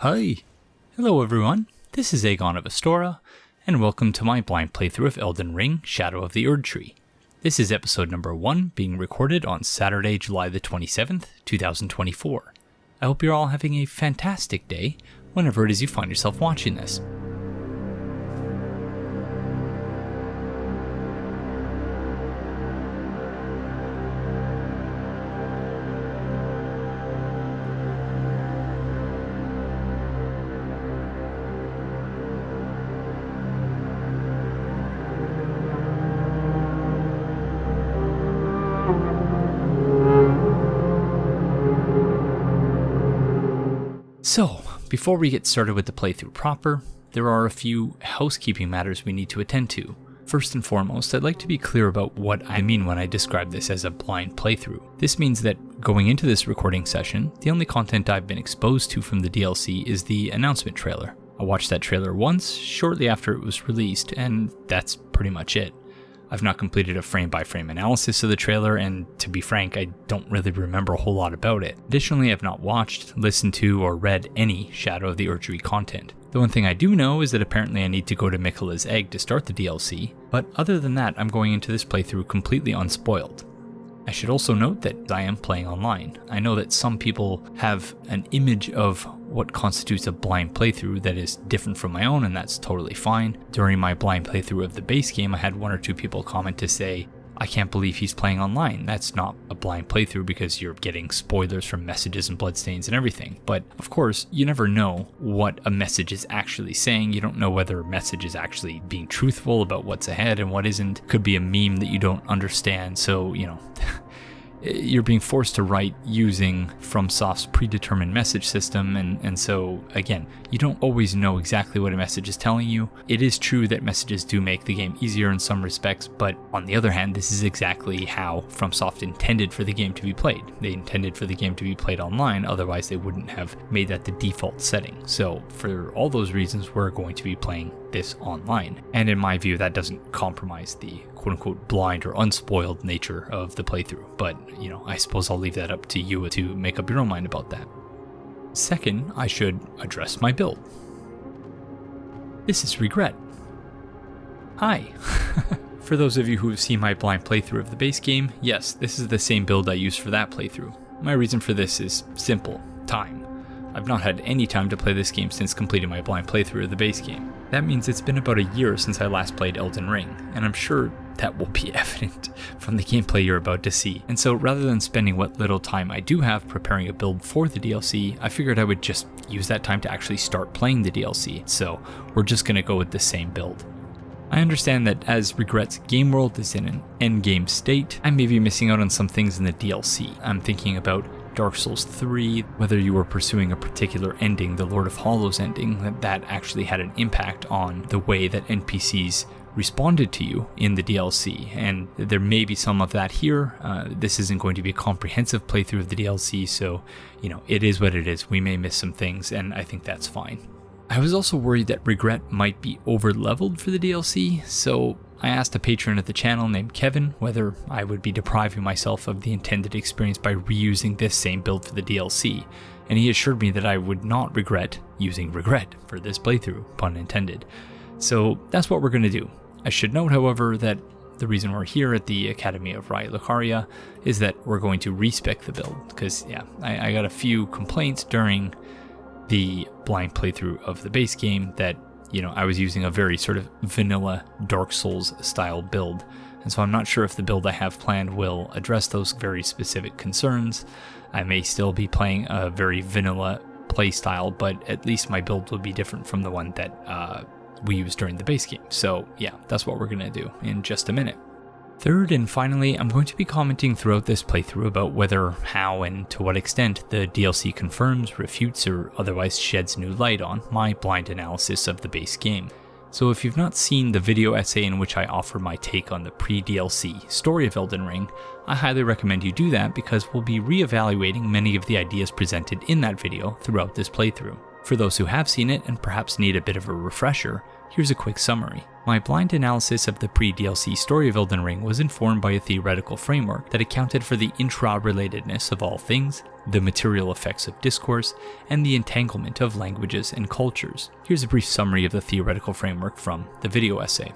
Hi! Hello everyone, this is Aegon of Astora, and welcome to my blind playthrough of Elden Ring, Shadow of the Erdtree. This is episode number 1, being recorded on Saturday, July the 27th, 2024. I hope you're all having a fantastic day, whenever it is you find yourself watching this. So, before we get started with the playthrough proper, there are a few housekeeping matters we need to attend to. First and foremost, I'd like to be clear about what I mean when I describe this as a blind playthrough. This means that going into this recording session, the only content I've been exposed to from the DLC is the announcement trailer. I watched that trailer once, shortly after it was released, and that's pretty much it. I've not completed a frame-by-frame analysis of the trailer, and to be frank, I don't really remember a whole lot about it. Additionally, I've not watched, listened to, or read any Shadow of the Erdtree content. The one thing I do know is that apparently I need to go to Miquella's Egg to start the DLC, but other than that, I'm going into this playthrough completely unspoiled. I should also note that I am playing online. I know that some people have an image of what constitutes a blind playthrough that is different from my own, and that's totally fine. During my blind playthrough of the base game, I had one or two people comment to say, I can't believe he's playing online. That's not a blind playthrough because you're getting spoilers from messages and bloodstains and everything. But of course, you never know what a message is actually saying. You don't know whether a message is actually being truthful about what's ahead and what isn't. Could be a meme that you don't understand. So, you're being forced to write using FromSoft's predetermined message system, and so, again, you don't always know exactly what a message is telling you. It is true that messages do make the game easier in some respects, but on the other hand, this is exactly how FromSoft intended for the game to be played. They intended for the game to be played online, otherwise they wouldn't have made that the default setting. So, for all those reasons, we're going to be playing this online. And in my view, that doesn't compromise the quote-unquote blind or unspoiled nature of the playthrough, but I suppose I'll leave that up to you to make up your own mind about that. Second, I should address my build. This is Regret. Hi. For those of you who have seen my blind playthrough of the base game, yes, this is the same build I used for that playthrough. My reason for this is simple: time. I've not had any time to play this game since completing my blind playthrough of the base game. That means it's been about a year since I last played Elden Ring, and I'm sure that will be evident from the gameplay you're about to see. And so rather than spending what little time I do have preparing a build for the DLC, I figured I would just use that time to actually start playing the DLC, so we're just going to go with the same build. I understand that as Regret's game world is in an endgame state, I may be missing out on some things in the DLC. I'm thinking about Dark Souls 3, whether you were pursuing a particular ending, the Lord of Hollows ending, that actually had an impact on the way that NPCs responded to you in the DLC, and there may be some of that here. This isn't going to be a comprehensive playthrough of the DLC, so, it is what it is. We may miss some things, and I think that's fine. I was also worried that Regret might be over-leveled for the DLC, so I asked a patron of the channel named Kevin whether I would be depriving myself of the intended experience by reusing this same build for the DLC, and he assured me that I would not regret using Regret for this playthrough, pun intended. So that's what we're going to do. I should note, however, that the reason we're here at the Academy of Raya Lucaria is that we're going to respec the build, because I got a few complaints during the blind playthrough of the base game that I was using a very sort of vanilla Dark Souls style build, and so I'm not sure if the build I have planned will address those very specific concerns. I may still be playing a very vanilla playstyle, but at least my build will be different from the one that we used during the base game. So that's what we're going to do in just a minute. Third and finally, I'm going to be commenting throughout this playthrough about whether, how, and to what extent the DLC confirms, refutes, or otherwise sheds new light on my blind analysis of the base game. So if you've not seen the video essay in which I offer my take on the pre-DLC story of Elden Ring, I highly recommend you do that because we'll be re-evaluating many of the ideas presented in that video throughout this playthrough. For those who have seen it and perhaps need a bit of a refresher, here's a quick summary. My blind analysis of the pre-DLC story of Elden Ring was informed by a theoretical framework that accounted for the intra-relatedness of all things, the material effects of discourse, and the entanglement of languages and cultures. Here's a brief summary of the theoretical framework from the video essay.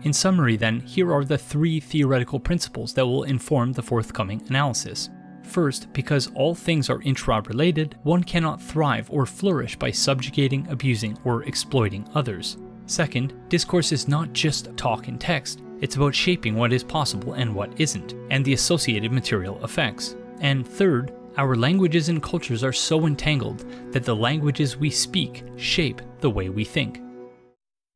In summary then, here are the 3 theoretical principles that will inform the forthcoming analysis. First, because all things are intra-related, one cannot thrive or flourish by subjugating, abusing, or exploiting others. Second, discourse is not just talk and text, it's about shaping what is possible and what isn't, and the associated material effects. And third, our languages and cultures are so entangled that the languages we speak shape the way we think.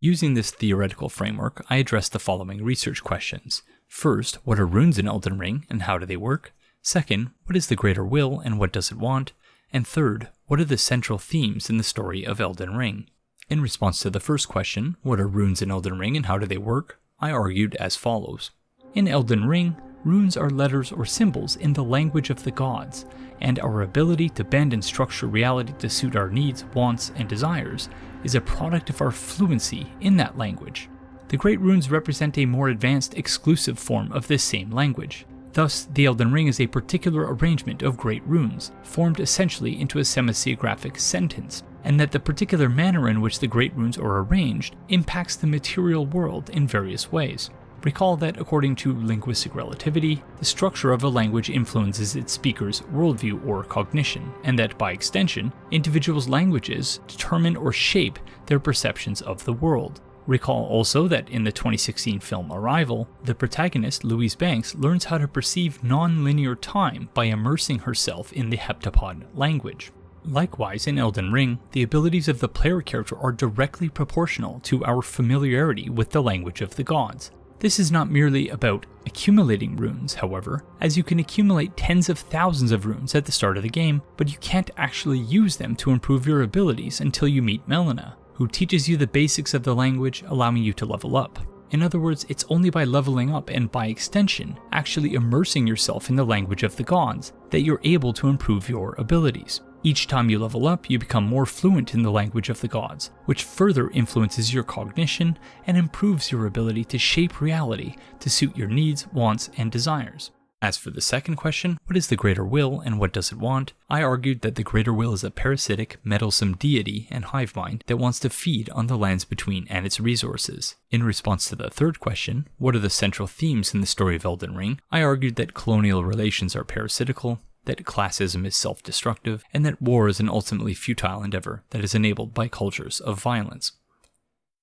Using this theoretical framework, I addressed the following research questions. First, what are runes in Elden Ring and how do they work? Second, what is the greater will and what does it want? And third, what are the central themes in the story of Elden Ring? In response to the first question, what are runes in Elden Ring and how do they work? I argued as follows. In Elden Ring, runes are letters or symbols in the language of the gods, and our ability to bend and structure reality to suit our needs, wants, and desires is a product of our fluency in that language. The Great Runes represent a more advanced, exclusive form of this same language. Thus, the Elden Ring is a particular arrangement of Great Runes, formed essentially into a semisegraphic sentence, and that the particular manner in which the Great Runes are arranged impacts the material world in various ways. Recall that according to linguistic relativity, the structure of a language influences its speaker's worldview or cognition, and that by extension, individuals' languages determine or shape their perceptions of the world. Recall also that in the 2016 film Arrival, the protagonist, Louise Banks, learns how to perceive non-linear time by immersing herself in the heptapod language. Likewise, in Elden Ring, the abilities of the player character are directly proportional to our familiarity with the language of the gods. This is not merely about accumulating runes, however, as you can accumulate tens of thousands of runes at the start of the game, but you can't actually use them to improve your abilities until you meet Melina, who teaches you the basics of the language, allowing you to level up. In other words, it's only by leveling up and by extension, actually immersing yourself in the language of the gods, that you're able to improve your abilities. Each time you level up, you become more fluent in the language of the gods, which further influences your cognition and improves your ability to shape reality to suit your needs, wants, and desires. As for the second question, what is the greater will and what does it want? I argued that the greater will is a parasitic, meddlesome deity and hive mind that wants to feed on the lands between and its resources. In response to the third question, what are the central themes in the story of Elden Ring? I argued that colonial relations are parasitical, that classism is self-destructive, and that war is an ultimately futile endeavor that is enabled by cultures of violence.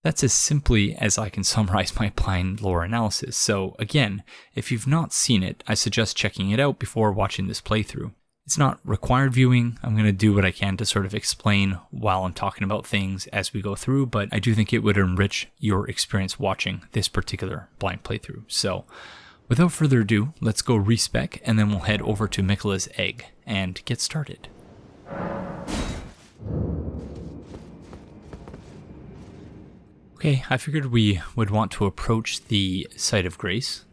That's as simply as I can summarize my blind lore analysis, so again, if you've not seen it, I suggest checking it out before watching this playthrough. It's not required viewing. I'm going to do what I can to sort of explain while I'm talking about things as we go through, but I do think it would enrich your experience watching this particular blind playthrough. So, without further ado, let's go respec and then we'll head over to Miquella's Egg and get started. Okay, I figured we would want to approach the Site of Grace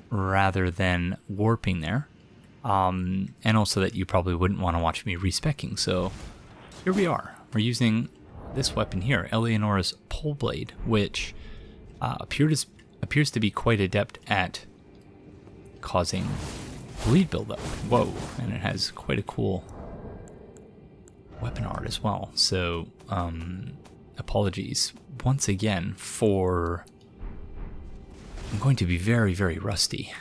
rather than warping there. And also that you probably wouldn't want to watch me respecking, so here we are. We're using this weapon here, Eleonora's Pole Blade, which appears to be quite adept at causing bleed buildup. Whoa, and it has quite a cool weapon art as well. So, apologies once again for... I'm going to be very, very rusty.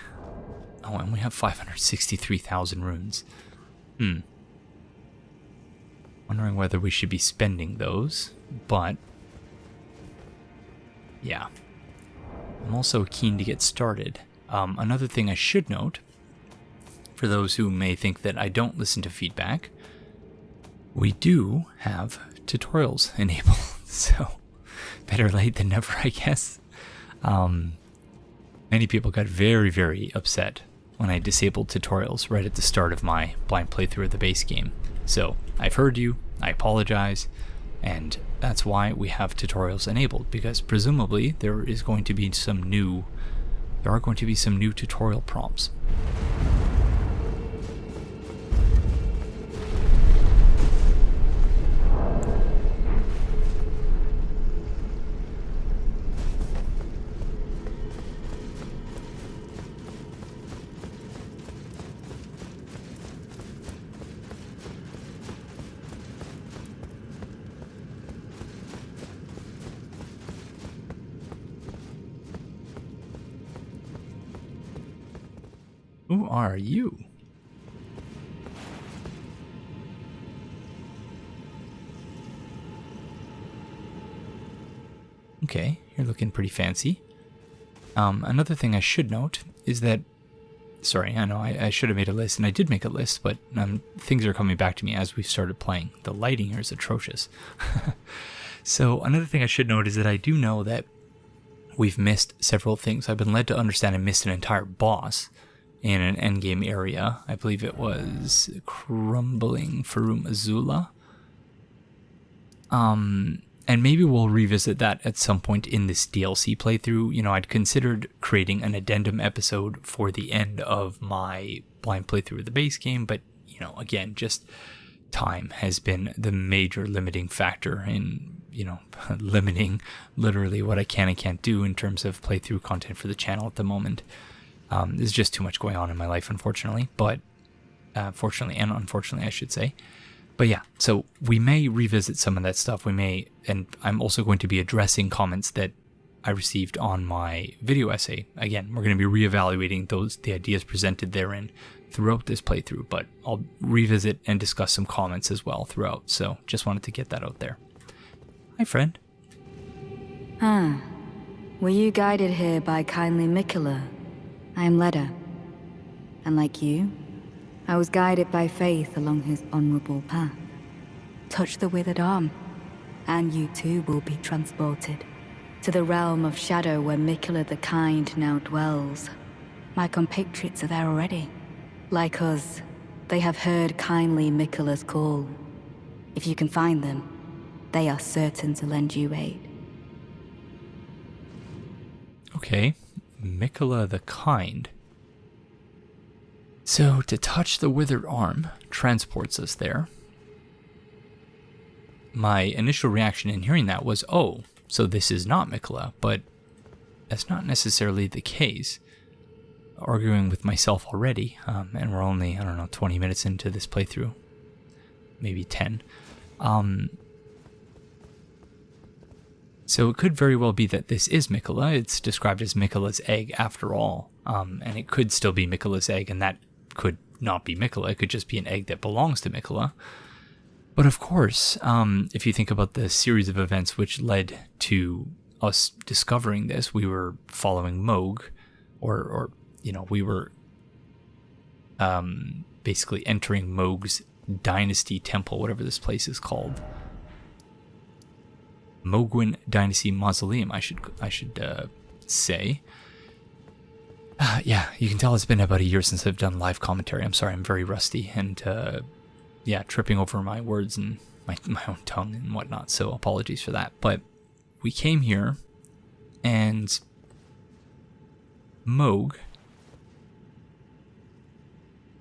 Oh, and we have 563,000 runes. Wondering whether we should be spending those, but... yeah. I'm also keen to get started. Another thing I should note, for those who may think that I don't listen to feedback, we do have tutorials enabled, so better late than never, I guess. Many people got very, very upset when I disabled tutorials right at the start of my blind playthrough of the base game. So I've heard you, I apologize, and that's why we have tutorials enabled, because presumably there are going to be some new tutorial prompts. Who are you? Okay, you're looking pretty fancy. Another thing I should note is that, sorry, I know I should have made a list, and I did make a list, but things are coming back to me as we've started playing. The lighting here is atrocious. So another thing I should note is that I do know that we've missed several things. I've been led to understand I missed an entire boss in an endgame area. I believe it was Crumbling Farum Azula. And maybe we'll revisit that at some point in this DLC playthrough. You know, I'd considered creating an addendum episode for the end of my blind playthrough of the base game, but, you know, again, just time has been the major limiting factor in, you know, limiting literally what I can and can't do in terms of playthrough content for the channel at the moment. There's just too much going on in my life, unfortunately, but fortunately and unfortunately, I should say. But yeah, so we may revisit some of that stuff. We may, and I'm also going to be addressing comments that I received on my video essay. Again, we're going to be reevaluating the ideas presented therein throughout this playthrough, but I'll revisit and discuss some comments as well throughout. So just wanted to get that out there. Hi, friend. Were you guided here by kindly Mikola? I am Leda. And like you, I was guided by faith along his honorable path. Touch the withered arm, and you too will be transported to the realm of shadow where Mikola the Kind now dwells. My compatriots are there already. Like us, they have heard kindly Mikola's call. If you can find them, they are certain to lend you aid. Okay, Mikola the Kind. So, to touch the withered arm transports us there. My initial reaction in hearing that was, oh, so this is not Mikola, but that's not necessarily the case. Arguing with myself already, and we're only, 20 minutes into this playthrough. Maybe 10. So it could very well be that this is Mikola. It's described as Mikola's egg after all. And it could still be Mikola's egg, and that could not be Mikola. It could just be an egg that belongs to Mikola. But of course, if you think about the series of events which led to us discovering this, we were following Mohg, or we were basically entering Mohg's Dynasty temple, whatever this place is called. Mohgwyn Dynasty Mausoleum, I should say. Yeah, you can tell it's been about a year since I've done live commentary. I'm sorry, I'm very rusty and, tripping over my words and my own tongue and whatnot, so apologies for that. But we came here, and Mohg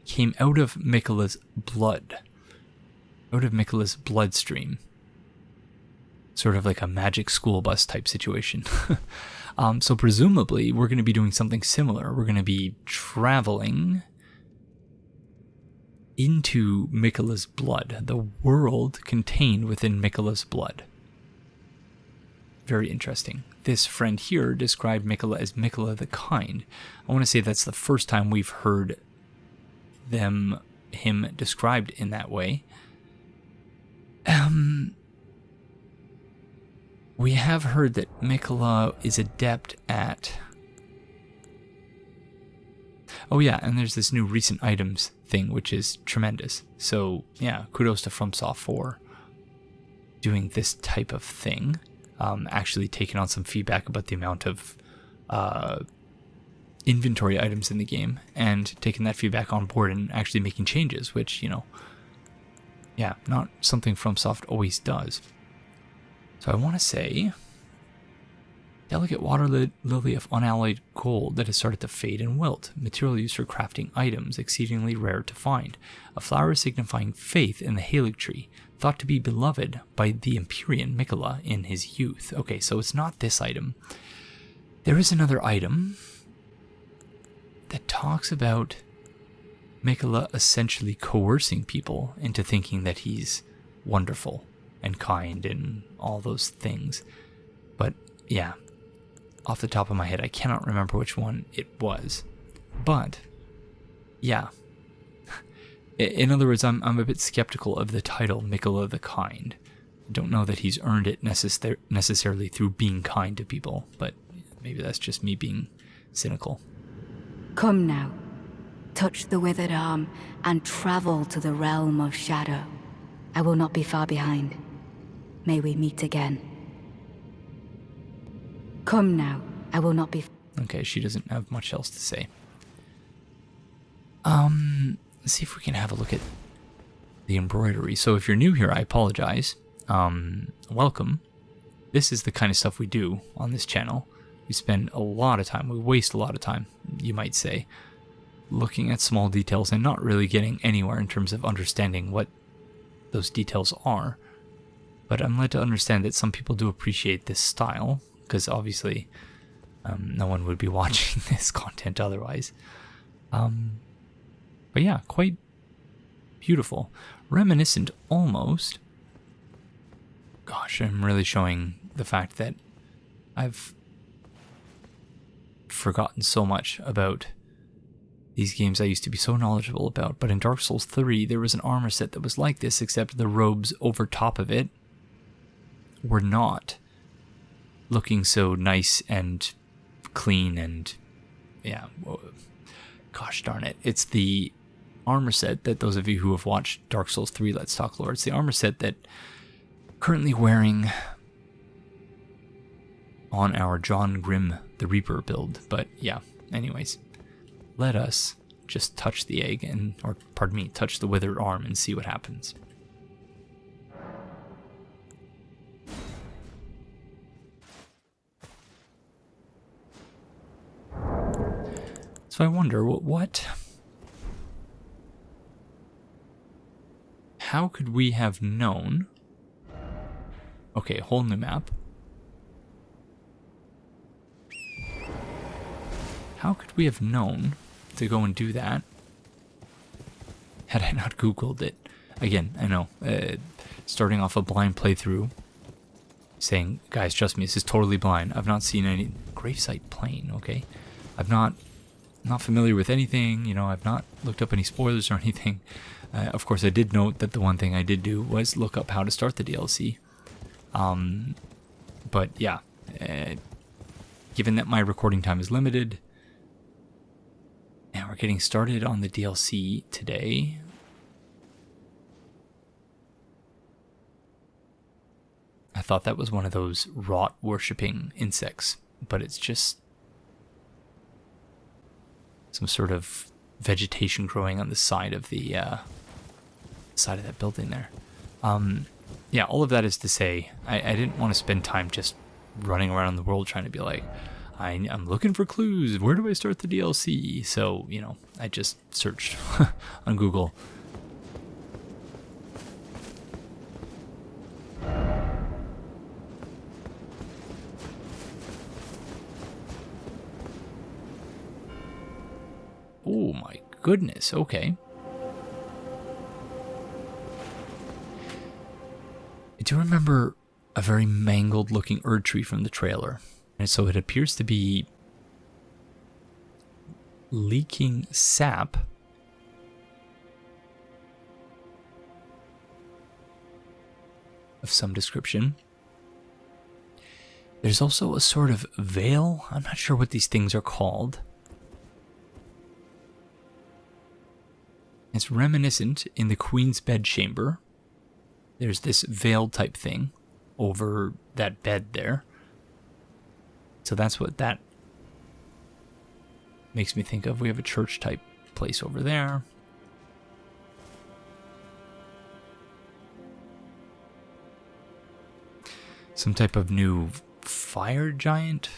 came out of Mikola's blood, out of Mikola's bloodstream. Sort of like a magic school bus type situation. So presumably, we're going to be doing something similar. We're going to be traveling into Mikola's blood, the world contained within Mikola's blood. Very interesting. This friend here described Mikola as Mikola the Kind. I want to say that's the first time we've heard him described in that way. We have heard that Mikola is adept at... Oh yeah, and there's this new recent items thing, which is tremendous. So yeah, kudos to FromSoft for doing this type of thing. Actually taking on some feedback about the amount of inventory items in the game, and taking that feedback on board and actually making changes, which, yeah, not something FromSoft always does. So I want to say, delicate water lily of unalloyed gold that has started to fade and wilt. Material used for crafting items, exceedingly rare to find. A flower signifying faith in the Erdtree, thought to be beloved by the Empyrean Mikola in his youth. Okay, so it's not this item. There is another item that talks about Mikola essentially coercing people into thinking that he's wonderful and kind and all those things. But yeah, off the top of my head, I cannot remember which one it was. But Yeah. In other words, I'm a bit skeptical of the title Miquella the Kind. I don't know that he's earned it necessarily through being kind to people, but maybe that's just me being cynical. Come now. Touch the withered arm and travel to the realm of shadow. I will not be far behind. May we meet again. Come now. I will not be... Okay, she doesn't have much else to say. Let's see if we can have a look at the embroidery. So if you're new here, I apologize. Welcome. This is the kind of stuff we do on this channel. We spend a lot of time, we waste a lot of time, you might say, looking at small details and not really getting anywhere in terms of understanding what those details are. But I'm led to understand that some people do appreciate this style, because obviously no one would be watching this content otherwise. But yeah, quite beautiful. Reminiscent almost. Gosh, I'm really showing the fact that I've forgotten so much about these games I used to be so knowledgeable about. But in Dark Souls 3, there was an armor set that was like this, except the robes over top of it were not looking so nice and clean and, yeah, gosh darn it. It's the armor set that those of you who have watched Dark Souls 3 Let's Talk Lore, it's the armor set that currently wearing on our John Grimm the Reaper build. But yeah, anyways, let us just touch the egg and, or pardon me, touch the withered arm and see what happens. So I wonder how could we have known? Okay, whole new map. How could we have known to go and do that had I not Googled it? Again, I know, starting off a blind playthrough, saying, guys, trust me, this is totally blind. I've not seen any Gravesite Plain, okay? I'm not familiar with anything, you know, I've not looked up any spoilers or anything. Of course, I did note that the one thing I did do was look up how to start the DLC. But yeah, given that my recording time is limited, and we're getting started on the DLC today. I thought that was one of those rot worshipping insects, but it's just some sort of vegetation growing on the side of the side of that building there. Yeah, all of that is to say, I didn't want to spend time just running around the world trying to be like, I'm looking for clues. Where do I start the DLC? So, you know, I just searched on Google. Oh my goodness, okay. I do remember a very mangled looking Erdtree from the trailer. And so it appears to be leaking sap of some description. There's also a sort of veil. I'm not sure what these things are called. It's reminiscent in the Queen's bedchamber. There's this veil type thing over that bed there. So that's what that makes me think of. We have a church type place over there. Some type of new fire giant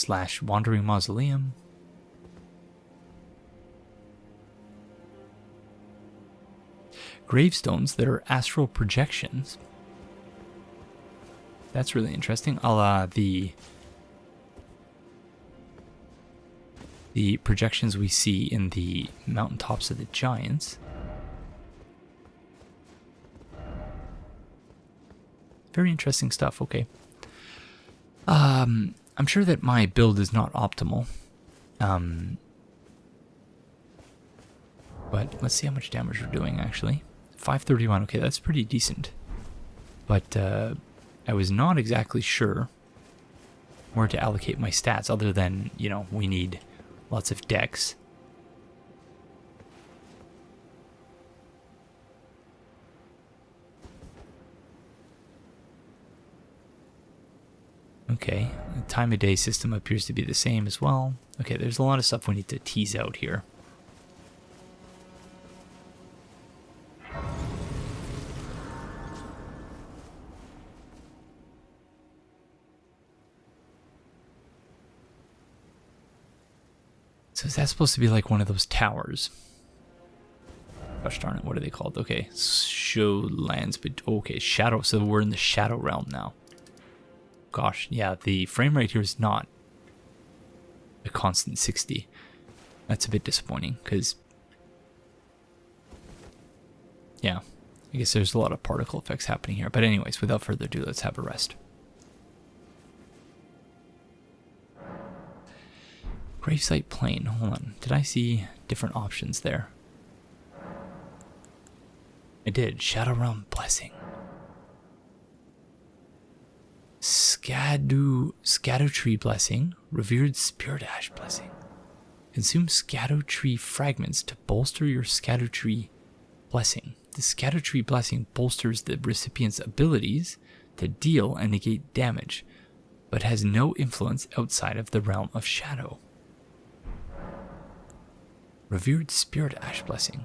/ wandering mausoleum. Gravestones that are astral projections. That's really interesting. A la the projections we see in the mountaintops of the giants. Very interesting stuff. Okay. I'm sure that my build is not optimal. But let's see how much damage we're doing, actually. 531, okay, that's pretty decent. But I was not exactly sure where to allocate my stats, other than, you know, we need lots of dex. Okay, the time of day system appears to be the same as well. Okay, there's a lot of stuff we need to tease out here. So is that supposed to be like one of those towers? Gosh darn it, what are they called? Okay, show lands, but okay, shadow. So we're in the shadow realm now. Gosh, yeah, the frame rate here is not a constant 60. That's a bit disappointing, because, yeah, I guess there's a lot of particle effects happening here. But anyways, without further ado, let's have a rest. Gravesite Plain, hold on. Did I see different options there? I did. Shadow Realm Blessing. Scadutree Blessing. Revered Spirit Ash Blessing. Consume Scadutree fragments to bolster your Scadutree Blessing. The Scadutree Blessing bolsters the recipient's abilities to deal and negate damage, but has no influence outside of the realm of shadow. Revered Spirit Ash Blessing.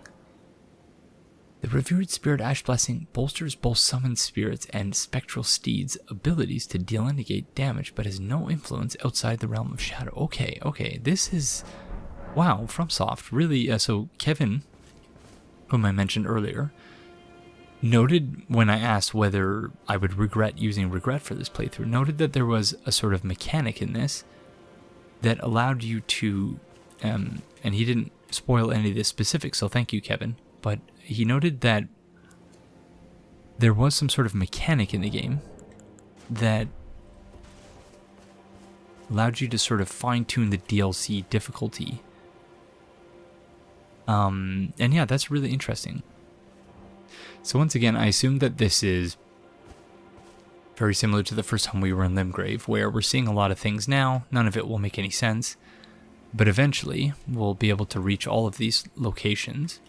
The Revered Spirit Ash Blessing bolsters both summoned spirits and spectral steeds' abilities to deal and negate damage, but has no influence outside the realm of shadow. Okay, this is... Wow, FromSoft, really... so Kevin, whom I mentioned earlier, noted when I asked whether I would regret using regret for this playthrough, noted that there was a sort of mechanic in this that allowed you to... and he didn't spoil any of the specifics, so thank you, Kevin, but he noted that there was some sort of mechanic in the game that allowed you to sort of fine-tune the DLC difficulty. And yeah, that's really interesting. So once again, I assume that this is very similar to the first time we were in Limgrave, where we're seeing a lot of things now, none of it will make any sense, but eventually we'll be able to reach all of these locations.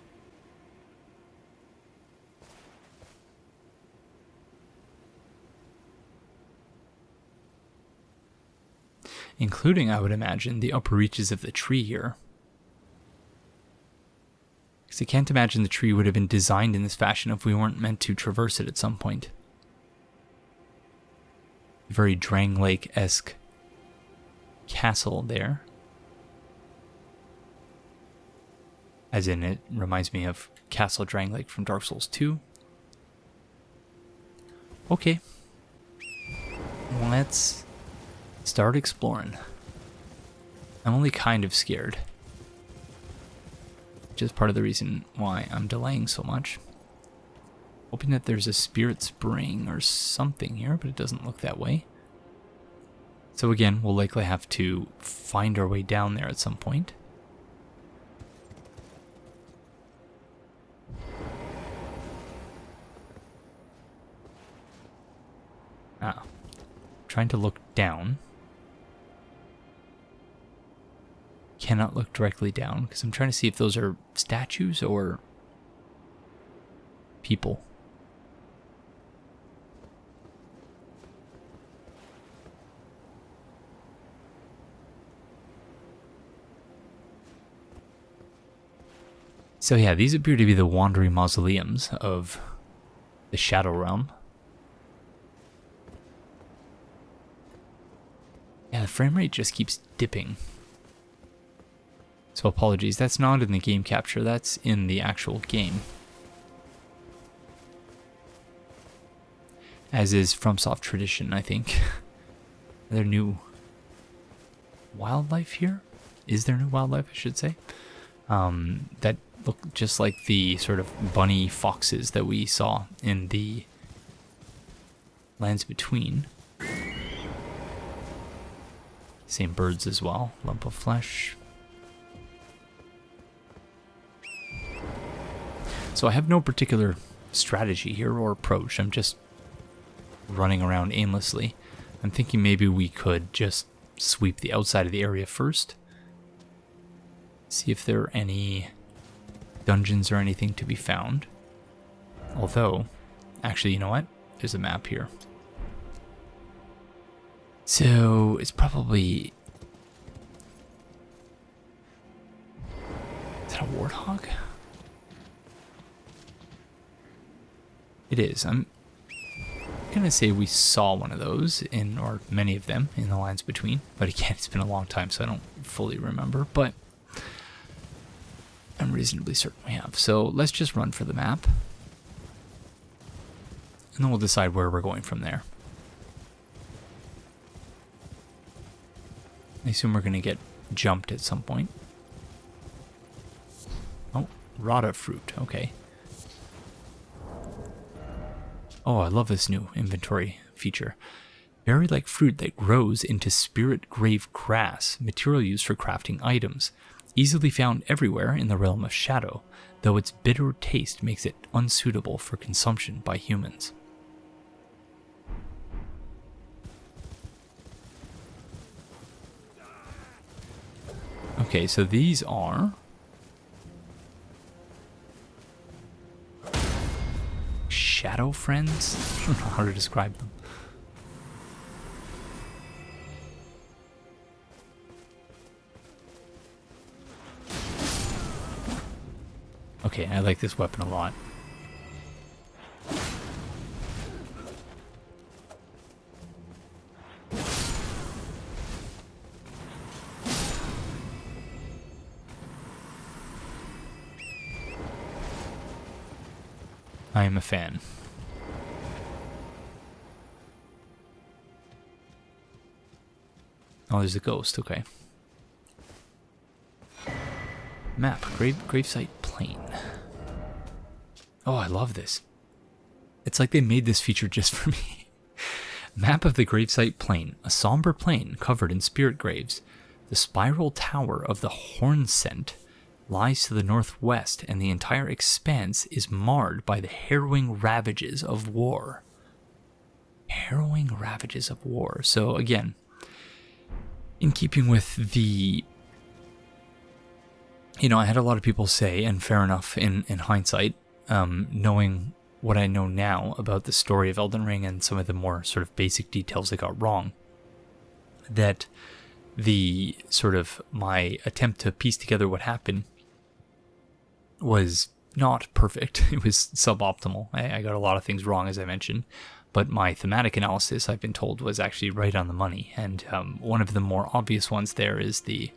Including, I would imagine, the upper reaches of the tree here. Because I can't imagine the tree would have been designed in this fashion if we weren't meant to traverse it at some point. Very Drang Lake-esque castle there. As in, it reminds me of Castle Drang Lake from Dark Souls 2. Okay. Let's start exploring. I'm only kind of scared, which is part of the reason why I'm delaying so much. Hoping that there's a spirit spring or something here, but it doesn't look that way. So again, we'll likely have to find our way down there at some point. Trying to look down. Cannot look directly down because I'm trying to see if those are statues or people. So yeah, these appear to be the wandering mausoleums of the Shadow Realm. Yeah, the frame rate just keeps dipping. So apologies, that's not in the game capture, that's in the actual game. As is FromSoft tradition, I think. Are there new wildlife here? Is there new wildlife, I should say? That look just like the sort of bunny foxes that we saw in the Lands Between. Same birds as well. Lump of flesh. So I have no particular strategy here or approach. I'm just running around aimlessly. I'm thinking maybe we could just sweep the outside of the area first. See if there are any dungeons or anything to be found. Although, actually, you know what? There's a map here. So, it's probably... Is that a warthog? It is. I'm gonna say we saw one of those in, or many of them in the lines between, but again, it's been a long time, so I don't fully remember, but I'm reasonably certain we have. So let's just run for the map, and then we'll decide where we're going from there. I assume we're gonna get jumped at some point. Oh, Rada fruit, okay. Oh, I love this new inventory feature. Berry-like fruit that grows into spirit grave grass, material used for crafting items. Easily found everywhere in the realm of shadow, though its bitter taste makes it unsuitable for consumption by humans. Okay, so these are... shadow friends? I don't know how to describe them. Okay, I like this weapon a lot. I am a fan. Oh, there's a ghost, okay. Map, Gravesite Plain. Oh, I love this. It's like they made this feature just for me. Map of the Gravesite Plain, a somber plain covered in spirit graves. The spiral tower of the Hornscent lies to the northwest, and the entire expanse is marred by the harrowing ravages of war. Harrowing ravages of war. So again, in keeping with the... You know, I had a lot of people say, and fair enough in hindsight, knowing what I know now about the story of Elden Ring and some of the more sort of basic details I got wrong, that the sort of my attempt to piece together what happened was not perfect. It was suboptimal. I got a lot of things wrong, as I mentioned, but my thematic analysis, I've been told, was actually right on the money. And one of the more obvious ones there is the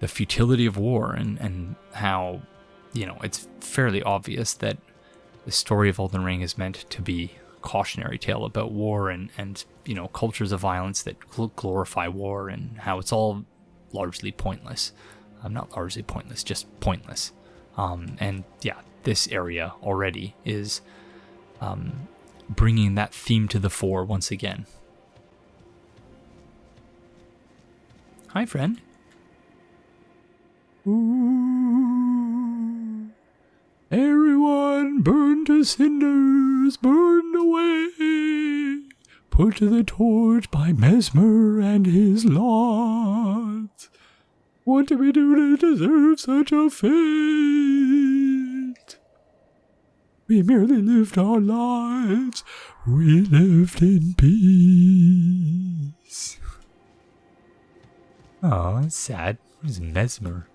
futility of war, and how, you know, it's fairly obvious that the story of Elden Ring is meant to be a cautionary tale about war and you know, cultures of violence that glorify war, and how it's all largely pointless. Not largely pointless, just pointless. And yeah, this area already is bringing that theme to the fore once again. Hi, friend. Ooh, everyone burned to cinders, burned away, put to the torch by Mesmer and his lot. What did we do to deserve such a fate? We merely lived our lives, we lived in peace. Oh, that's sad. Who's Mesmer?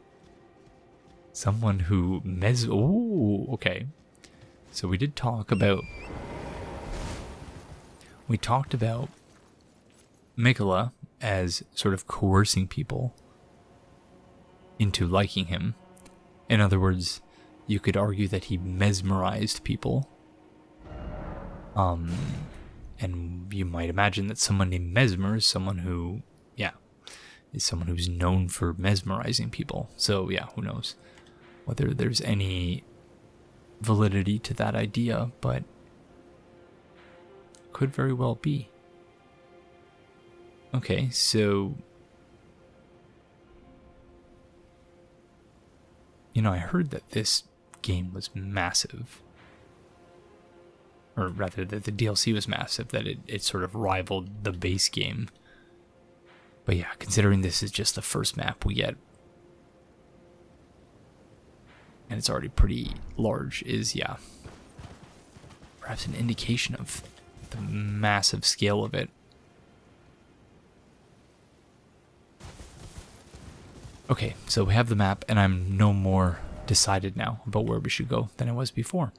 Someone who oh, okay. So we did talk about... We talked about Miquella as sort of coercing people into liking him. In other words, you could argue that he mesmerized people. And you might imagine that someone named Mesmer is someone who, yeah, is someone who's known for mesmerizing people. So yeah, who knows whether there's any validity to that idea, but could very well be. Okay, so, you know, I heard that this game was massive. Or rather, that the DLC was massive, that it sort of rivaled the base game. But yeah, considering this is just the first map we get, and it's already pretty large, is, yeah, perhaps an indication of the massive scale of it. Okay, so we have the map, and I'm no more decided now about where we should go than I was before.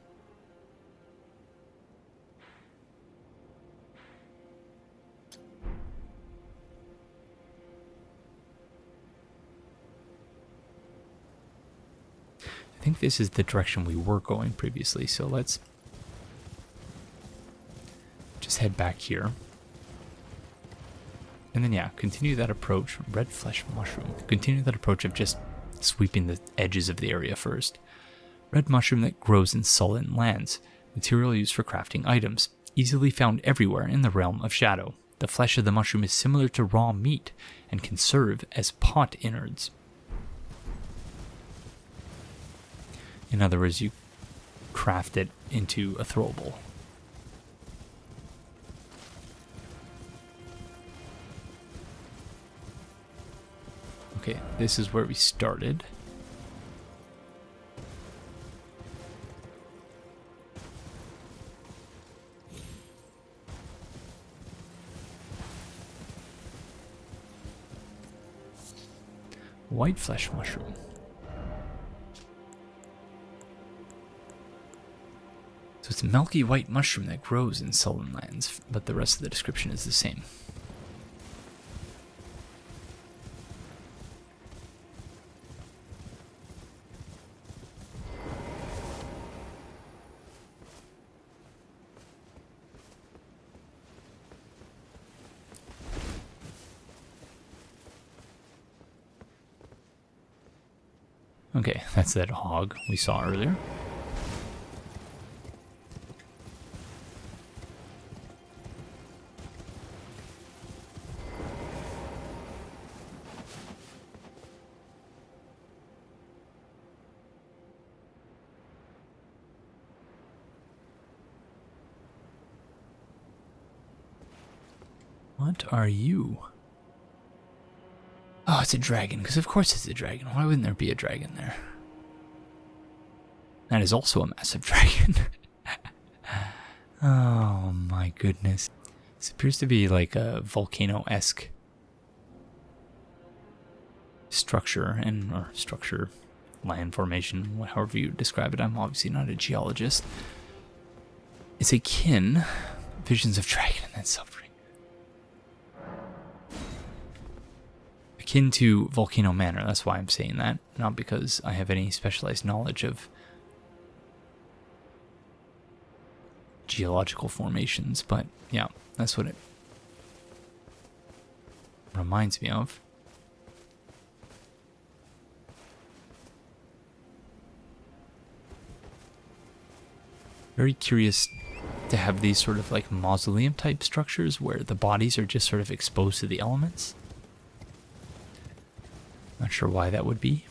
I think this is the direction we were going previously, so let's just head back here. And then, yeah, continue that approach. Red flesh mushroom. Continue that approach of just sweeping the edges of the area first. Red mushroom that grows in sullen lands. Material used for crafting items. Easily found everywhere in the realm of shadow. The flesh of the mushroom is similar to raw meat and can serve as pot innards. In other words, you craft it into a throwable. Okay, this is where we started. White flesh mushroom. So it's a milky white mushroom that grows in sullen lands, but the rest of the description is the same. Okay, that's that hog we saw earlier. What are you? Oh, it's a dragon, because of course it's a dragon. Why wouldn't there be a dragon there? That is also a massive dragon. Oh my goodness. This appears to be like a volcano-esque structure, or structure, land formation, however you describe it. I'm obviously not a geologist. It's akin, visions of dragon and then suffering. Akin to Volcano Manor, that's why I'm saying that, not because I have any specialized knowledge of geological formations, but yeah, that's what it reminds me of. Very curious to have these sort of like mausoleum type structures where the bodies are just sort of exposed to the elements. Not sure why that would be.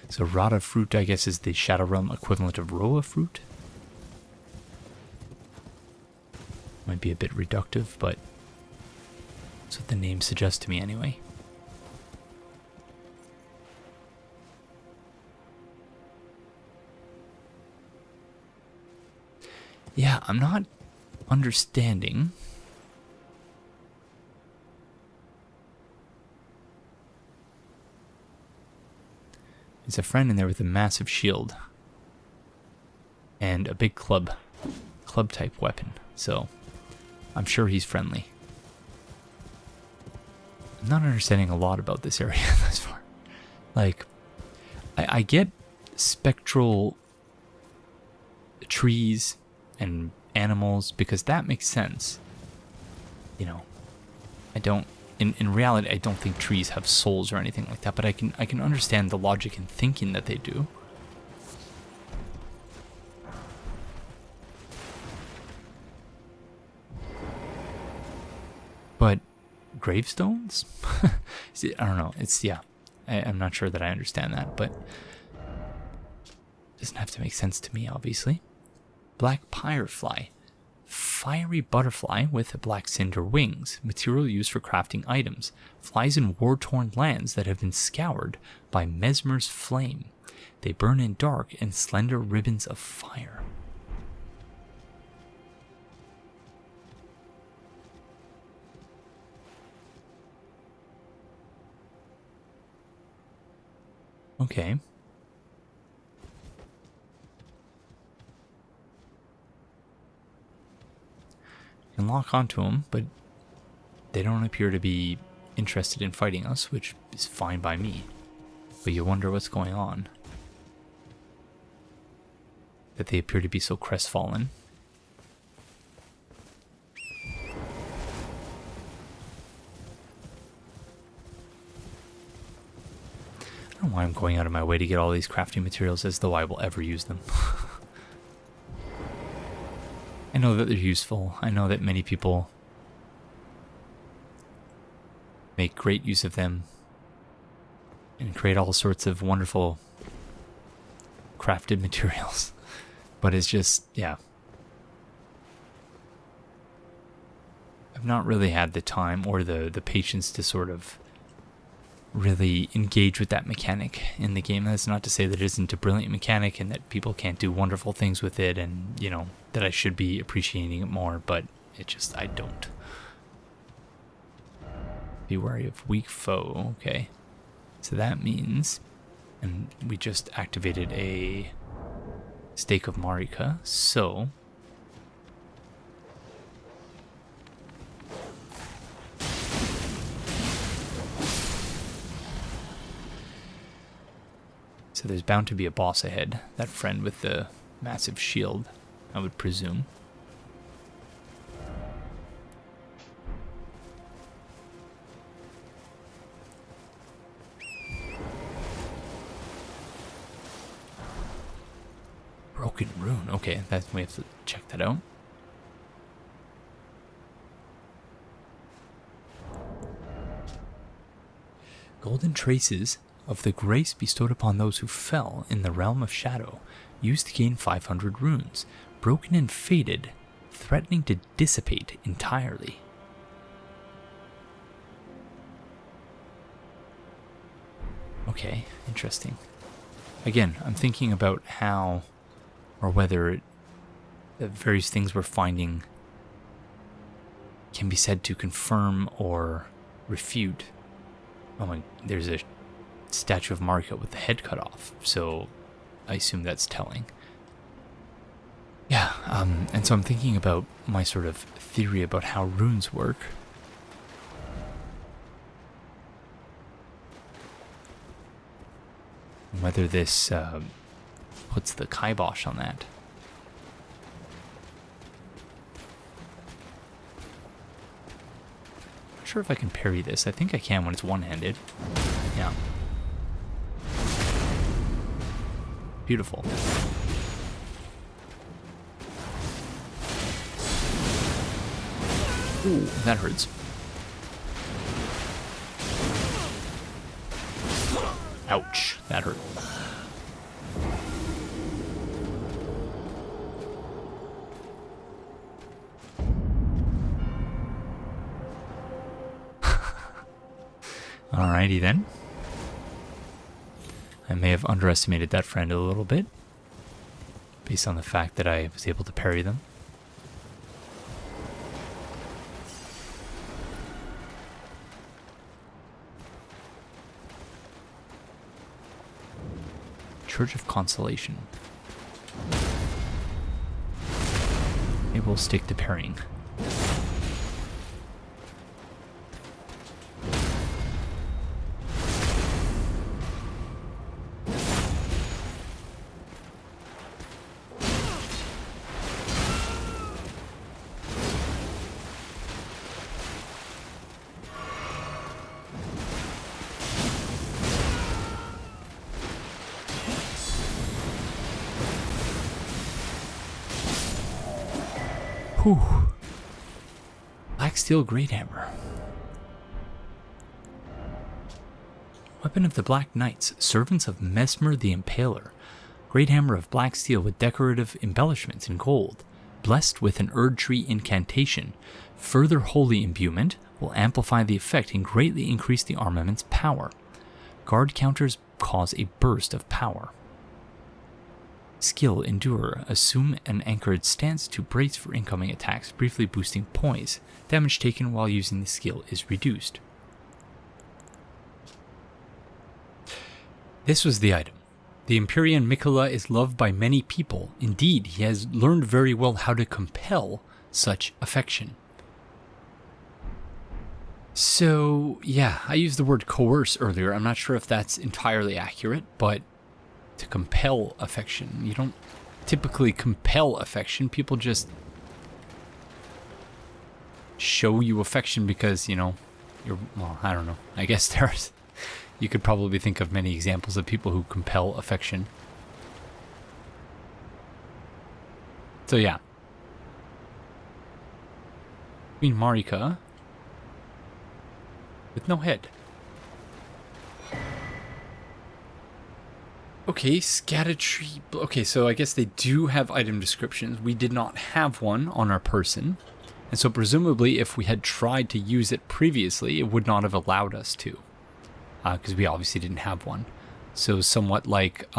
So Rata fruit, I guess, is the Shadow Realm equivalent of Roa fruit. Might be a bit reductive, but that's what the name suggests to me anyway. Yeah, I'm not understanding. There's a friend in there with a massive shield and a big club type weapon, so I'm sure he's friendly. I'm not understanding a lot about this area thus far. Like, I get spectral trees and animals because that makes sense. You know, I don't, in reality, I don't think trees have souls or anything like that, but I can understand the logic in thinking that they do. gravestones? See, I don't know. It's, yeah. I'm not sure that I understand that, but it doesn't have to make sense to me, obviously. Black Pyrefly. Fiery butterfly with black cinder wings. Material used for crafting items. Flies in war-torn lands that have been scoured by Mesmer's flame. They burn in dark and slender ribbons of fire. Okay. You can lock onto them, but they don't appear to be interested in fighting us, which is fine by me. But you wonder what's going on. That they appear to be so crestfallen. I don't know why I'm going out of my way to get all these crafting materials as though I will ever use them. I know that they're useful. I know that many people make great use of them and create all sorts of wonderful crafted materials. But it's just, yeah. I've not really had the time or the patience to sort of really engage with that mechanic in the game. That's not to say that it isn't a brilliant mechanic and that people can't do wonderful things with it and, you know, that I should be appreciating it more, but it just, I don't. Be wary of weak foe. Okay. So that means, and we just activated a Stake of Marika, so there's bound to be a boss ahead. That friend with the massive shield, I would presume. Broken Rune. Okay, we have to check that out. Golden traces of the grace bestowed upon those who fell in the realm of shadow, used to gain 500 runes, broken and faded, threatening to dissipate entirely. Okay, interesting. Again, I'm thinking about how, or whether the various things we're finding can be said to confirm or refute. Oh my, there's a statue of Marika with the head cut off, so I assume that's telling. Yeah, and so I'm thinking about my sort of theory about how runes work. Whether this puts the kibosh on that. Not sure if I can parry this. I think I can when it's one-handed. Yeah. Beautiful. Ooh, that hurts. Ouch, that hurt. Alrighty then. I may have underestimated that friend a little bit, based on the fact that I was able to parry them. Church of Consolation. Maybe we'll stick to parrying. Whew. Black Steel Great Hammer. Weapon of the Black Knights, servants of Mesmer the Impaler. Great hammer of black steel with decorative embellishments in gold. Blessed with an Erdtree incantation. Further holy imbuement will amplify the effect and greatly increase the armament's power. Guard counters cause a burst of power. Skill Endure. Assume an anchored stance to brace for incoming attacks, briefly boosting poise. Damage taken while using the skill is reduced. This was the item. The Empyrean Mikola is loved by many people. Indeed, he has learned very well how to compel such affection. So, yeah, I used the word coerce earlier. I'm not sure if that's entirely accurate, but to compel affection. You don't typically compel affection. People just show you affection because, you know, you're, well, I don't know. I guess there's... You could probably think of many examples of people who compel affection. So yeah. Queen Marika with no head. Okay, Scadutree. Okay, so I guess they do have item descriptions. We did not have one on our person. And so presumably if we had tried to use it previously, it would not have allowed us to. Because we obviously didn't have one. So somewhat like,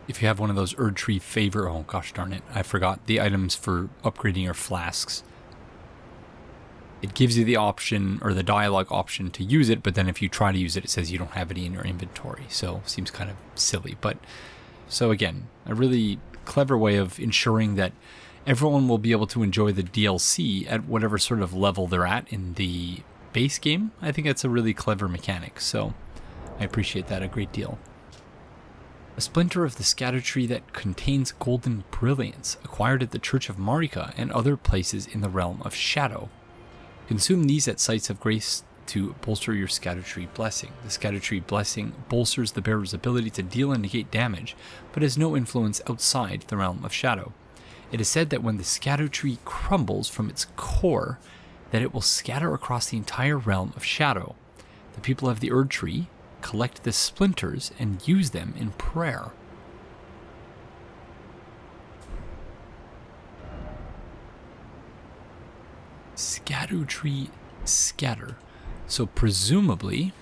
if you have one of those Erdtree favor, oh gosh darn it, I forgot the items for upgrading your flasks. It gives you the option, or the dialogue option to use it, but then if you try to use it, it says you don't have any in your inventory. So seems kind of silly. But, so again, a really clever way of ensuring that everyone will be able to enjoy the DLC at whatever sort of level they're at in the base game. I think that's a really clever mechanic, so I appreciate that a great deal. A splinter of the Scadutree that contains golden brilliance, acquired at the Church of Marika and other places in the realm of Shadow. Consume these at sites of grace to bolster your Scadutree blessing. The Scadutree blessing bolsters the bearer's ability to deal and negate damage, but has no influence outside the realm of Shadow. It is said that when the Scadutree crumbles from its core, that it will scatter across the entire realm of Shadow. The people of the Erdtree collect the splinters and use them in prayer. Scadutree scatter. So presumably,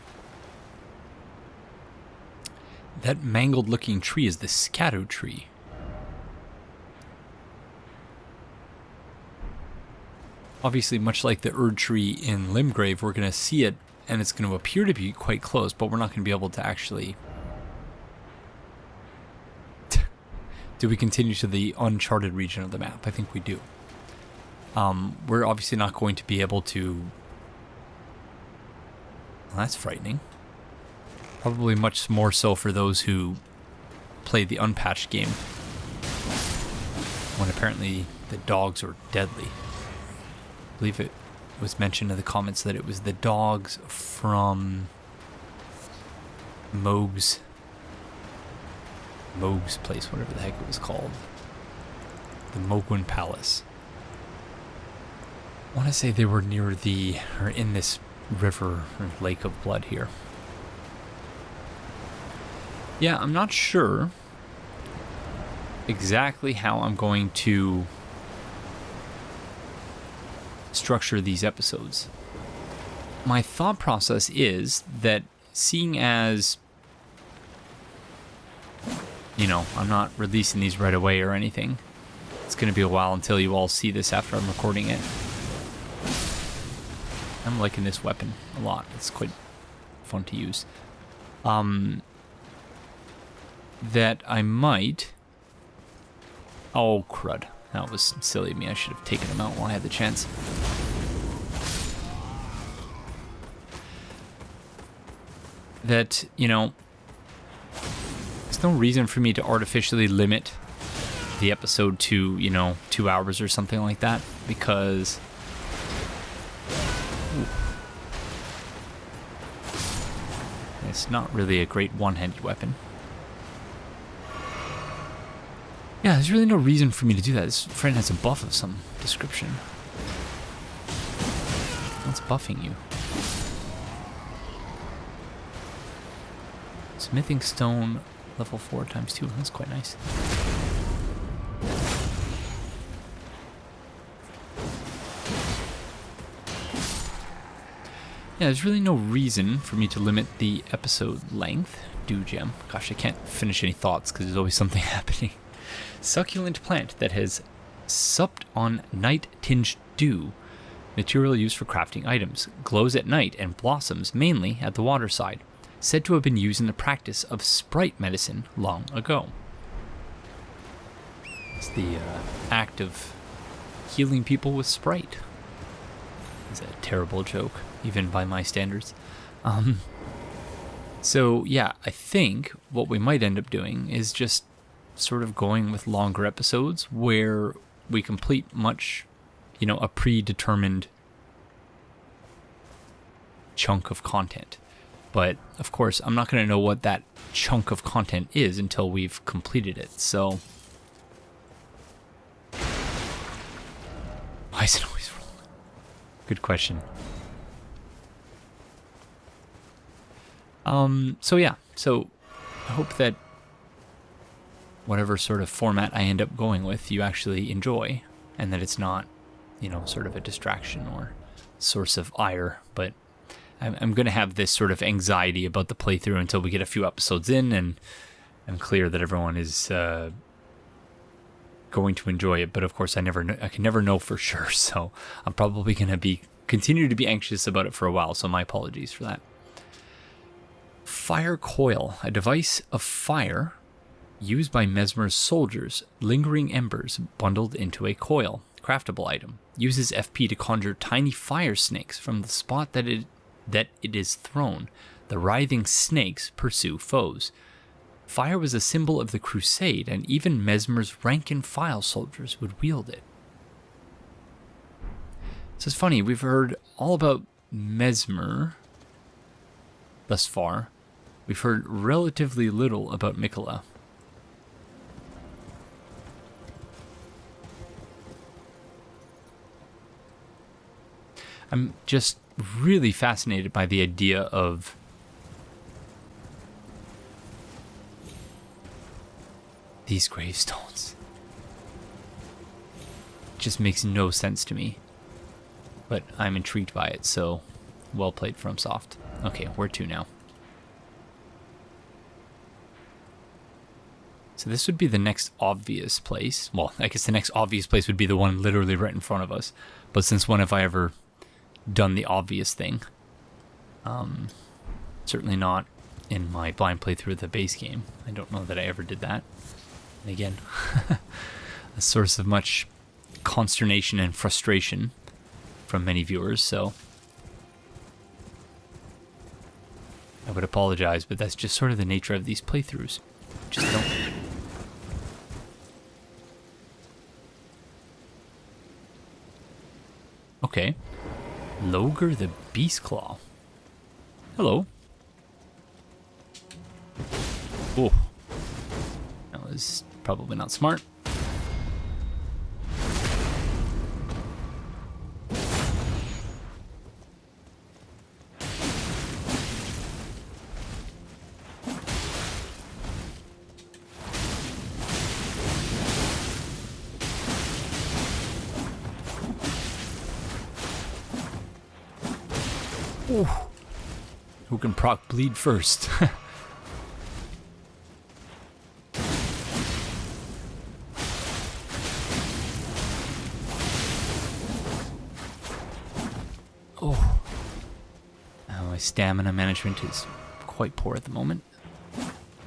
that mangled looking tree is the Scadutree. Obviously, much like the Erdtree in Limgrave, we're going to see it, and it's going to appear to be quite close, but we're not going to be able to actually... Do we continue to the uncharted region of the map? I think we do. We're obviously not going to be able to... Well, that's frightening. Probably much more so for those who played the unpatched game, when apparently the dogs are deadly. I believe it was mentioned in the comments that it was the dogs from Mohg's place, whatever the heck it was called. The Mohgwyn Palace. I want to say they were near the, or in this river or lake of blood here. Yeah, I'm not sure exactly how I'm going to structure these episodes. My thought process is that, seeing as, you know, I'm not releasing these right away or anything, it's going to be a while until you all see this after I'm recording it. I'm liking this weapon a lot. It's quite fun to use. That I might... Oh, crud. That was silly of me. I should have taken him out while I had the chance. That, you know, there's no reason for me to artificially limit the episode to, you know, 2 hours or something like that, because... Ooh, it's not really a great one-handed weapon. Yeah, there's really no reason for me to do that. This friend has a buff of some description. What's buffing you? Smithing stone, level 4 times 2. That's quite nice. Yeah, there's really no reason for me to limit the episode length. Dew gem. Gosh, I can't finish any thoughts because there's always something happening. Succulent plant that has supped on night-tinged dew. Material used for crafting items. Glows at night and blossoms mainly at the waterside. Said to have been used in the practice of sprite medicine long ago. It's the act of healing people with sprite. It's a terrible joke, even by my standards. So yeah, I think what we might end up doing is just sort of going with longer episodes where we complete much, a predetermined chunk of content. But of course, I'm not going to know what that chunk of content is until we've completed it. So why is it always rolling? Good question. So I hope that whatever sort of format I end up going with, you actually enjoy, and that it's not, sort of a distraction or source of ire. But I'm going to have this sort of anxiety about the playthrough until we get a few episodes in, and I'm clear that everyone is going to enjoy it. But of course, I can never know for sure. So I'm probably going to continue to be anxious about it for a while. So my apologies for that. Fire coil, a device of fire used by Mesmer's soldiers. Lingering embers bundled into a coil. Craftable item. Uses FP to conjure tiny fire snakes from the spot that it is thrown. The writhing snakes pursue foes. Fire was a symbol of the crusade, and even Mesmer's rank-and-file soldiers would wield it. So it's funny, we've heard all about Mesmer thus far. We've heard relatively little about Miquella. I'm just really fascinated by the idea of these gravestones. It just makes no sense to me. But I'm intrigued by it, so well played, FromSoft. Okay, where to now? So this would be the next obvious place. Well, I guess the next obvious place would be the one literally right in front of us. But since when have I ever done the obvious thing? Certainly not in my blind playthrough of the base game. I don't know that I ever did that. And again, a source of much consternation and frustration from many viewers, so I would apologize, but that's just sort of the nature of these playthroughs. Just don't. Okay. Loger the Beastclaw. Hello. Oh. That was probably not smart. Ooh. Who can proc bleed first? Oh. Now my stamina management is quite poor at the moment.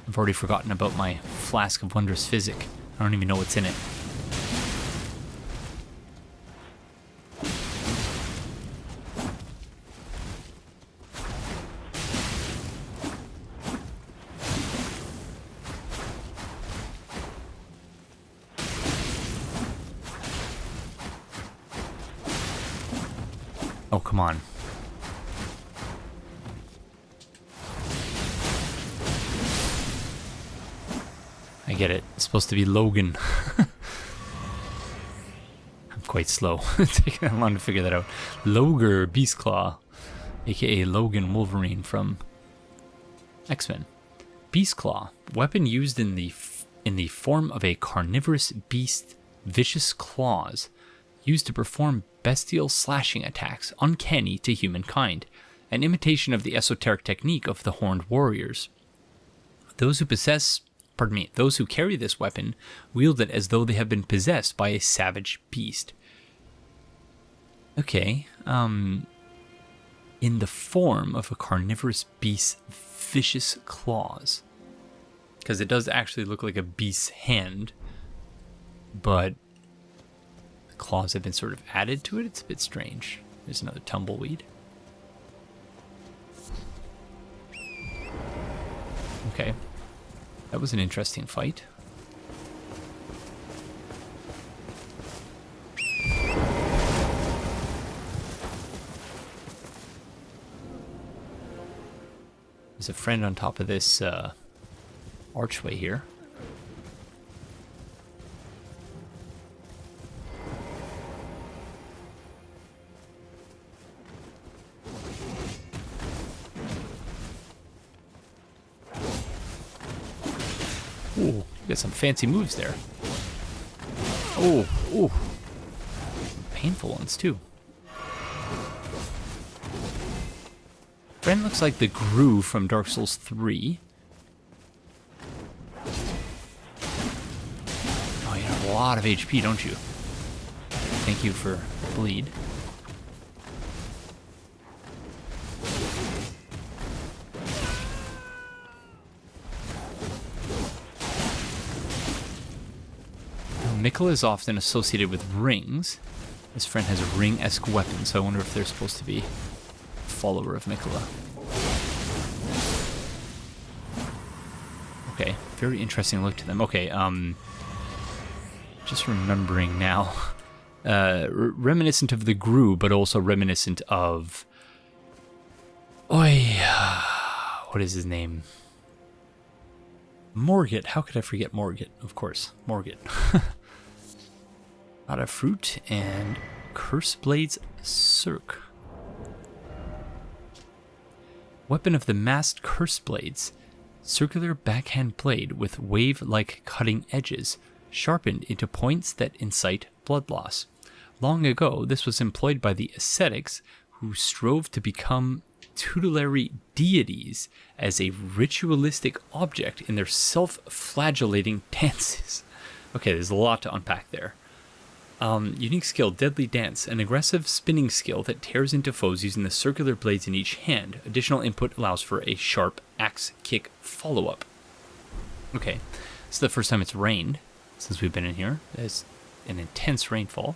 I've already forgotten about my flask of wondrous physic. I don't even know what's in it. Oh, come on. I get it. It's supposed to be Logan. I'm quite slow. It's taking that long to figure that out. Loger Beastclaw, aka Logan Wolverine from X-Men. Beast Claw, weapon used in the form of a carnivorous beast, vicious claws, used to perform bestial slashing attacks, uncanny to humankind, an imitation of the esoteric technique of the horned warriors. Those who carry this weapon wield it as though they have been possessed by a savage beast. Okay, in the form of a carnivorous beast's vicious claws. Because it does actually look like a beast's hand, but the claws have been sort of added to it. It's a bit strange. There's another tumbleweed. Okay. That was an interesting fight. There's a friend on top of this archway here. Ooh, you got some fancy moves there. Oh, ooh. Painful ones, too. Friend looks like the Gru from Dark Souls 3. Oh, you have a lot of HP, don't you? Thank you for bleed. Mikola is often associated with rings. This friend has a ring-esque weapon, so I wonder if they're supposed to be a follower of Mikola. Okay, very interesting look to them. Okay, just remembering now. Reminiscent of the Gru, but also reminiscent of... what is his name? Morgott. How could I forget Morgott? Of course, Morgott. Out of fruit and Curse Blades Cirque. Weapon of the masked Curse Blades. Circular backhand blade with wave-like cutting edges, sharpened into points that incite blood loss. Long ago, this was employed by the ascetics who strove to become tutelary deities as a ritualistic object in their self-flagellating dances. Okay, there's a lot to unpack there. Unique skill, Deadly Dance, an aggressive spinning skill that tears into foes using the circular blades in each hand. Additional input allows for a sharp axe kick follow-up. Okay, this is the first time it's rained since we've been in here. There's an intense rainfall.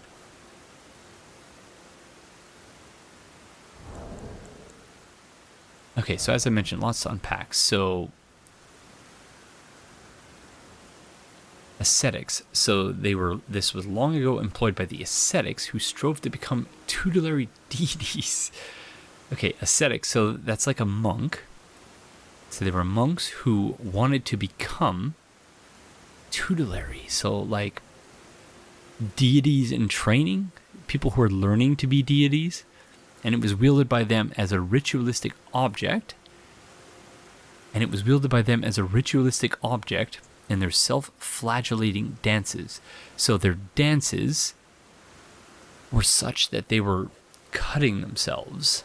Okay, so as I mentioned, lots to unpack. So ascetics. So this was long ago employed by the ascetics who strove to become tutelary deities. Okay, ascetics. So that's like a monk. So they were monks who wanted to become tutelary. So like deities in training, people who are learning to be deities. And it was wielded by them as a ritualistic object. And it was wielded by them as a ritualistic object in their self-flagellating dances. So their dances were such that they were cutting themselves.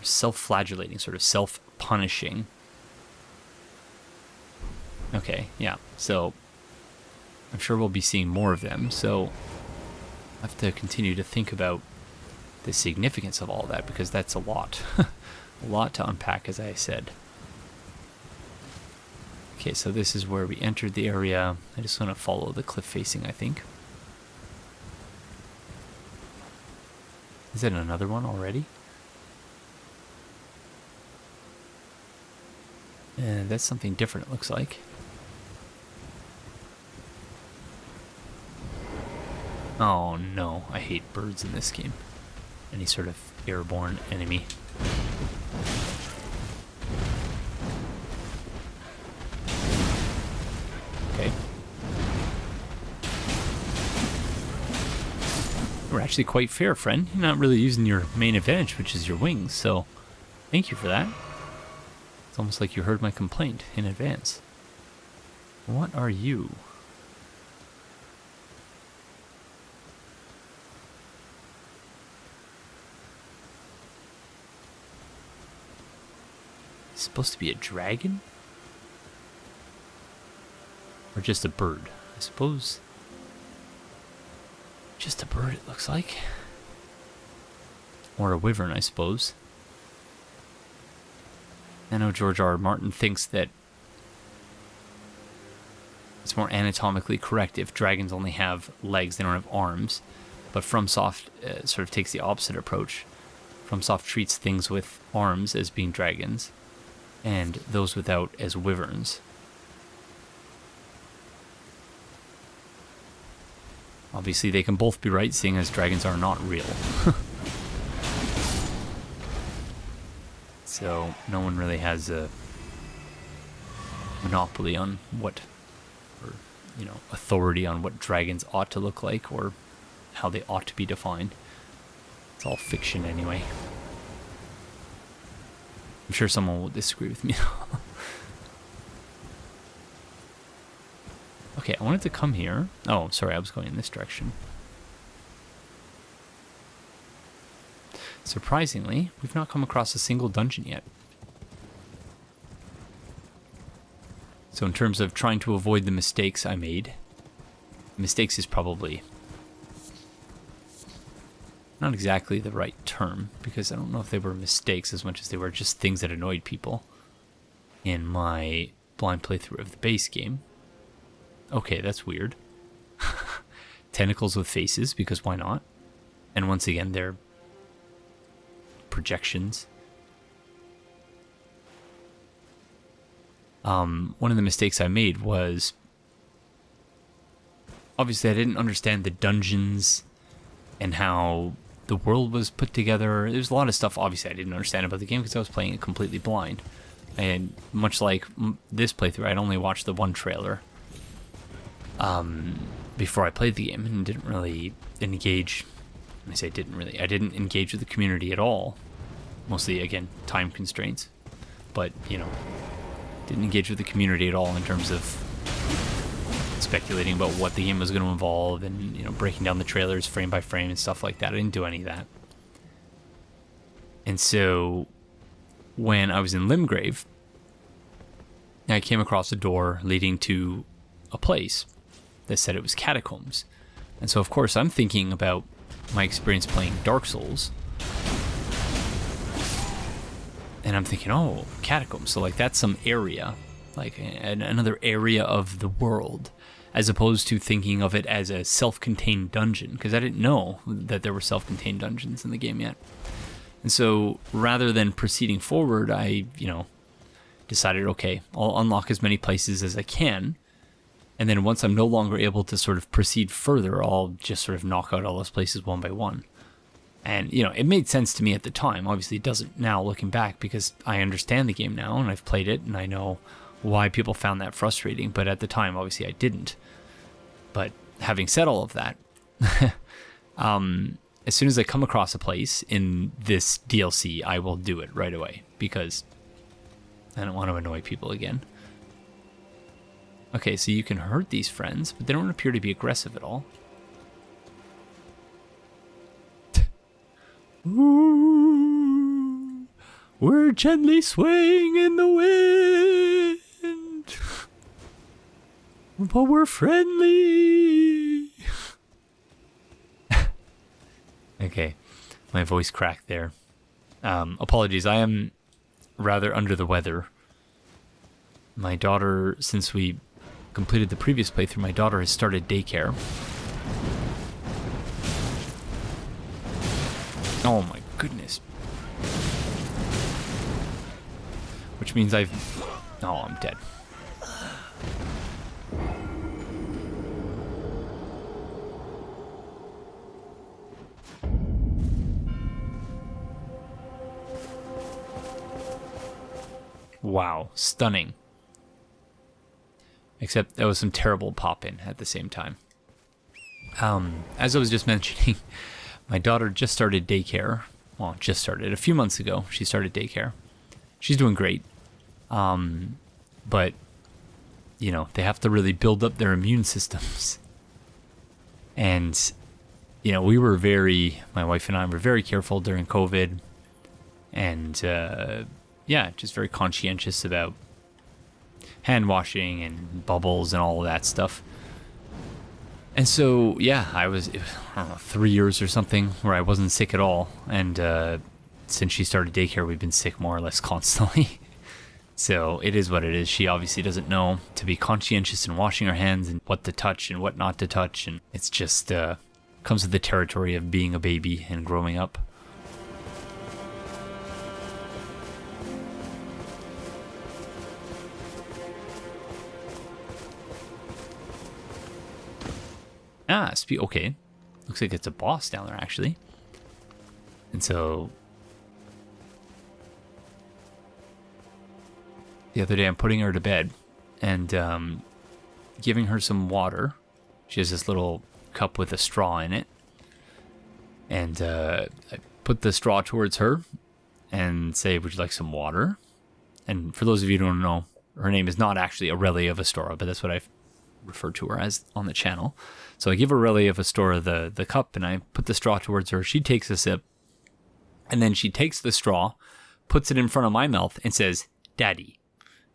Self-flagellating, sort of self-punishing. Okay, yeah. So I'm sure we'll be seeing more of them. So I have to continue to think about the significance of all that, because that's a lot. A lot to unpack, as I said. Okay, so this is where we entered the area. I just want to follow the cliff facing, I think. Is that another one already? And that's something different, it looks like. Oh no, I hate birds in this game. Any sort of airborne enemy. Okay. We're actually quite fair, friend. You're not really using your main advantage, which is your wings, so thank you for that. It's It's almost like you heard my complaint in advance. What are you? It's supposed to be a dragon? Or just a bird? I suppose. Just a bird, it looks like. Or a wyvern, I suppose. I know George R. R. Martin thinks that it's more anatomically correct if dragons only have legs, they don't have arms. But FromSoft sort of takes the opposite approach. FromSoft treats things with arms as being dragons, and those without as wyverns. Obviously, they can both be right, seeing as dragons are not real. So, no one really has a monopoly on what, or, you know, authority on what dragons ought to look like, or how they ought to be defined. It's all fiction anyway. I'm sure someone will disagree with me. Okay, I wanted to come here. Oh, sorry, I was going in this direction. Surprisingly, we've not come across a single dungeon yet. So in terms of trying to avoid the mistakes I made, mistakes is probably not exactly the right term, because I don't know if they were mistakes as much as they were just things that annoyed people in my blind playthrough of the base game. Okay, that's weird. Tentacles with faces, because why not? And once again, they're projections. One of the mistakes I made was, obviously I didn't understand the dungeons and how the world was put together. There's a lot of stuff obviously I didn't understand about the game because I was playing it completely blind. And much like this playthrough, I'd only watched the one trailer before I played the game and didn't really engage. When I say didn't really, I didn't engage with the community at all. Mostly, again, time constraints. But, you know, didn't engage with the community at all in terms of speculating about what the game was going to involve and, you know, breaking down the trailers frame by frame and stuff like that. I didn't do any of that. And so, when I was in Limgrave, I came across a door leading to a place that said it was catacombs. And so, of course, I'm thinking about my experience playing Dark Souls. And I'm thinking, oh, catacombs. So, like, that's some area, like another area of the world, as opposed to thinking of it as a self-contained dungeon, because I didn't know that there were self-contained dungeons in the game yet. And so, rather than proceeding forward, I, you know, decided, okay, I'll unlock as many places as I can. And then once I'm no longer able to sort of proceed further, I'll just sort of knock out all those places one by one. And, you know, it made sense to me at the time. Obviously, it doesn't now looking back because I understand the game now and I've played it and I know why people found that frustrating. But at the time, obviously, I didn't. But having said all of that, as soon as I come across a place in this DLC, I will do it right away because I don't want to annoy people again. Okay, so you can hurt these friends, but they don't appear to be aggressive at all. Ooh, we're gently swaying in the wind, but we're friendly. Okay, my voice cracked there. Apologies, I am rather under the weather. My daughter, since we completed the previous playthrough, my daughter has started daycare. Oh my goodness. Which means oh, I'm dead. Wow, stunning. Except that was some terrible pop-in at the same time. As I was just mentioning, my daughter just started daycare. Well, just started. A few months ago, she started daycare. She's doing great. But, you know, they have to really build up their immune systems. And, you know, my wife and I were very careful during COVID. And, yeah, just very conscientious about hand washing and bubbles and all of that stuff. And so, yeah, I don't know, 3 years or something where I wasn't sick at all. And since she started daycare, we've been sick more or less constantly. So it is what it is. She obviously doesn't know to be conscientious in washing her hands and what to touch and what not to touch. And it's just comes with the territory of being a baby and growing up. Okay. Looks like it's a boss down there, actually. And so the other day I'm putting her to bed and giving her some water. She has this little cup with a straw in it. And I put the straw towards her and say, would you like some water? And for those of you who don't know, her name is not actually Aurelia of Astora, but that's what I've referred to her as on the channel. So I give Aurelia of Astora the cup and I put the straw towards her. She takes a sip and then she takes the straw, puts it in front of my mouth and says, Daddy.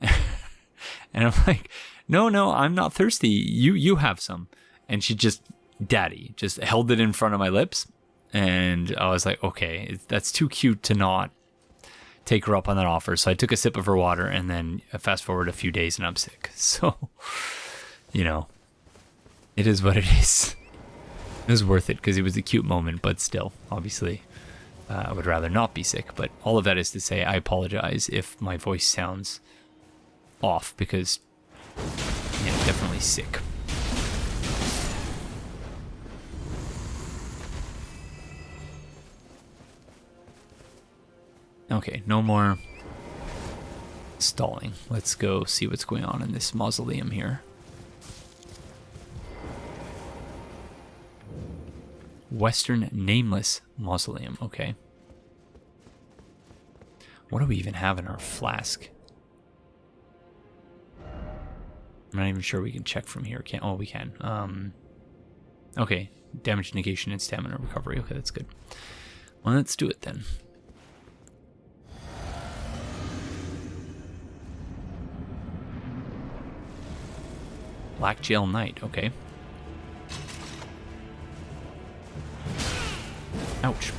And I'm like, no, I'm not thirsty. You have some. And she just, Daddy, just held it in front of my lips. And I was like, okay, that's too cute to not take her up on that offer. So I took a sip of her water and then fast forward a few days and I'm sick. So, you know, it is what it is. It was worth it because it was a cute moment, but still, obviously, I would rather not be sick. But all of that is to say, I apologize if my voice sounds off because, yeah, definitely sick. Okay, no more stalling. Let's go see what's going on in this mausoleum here. Western Nameless Mausoleum, okay. What do we even have in our flask? I'm not even sure we can check from here. Oh, we can. Okay, damage negation and stamina recovery. Okay, that's good. Well, let's do it then. Blackgaol Knight, okay. Ouch.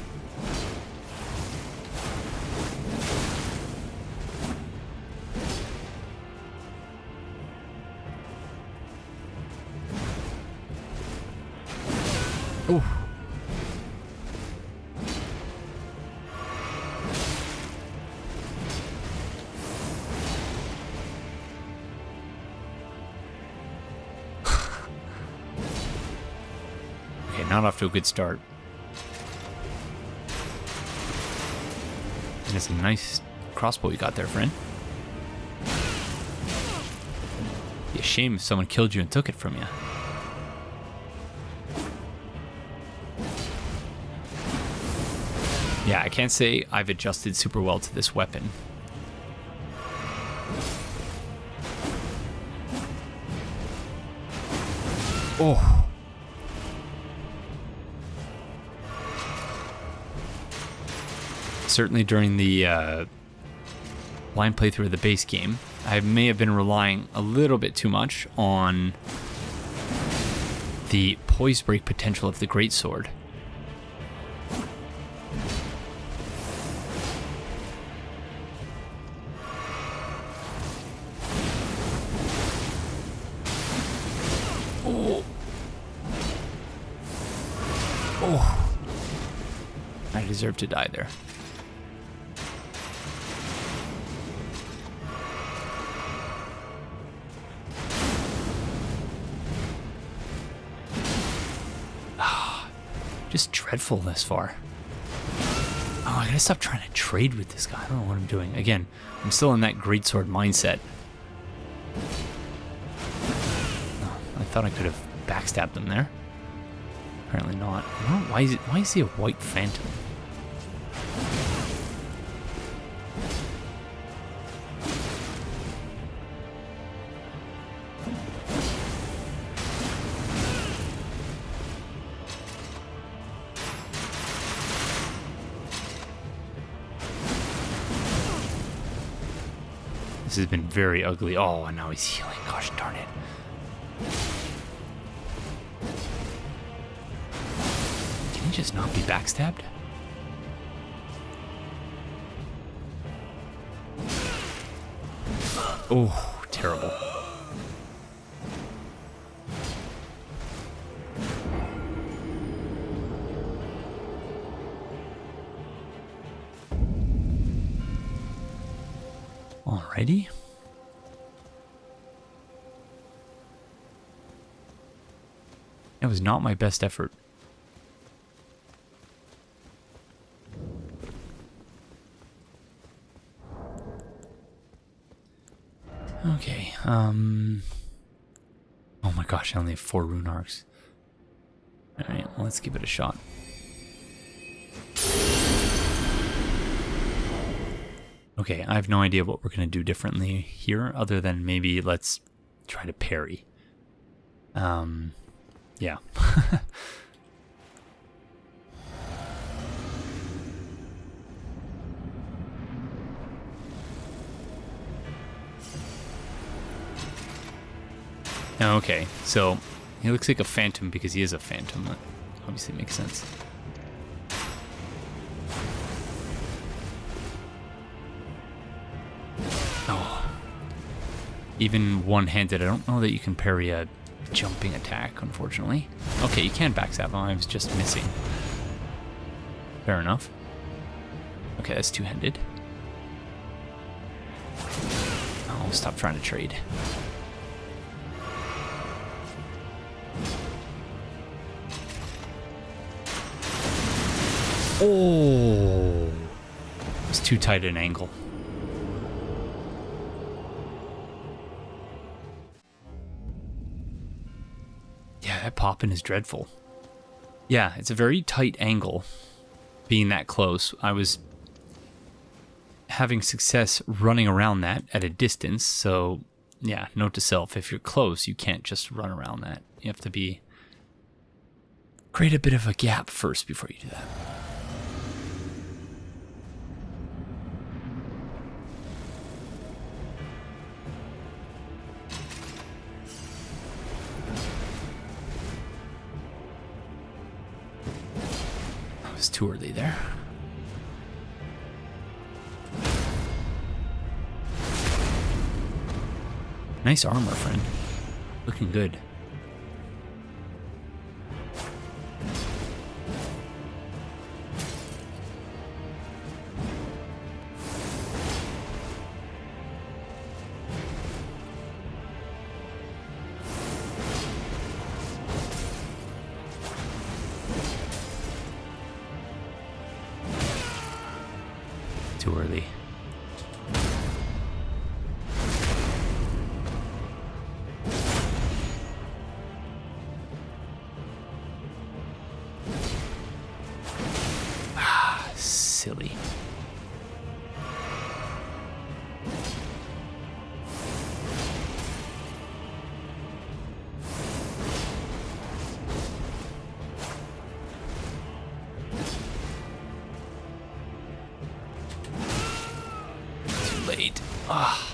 Ooh. Okay, not off to a good start. And it's a nice crossbow you got there, friend. Be a shame if someone killed you and took it from you. Yeah, I can't say I've adjusted super well to this weapon. Oh. Certainly during the blind playthrough of the base game, I may have been relying a little bit too much on the poise break potential of the greatsword. Oh. I deserve to die there. Just dreadful this far. Oh, I gotta stop trying to trade with this guy. I don't know what I'm doing. Again, I'm still in that greatsword mindset. Oh, I thought I could have backstabbed them there. Apparently not. I don't know, why is he a white phantom? This has been very ugly. Oh, and now he's healing. Gosh darn it. Can he just not be backstabbed? Oh, terrible. Alrighty. That was not my best effort. Okay, oh my gosh, I only have 4 rune arcs. Alright, well, let's give it a shot. Okay, I have no idea what we're going to do differently here, other than maybe let's try to parry. Yeah. Okay, so he looks like a phantom because he is a phantom. That obviously makes sense. Oh. Even one-handed, I don't know that you can parry a jumping attack, unfortunately. Okay, you can backstab him, I was just missing. Fair enough. Okay, that's two-handed. Oh, stop trying to trade. Oh, it's too tight an angle. Yeah, that popping is dreadful. Yeah, it's a very tight angle being that close. I was having success running around that at a distance, so yeah, note to self, if you're close, you can't just run around that. You have to create a bit of a gap first before you do that. Too early there. Nice armor, friend. Looking good. Too early. Ah, silly. Late. Ah.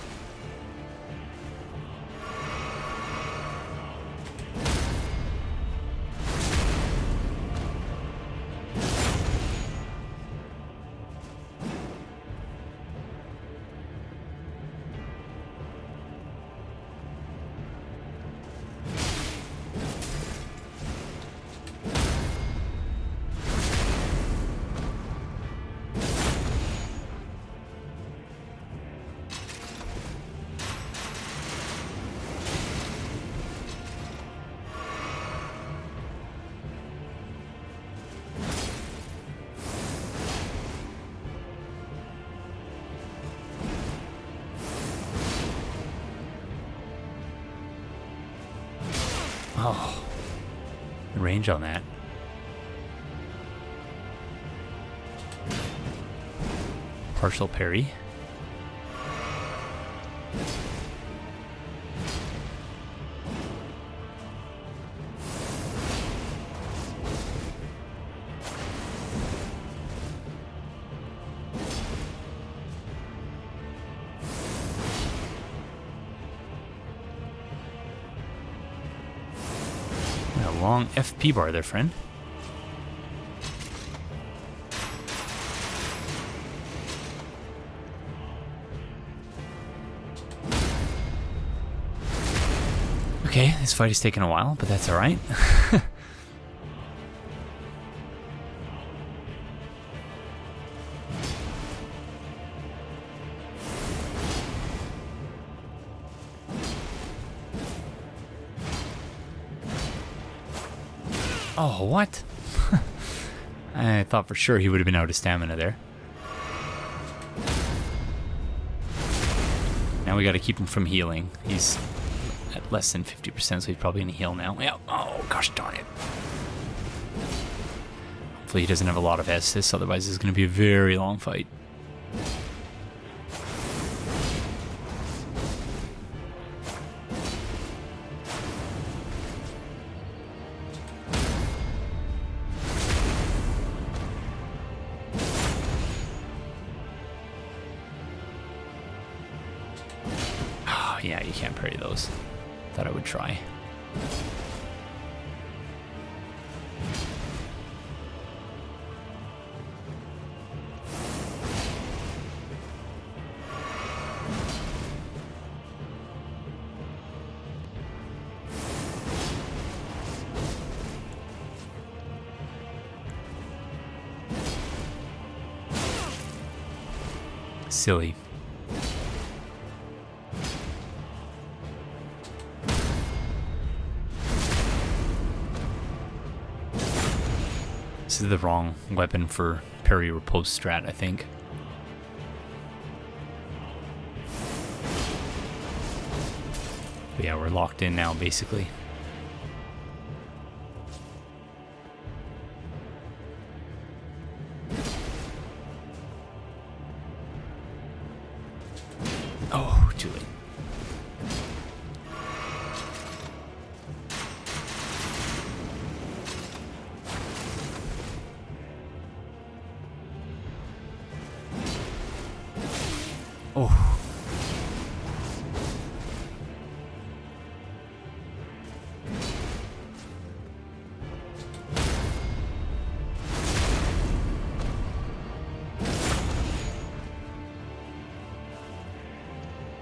Oh, the range on that. Partial parry. long FP bar there, friend. Okay, this fight is taking a while, but that's alright. Oh, what? I thought for sure he would have been out of stamina there. Now we gotta keep him from healing. He's at less than 50%, so he's probably gonna heal now. Yeah. Oh, gosh darn it. Hopefully he doesn't have a lot of Estus, otherwise this is gonna be a very long fight. Yeah, you can't parry those. Thought I would try. Silly. This is the wrong weapon for parry or post strat, I think. But yeah, we're locked in now, basically. Oh, too late. Oh.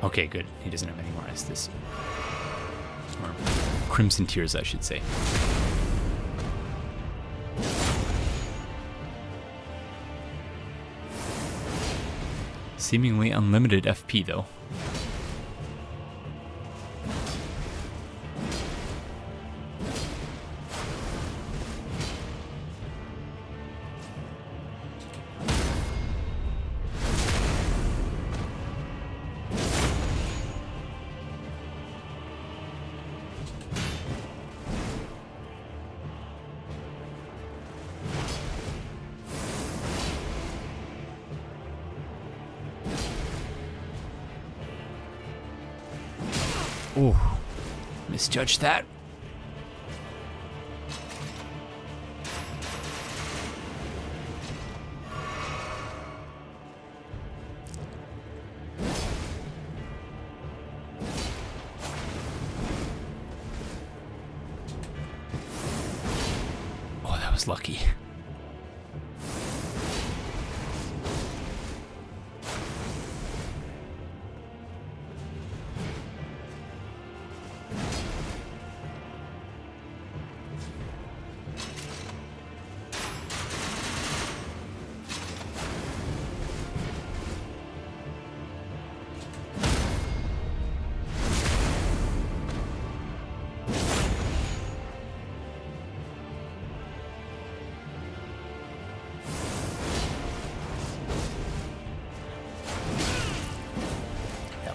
Okay, good. He doesn't have any more Estus. Or Crimson Tears, I should say. Seemingly unlimited FP, though. Oh, misjudged that. Oh, that was lucky.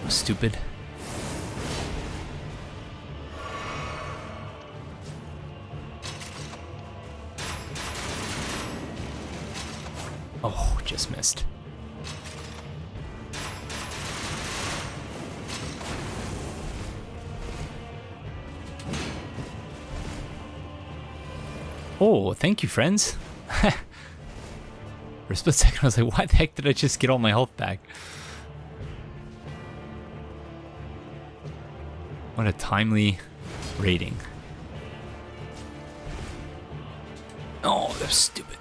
Stupid. Oh, just missed. Oh, thank you, friends. For a split second, I was like, why the heck did I just get all my health back? What a timely rating. that was stupid.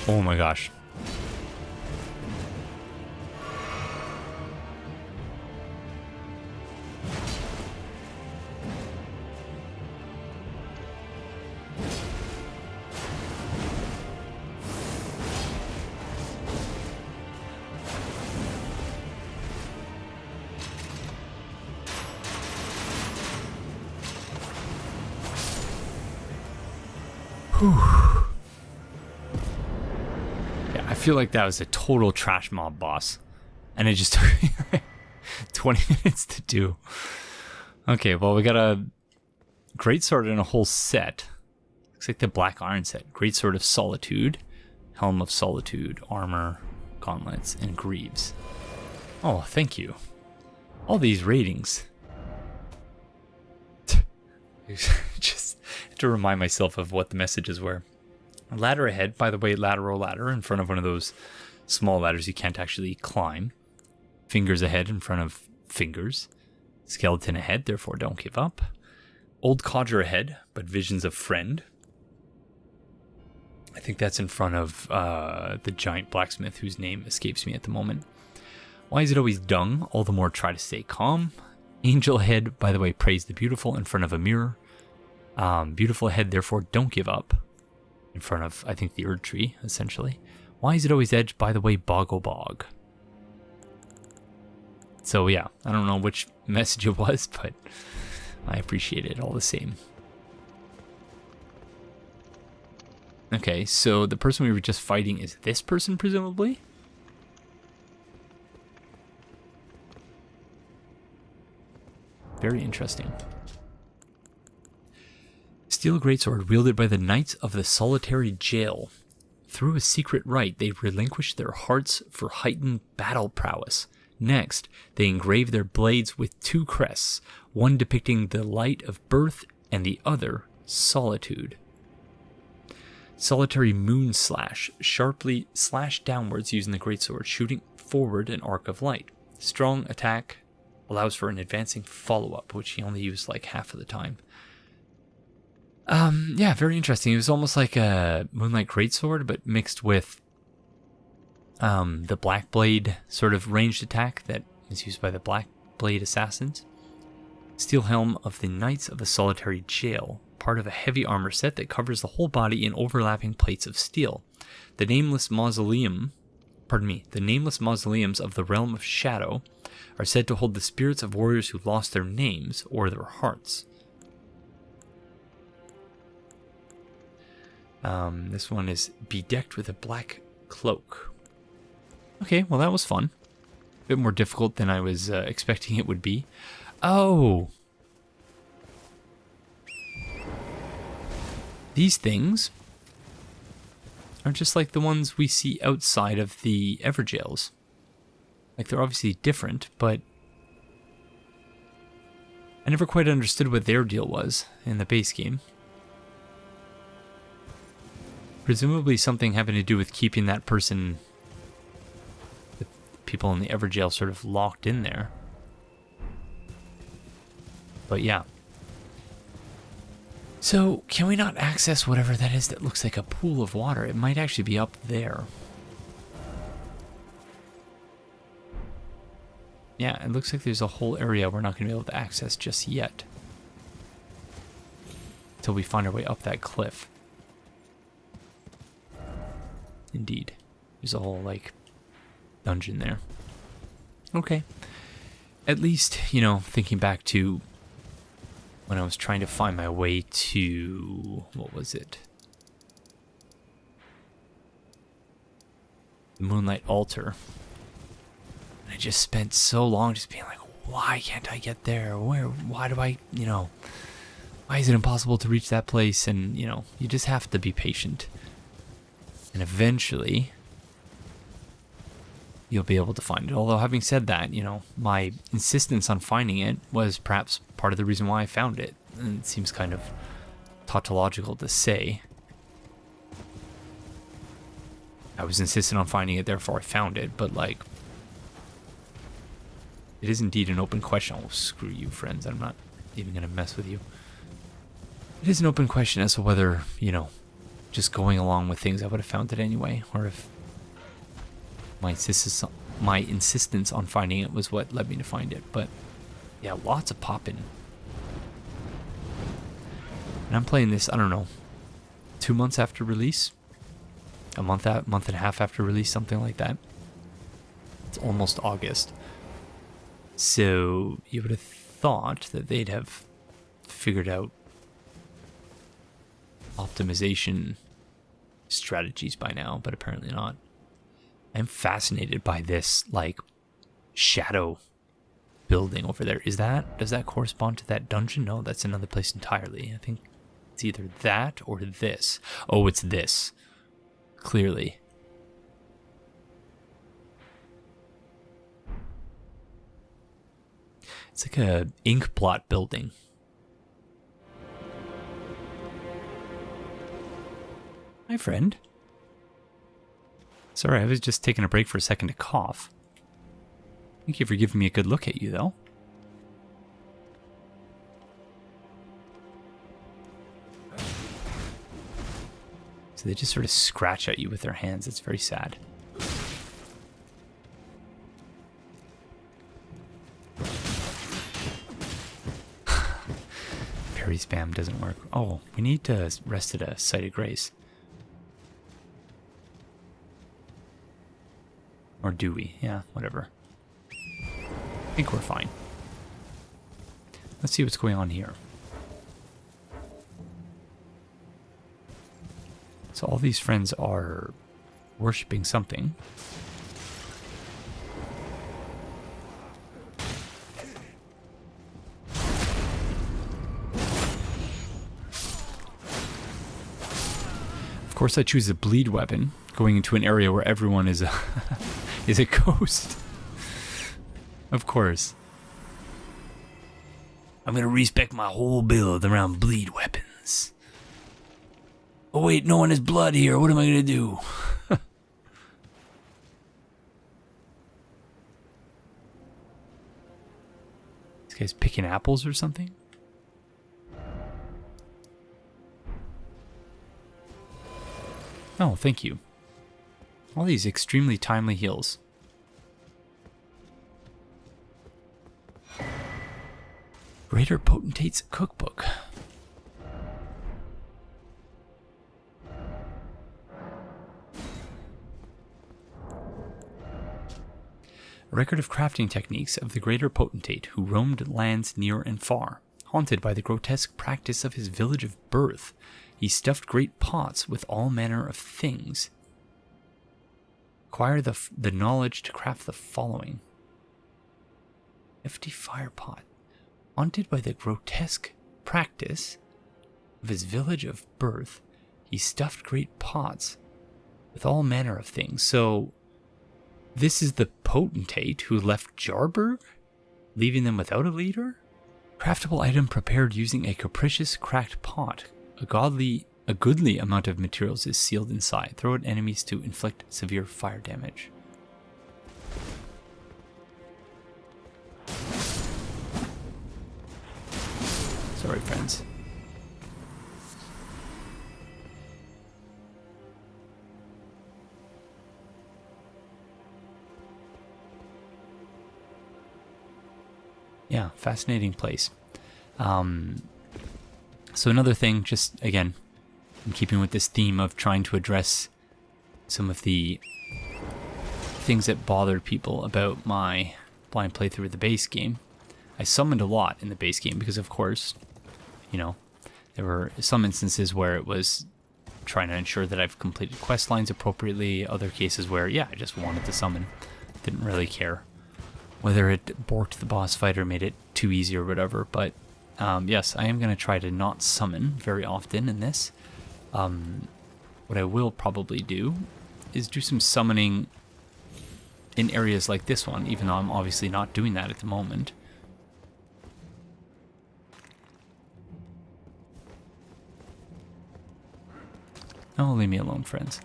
Oh my gosh. Whew. Yeah, I feel like that was a total trash mob boss. And it just took me 20 minutes to do. Okay, well, we got a greatsword and a whole set. Looks like the Black Iron set. Greatsword of Solitude, Helm of Solitude, Armor, Gauntlets, and Greaves. Oh, thank you. All these ratings. Just had to remind myself of what the messages were. A ladder ahead, by the way, lateral ladder in front of one of those small ladders you can't actually climb. Fingers ahead in front of fingers. Skeleton ahead, therefore don't give up. Old codger ahead, but visions of friend. I think that's in front of the giant blacksmith whose name escapes me at the moment. Why is it always dung? All the more try to stay calm. Angel ahead, by the way, praise the beautiful in front of a mirror. Beautiful ahead, therefore don't give up. In front of, I think, the Erdtree, essentially. Why is it always edge, by the way, boggle bog? So yeah, I don't know which message it was, but I appreciate it all the same. Okay, so the person we were just fighting is this person, presumably? Very interesting. Steel greatsword wielded by the Knights of the Solitary Jail. Through a secret rite, they relinquish their hearts for heightened battle prowess. Next, they engrave their blades with two crests, one depicting the light of birth and the other solitude. Solitary moon slash, sharply slash downwards using the greatsword, shooting forward an arc of light. Strong attack allows for an advancing follow-up, which he only used like half of the time. Yeah, very interesting. It was almost like a Moonlight Greatsword, but mixed with the Black Blade sort of ranged attack that is used by the Black Blade Assassins. Steel Helm of the Knights of the Solitary Jail, part of a heavy armor set that covers the whole body in overlapping plates of steel. The Nameless Mausoleums of the Realm of Shadow are said to hold the spirits of warriors who lost their names or their hearts. This one is bedecked with a black cloak. Okay, well that was fun. A bit more difficult than I was expecting it would be. Oh! These things are just like the ones we see outside of the Everjails. Like, they're obviously different, but I never quite understood what their deal was in the base game. Presumably something having to do with keeping that person, the people in the Everjail, sort of locked in there. But yeah. So, can we not access whatever that is that looks like a pool of water? It might actually be up there. Yeah, it looks like there's a whole area we're not going to be able to access just yet. Until we find our way up that cliff. Indeed. There's a whole, like, dungeon there. Okay. At least, you know, thinking back to when I was trying to find my way to... what was it? The Moonlight Altar. And I just spent so long just being like, why can't I get there? Why do I, why is it impossible to reach that place? And, you just have to be patient. And eventually, you'll be able to find it. Although, having said that, my insistence on finding it was perhaps part of the reason why I found it. And it seems kind of tautological to say. I was insistent on finding it, therefore I found it, but it is indeed an open question. Oh, screw you, friends. I'm not even going to mess with you. It is an open question as to whether, just going along with things, I would have found it anyway, or if my insistence on finding it was what led me to find it. But yeah, lots of popping. And I'm playing this, I don't know, 2 months after release? A month and a half after release, something like that. It's almost August. So you would have thought that they'd have figured out optimization strategies by now, but apparently not. I'm fascinated by this, shadow building over there. Does that correspond to that dungeon? No, that's another place entirely. I think it's either that or this. Oh, it's this. Clearly. It's like a ink blot building. Hi, friend. Sorry, I was just taking a break for a second to cough. Thank you for giving me a good look at you, though. So they just sort of scratch at you with their hands. It's very sad. Parry spam doesn't work. Oh, we need to rest at a site of grace. Or do we? Yeah, whatever. I think we're fine. Let's see what's going on here. So all these friends are worshipping something. Of course, I choose a bleed weapon, going into an area where everyone is a is a ghost. Of course. I'm gonna respec my whole build around bleed weapons. Oh wait, no one has blood here. What am I gonna do? This guy's picking apples or something? Oh, thank you. All these extremely timely heals. Greater Potentate's Cookbook. A record of crafting techniques of the Greater Potentate who roamed lands near and far. Haunted by the grotesque practice of his village of birth, he stuffed great pots with all manner of things. Acquire the knowledge to craft the following. Hefty fire pot. Haunted by the grotesque practice of his village of birth, he stuffed great pots with all manner of things. So, this is the potentate who left Jarburg, leaving them without a leader? Craftable item prepared using a capricious cracked pot. A goodly amount of materials is sealed inside. Throw at enemies to inflict severe fire damage. Sorry, friends. Yeah, fascinating place. So another thing, just again, in keeping with this theme of trying to address some of the things that bothered people about my blind playthrough of the base game, I summoned a lot in the base game because, of course, there were some instances where it was trying to ensure that I've completed quest lines appropriately, other cases where, yeah, I just wanted to summon, didn't really care. whether it borked the boss fight or made it too easy or whatever. But yes, I am going to try to not summon very often in this. What I will probably do is do some summoning in areas like this one, even though I'm obviously not doing that at the moment. Oh, leave me alone, friends.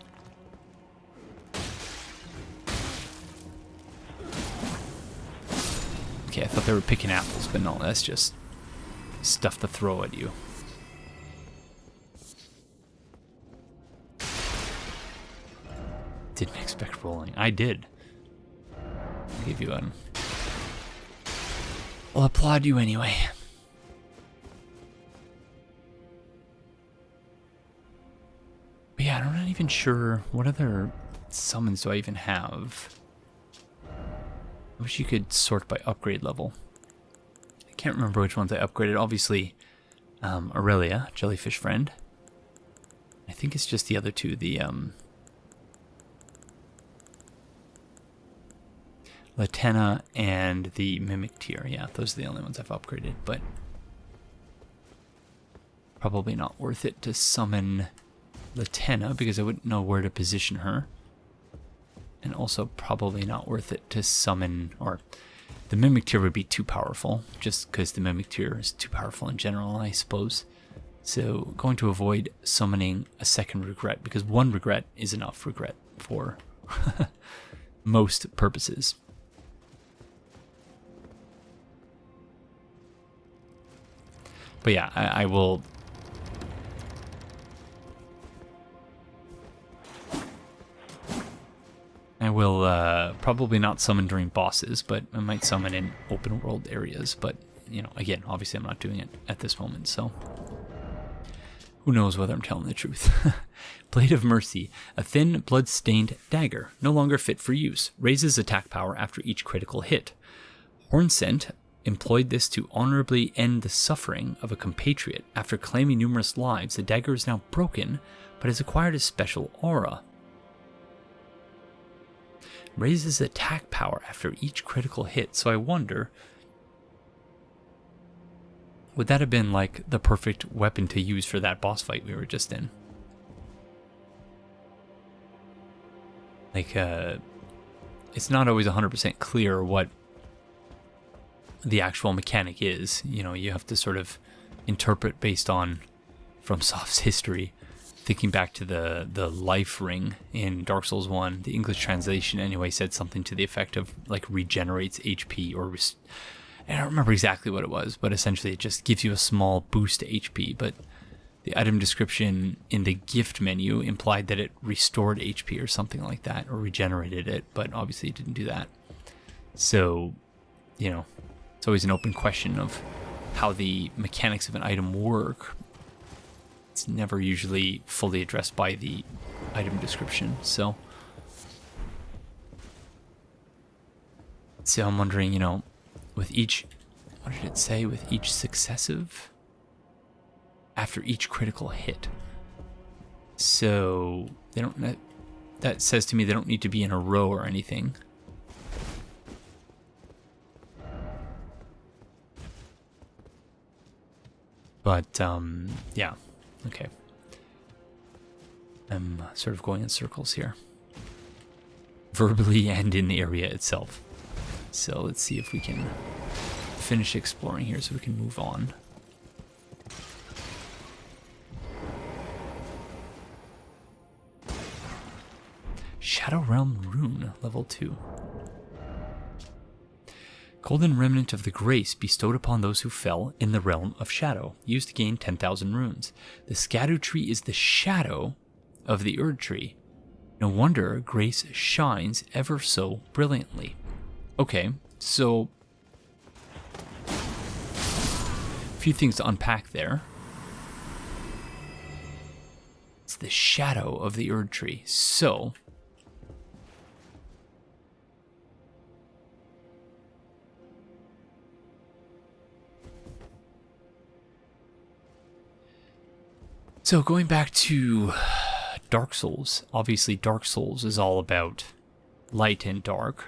Okay, I thought they were picking apples, but no, that's just stuff to throw at you. Didn't expect rolling. I did. I'll give you one. I'll applaud you anyway. But yeah, I'm not even sure what other summons do I even have. I wish you could sort by upgrade level. I can't remember which ones I upgraded. Obviously, Aurelia, Jellyfish Friend. I think it's just the other two, the Latenna and the Mimic Tier. Yeah, those are the only ones I've upgraded, but probably not worth it to summon Latenna because I wouldn't know where to position her. And also probably not worth it to summon, or the Mimic Tier would be too powerful, just because the Mimic Tier is too powerful in general, I suppose. So going to avoid summoning a second Regret, because one Regret is enough Regret for most purposes. But yeah, I will... probably not summon during bosses, but I might summon in open world areas. But, you know, again, obviously I'm not doing it at this moment, so who knows whether I'm telling the truth. Blade of Mercy, a thin, blood-stained dagger, no longer fit for use, raises attack power after each critical hit. Hornsent employed this to honorably end the suffering of a compatriot. After claiming numerous lives, the dagger is now broken, but has acquired a special aura. Raises attack power after each critical hit. So I wonder, would that have been like the perfect weapon to use for that boss fight we were just in? Like, it's not always 100% clear what the actual mechanic is. You know, you have to sort of interpret based on FromSoft's history. Thinking back to the life ring in Dark Souls 1, the English translation anyway said something to the effect of like regenerates HP or I don't remember exactly what it was, but essentially it just gives you a small boost to HP. But the item description in the gift menu implied that it restored HP or something like that, or regenerated it, but obviously it didn't do that. So, you know, it's always an open question of how the mechanics of an item work. It's never usually fully addressed by the item description, so I'm wondering, you know, with each, what did it say, with each successive, after each critical hit. So they don't, that says to me they don't need to be in a row or anything. But yeah. Okay. I'm sort of going in circles here. Verbally and in the area itself. So let's see if we can finish exploring here so we can move on. Shadow Realm Rune, level 2. Golden remnant of the grace bestowed upon those who fell in the realm of shadow, used to gain 10,000 runes. The Scadu tree is the shadow of the Erdtree. No wonder grace shines ever so brilliantly. Okay, so a few things to unpack there. It's the shadow of the Erdtree. So going back to Dark Souls, obviously Dark Souls is all about light and dark.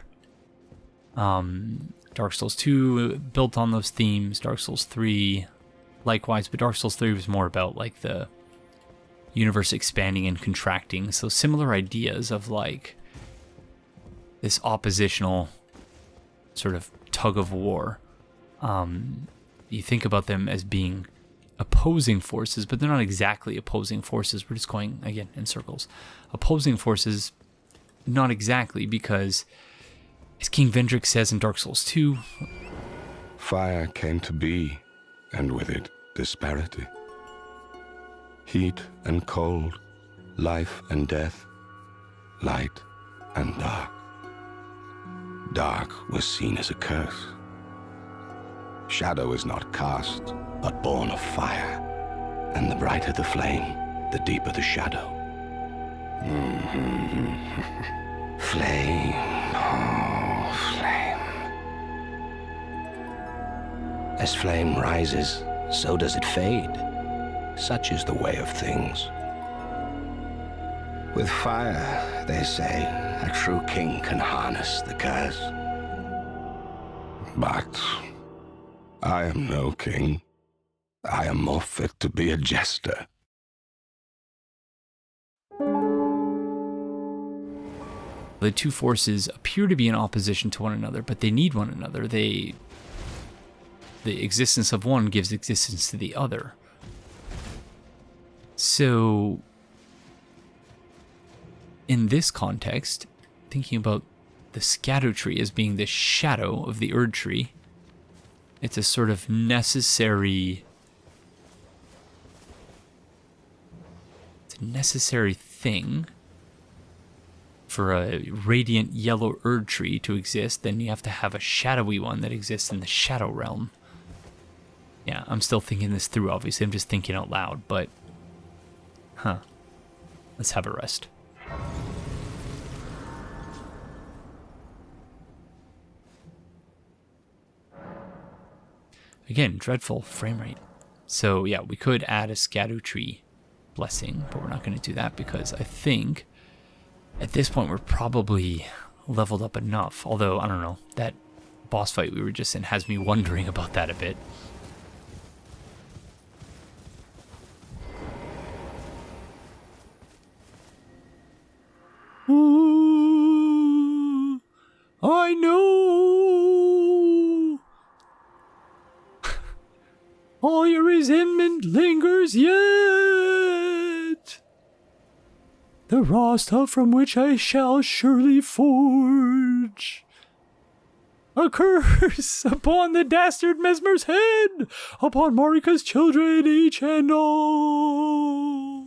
Dark Souls 2 built on those themes. Dark Souls 3 likewise, but Dark Souls 3 was more about like the universe expanding and contracting. So similar ideas of like this oppositional sort of tug of war. You think about them as being opposing forces, but they're not exactly opposing forces. We're just going, again, in circles. Opposing forces, not exactly, because as King Vendrick says in Dark Souls 2, fire came to be, and with it, disparity. Heat and cold, life and death, light and dark. Dark was seen as a curse. Shadow is not cast, but born of fire. And the brighter the flame, the deeper the shadow. Flame, oh, flame. As flame rises, so does it fade. Such is the way of things. With fire, they say, a true king can harness the curse. But I am no king. I am more fit to be a jester. The two forces appear to be in opposition to one another, but they need one another. The existence of one gives existence to the other. So, in this context, thinking about the Scatter Tree as being the shadow of the Erdtree, it's a sort of necessary thing for a radiant yellow Erdtree to exist. Then you have to have a shadowy one that exists in the Shadow Realm. Yeah, I'm still thinking this through, obviously. I'm just thinking out loud, but... Let's have a rest. Again, dreadful frame rate. So yeah, we could add a Scatter Tree blessing, but we're not going to do that because I think at this point we're probably leveled up enough. Although, I don't know, that boss fight we were just in has me wondering about that a bit. I know all your resentment lingers yet. The raw stuff from which I shall surely forge a curse upon the dastard Mesmer's head, upon Marika's children each and all.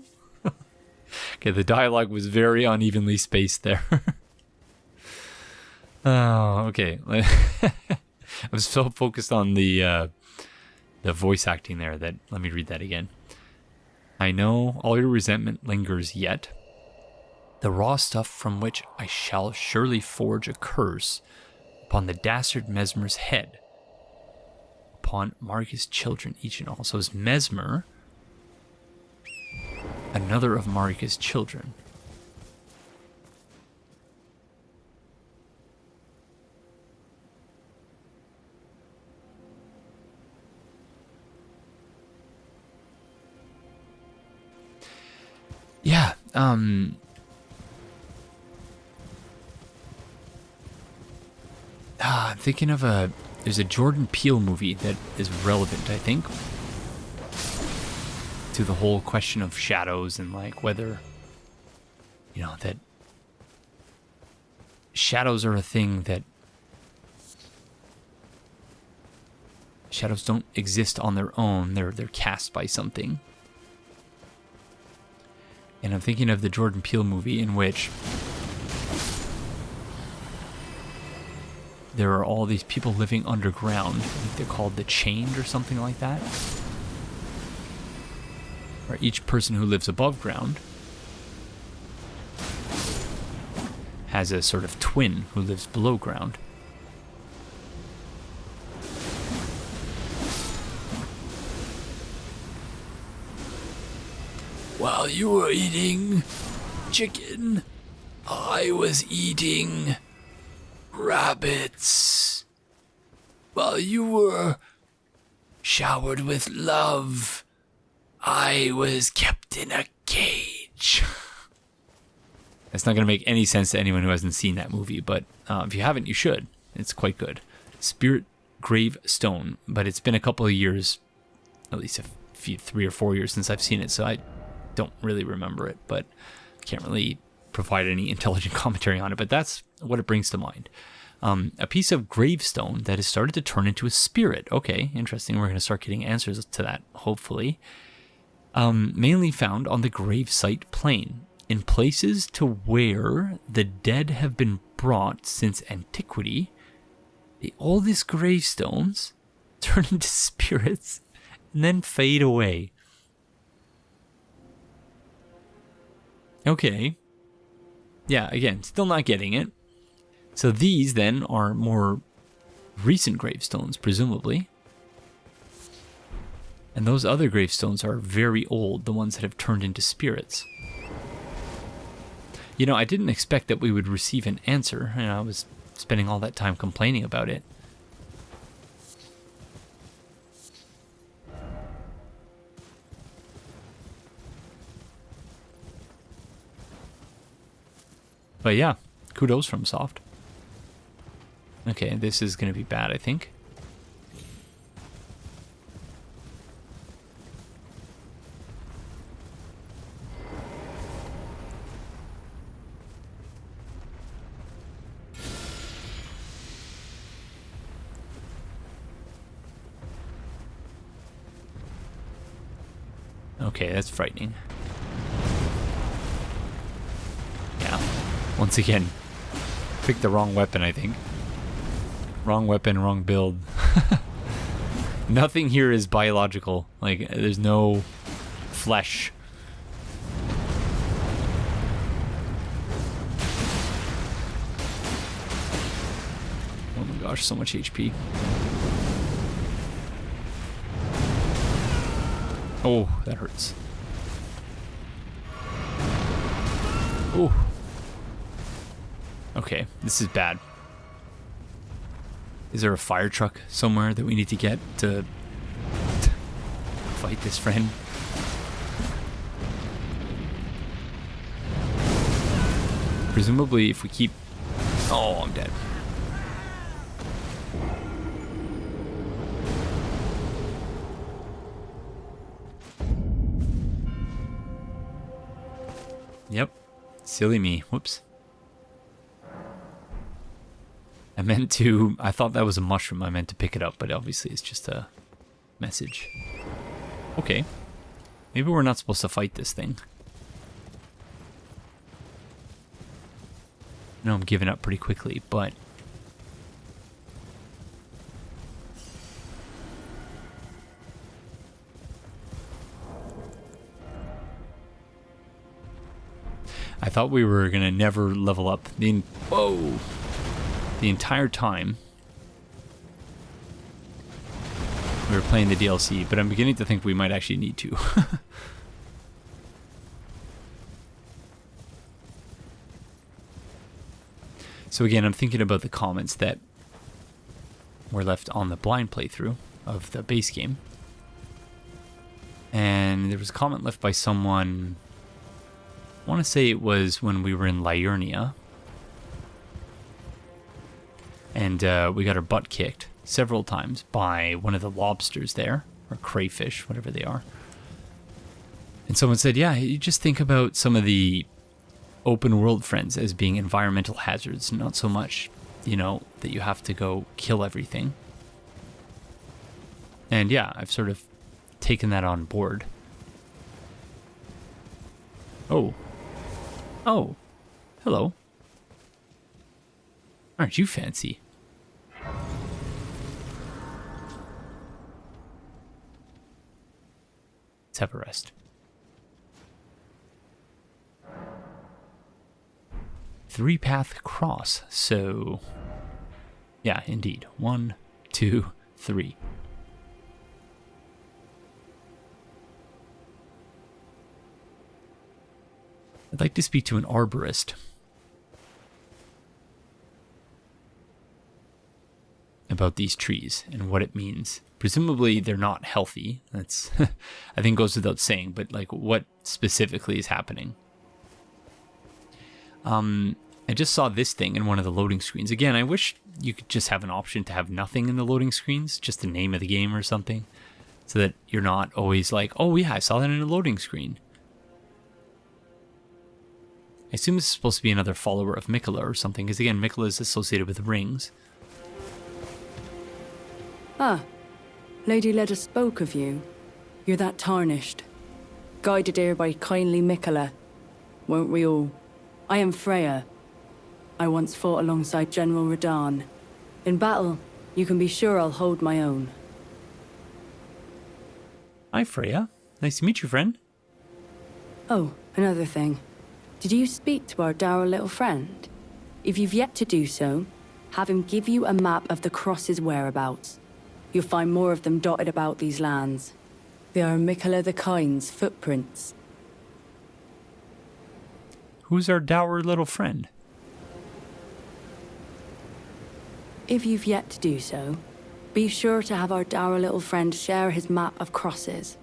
Okay, the dialogue was very unevenly spaced there. Oh, okay. I was so focused on the voice acting there that, let me read that again. I know all your resentment lingers yet. The raw stuff from which I shall surely forge a curse upon the dastard Mesmer's head, upon Marika's children each and all. So is Mesmer another of Marika's children? Yeah, I'm thinking of there's a Jordan Peele movie that is relevant, I think, to the whole question of shadows and like whether, that shadows are a thing that shadows don't exist on their own. They're cast by something. And I'm thinking of the Jordan Peele movie in which there are all these people living underground. I think they're called the Chained or something like that. Where each person who lives above ground has a sort of twin who lives below ground. While you were eating chicken, I was eating rabbits. while you were showered with love, I was kept in a cage. That's not going to make any sense to anyone who hasn't seen that movie, but if you haven't, you should. It's quite good. Spirit Gravestone, but it's been a couple of years, at least a few, 3 or 4 years since I've seen it, so I don't really remember it, but can't really provide any intelligent commentary on it, but that's what it brings to mind. A piece of gravestone that has started to turn into a spirit. Okay, interesting. We're going to start getting answers to that, hopefully. Mainly found on the Gravesite Plain, in places to where the dead have been brought since antiquity. The oldest gravestones turn into spirits and then fade away. Okay. Yeah, again, still not getting it. So these then are more recent gravestones, presumably. And those other gravestones are very old, the ones that have turned into spirits. You know, I didn't expect that we would receive an answer, and I was spending all that time complaining about it. But yeah, kudos from Soft. Okay, this is going to be bad, I think. Okay, that's frightening. Yeah, once again, picked the wrong weapon, I think. Wrong weapon, wrong build. Nothing here is biological. Like, there's no flesh. Oh my gosh, so much HP. Oh, that hurts. Oh. Okay, this is bad. Is there a fire truck somewhere that we need to get to fight this friend? Presumably, if we keep... Oh, I'm dead. Yep. Silly me. Whoops. I thought that was a mushroom. I meant to pick it up, but obviously it's just a message. Okay. Maybe we're not supposed to fight this thing. No, I'm giving up pretty quickly, but... I thought we were going to never level up the entire time we were playing the DLC, but I'm beginning to think we might actually need to. So again, I'm thinking about the comments that were left on the blind playthrough of the base game. And there was a comment left by someone... I want to say it was when we were in Liurnia. And we got our butt kicked several times by one of the lobsters there, or crayfish, whatever they are. And someone said, yeah, you just think about some of the open world friends as being environmental hazards, not so much, you know, that you have to go kill everything. And yeah, I've sort of taken that on board. Oh. Oh. Hello. Aren't you fancy? Let's have a rest. 3-path cross, so... Yeah, indeed. 1, 2, 3. I'd like to speak to an arborist about about these trees and what it means. Presumably they're not healthy. That's I think goes without saying, but like what specifically is happening? I just saw this thing in one of the loading screens. Again, I wish you could just have an option to have nothing in the loading screens, just the name of the game or something, so that you're not always like, oh yeah, I saw that in a loading screen. I assume this is supposed to be another follower of Miquella or something, because again, Miquella is associated with rings. Ah, Lady Leda spoke of you. You're that tarnished. Guided here by kindly Miquella. Weren't we all? I am Freya. I once fought alongside General Radahn. In battle, you can be sure I'll hold my own. Hi, Freya. Nice to meet you, friend. Oh, another thing. Did you speak to our dour little friend? If you've yet to do so, have him give you a map of the Cross's whereabouts. You'll find more of them dotted about these lands. They are Miquella the Kind's footprints. Who's our dour little friend? If you've yet to do so, be sure to have our dour little friend share his map of crosses,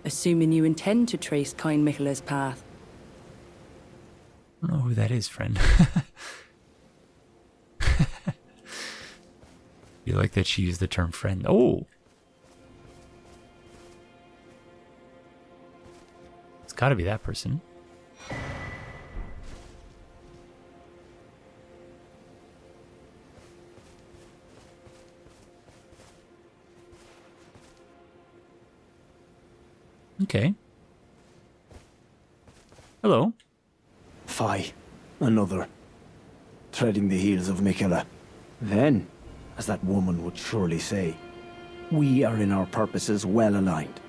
assuming you intend to trace kind Miquella's path. I don't know who that is, friend. You like that she used the term friend. Oh! It's gotta be that person. Okay. Hello. Fie, another. Treading the heels of Miquella. Then, as that woman would surely say, we are in our purposes well aligned.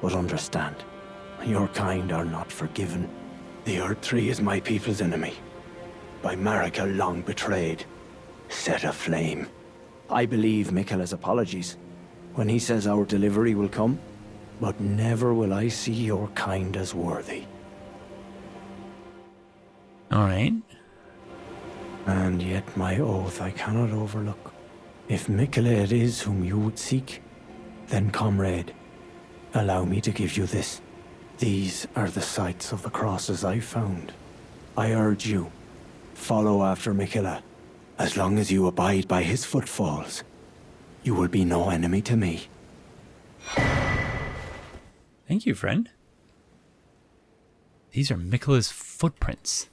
But understand, your kind are not forgiven. The Erdtree is my people's enemy. By Marika long betrayed. Set aflame. I believe Miquella's apologies when he says our delivery will come, but never will I see your kind as worthy. Alright. And yet my oath I cannot overlook. If Miquella it is whom you would seek, then comrade, allow me to give you this. These are the sites of the crosses I found. I urge you, follow after Miquella. As long as you abide by his footfalls, you will be no enemy to me. Thank you, friend. These are Miquella's footprints.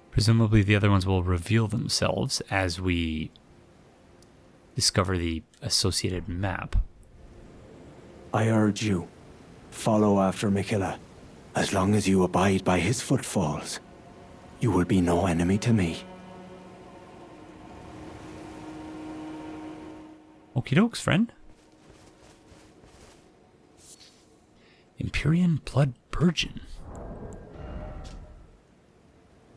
Presumably the other ones will reveal themselves as we discover the associated map. I urge you, follow after Miquella. As long as you abide by his footfalls, you will be no enemy to me. Okie dokes, friend. Empyrean Blood Burgeon.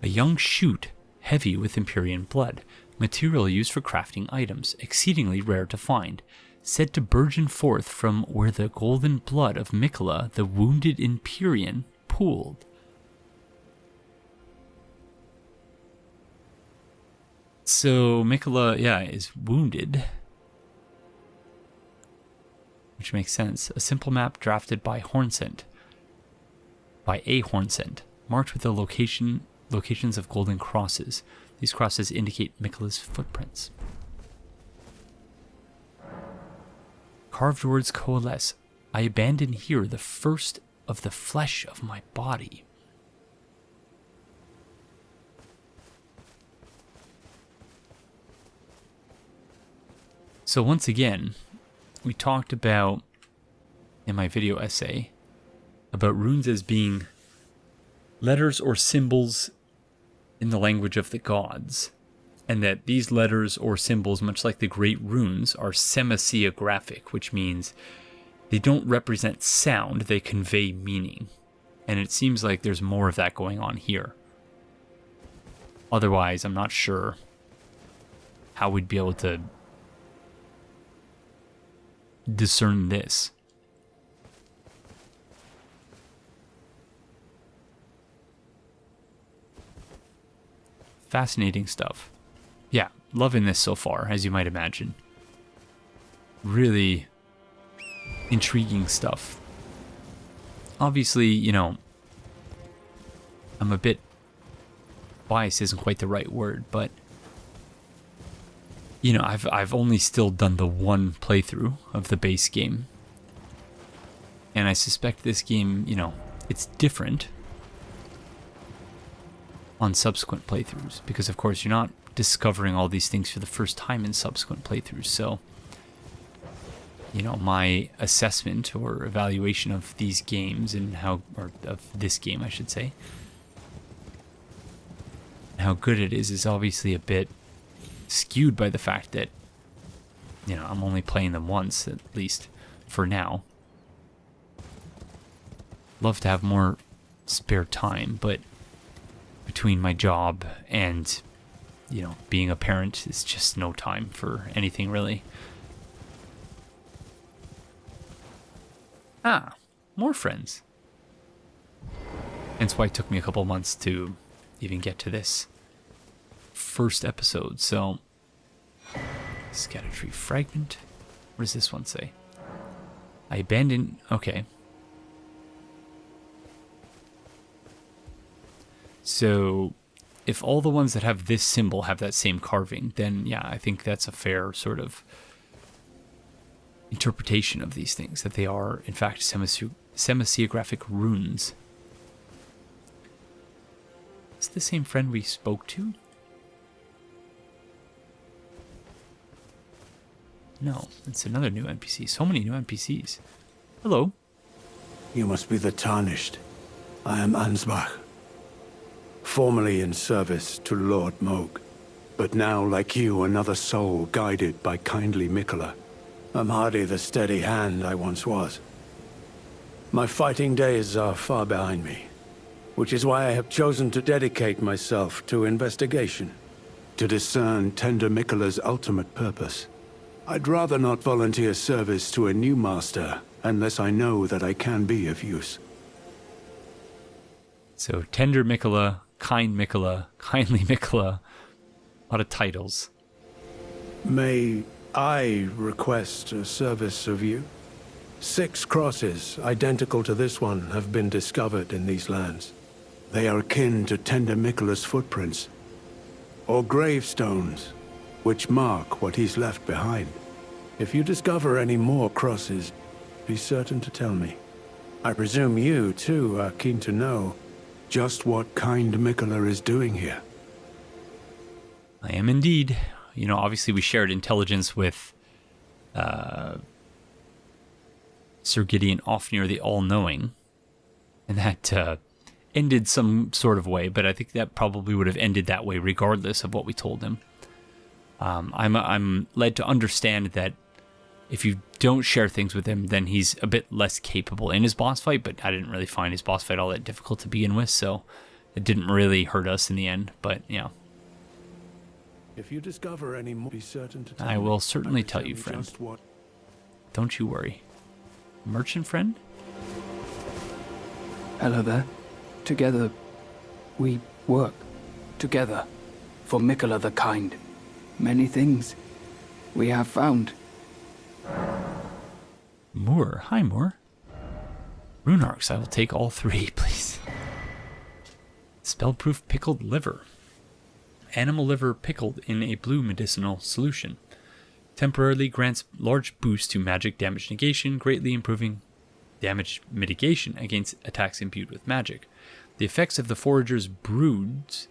A young shoot, heavy with Empyrean blood. Material used for crafting items, exceedingly rare to find. Said to burgeon forth from where the golden blood of Miquella, the wounded Empyrean, pooled. So Miquella, yeah, is wounded. Which makes sense. A simple map drafted by Hornsent. By a Hornsent. Marked with the locations of golden crosses. These crosses indicate Miquella's footprints. Carved words coalesce. I abandon here the first of the flesh of my body. So once again, we talked about, in my video essay, about runes as being letters or symbols in the language of the gods, and that these letters or symbols, much like the great runes, are semasiographic, which means they don't represent sound, they convey meaning. And it seems like there's more of that going on here. Otherwise, I'm not sure how we'd be able to discern this. Fascinating stuff. Yeah, loving this so far, as you might imagine. Really intriguing stuff. Obviously, you know, I'm a bit biased isn't quite the right word, but you know, I've only still done the one playthrough of the base game. And I suspect this game, you know, it's different on subsequent playthroughs because of course you're not discovering all these things for the first time in subsequent playthroughs. So, you know, my assessment or evaluation of these games and or of this game, I should say, how good it is obviously a bit skewed by the fact that, you know, I'm only playing them once, at least for now. Love to have more spare time, but between my job and, you know, being a parent, it's just no time for anything really. Ah, more friends. Hence why it took me a couple months to even get to this first episode. So, Scattertree Fragment. What does this one say? I abandoned... Okay. So, if all the ones that have this symbol have that same carving, then yeah, I think that's a fair sort of interpretation of these things, that they are, in fact, semiseographic runes. Is it the same friend we spoke to? No, it's another new NPC. So many new NPCs. Hello. You must be the Tarnished. I am Ansbach. Formerly in service to Lord Mohg, but now, like you, another soul guided by kindly Mikola. I'm hardly the steady hand I once was. My fighting days are far behind me, which is why I have chosen to dedicate myself to investigation, to discern Tender Mikola's ultimate purpose. I'd rather not volunteer service to a new master unless I know that I can be of use. So, Tender Mikola, Kind Mikola, Kindly Mikola, a lot of titles. May I request a service of you? 6 crosses, identical to this one, have been discovered in these lands. They are akin to Tender Mikola's footprints, or gravestones, which mark what he's left behind. If you discover any more crosses, be certain to tell me. I presume you, too, are keen to know just what Kind Mikola is doing here. I am indeed. You know, obviously we shared intelligence with Sir Gideon Ofnir the All-Knowing, and that ended some sort of way, but I think that probably would have ended that way regardless of what we told him. I'm led to understand that if you don't share things with him, then he's a bit less capable in his boss fight, but I didn't really find his boss fight all that difficult to begin with, so it didn't really hurt us in the end, but, you know. If you discover any more, be certain to tell I will me. certainly tell you, friend. Don't you worry. Merchant friend? Hello there. Together, we work. Together. For Mikola the Kind. Many things we have found. Moore. Hi, Moore. Rune arcs. I will take all 3, please. Spellproof pickled liver. Animal liver pickled in a blue medicinal solution. Temporarily grants large boost to magic damage negation, greatly improving damage mitigation against attacks imbued with magic. The effects of the forager brood's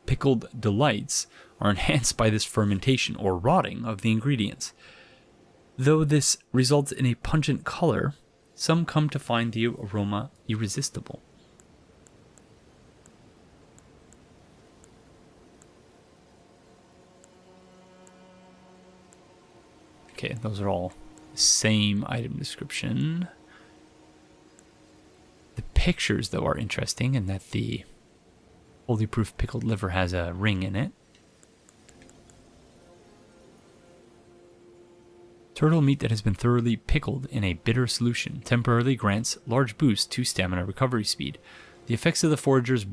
pickled delights are enhanced by this fermentation or rotting of the ingredients. Though this results in a pungent color, some come to find the aroma irresistible. Okay, those are all the same item description. The pictures, though, are interesting in that the Holy Proof pickled liver has a ring in it. Turtle meat that has been thoroughly pickled in a bitter solution temporarily grants large boost to stamina recovery speed. The effects of the forager's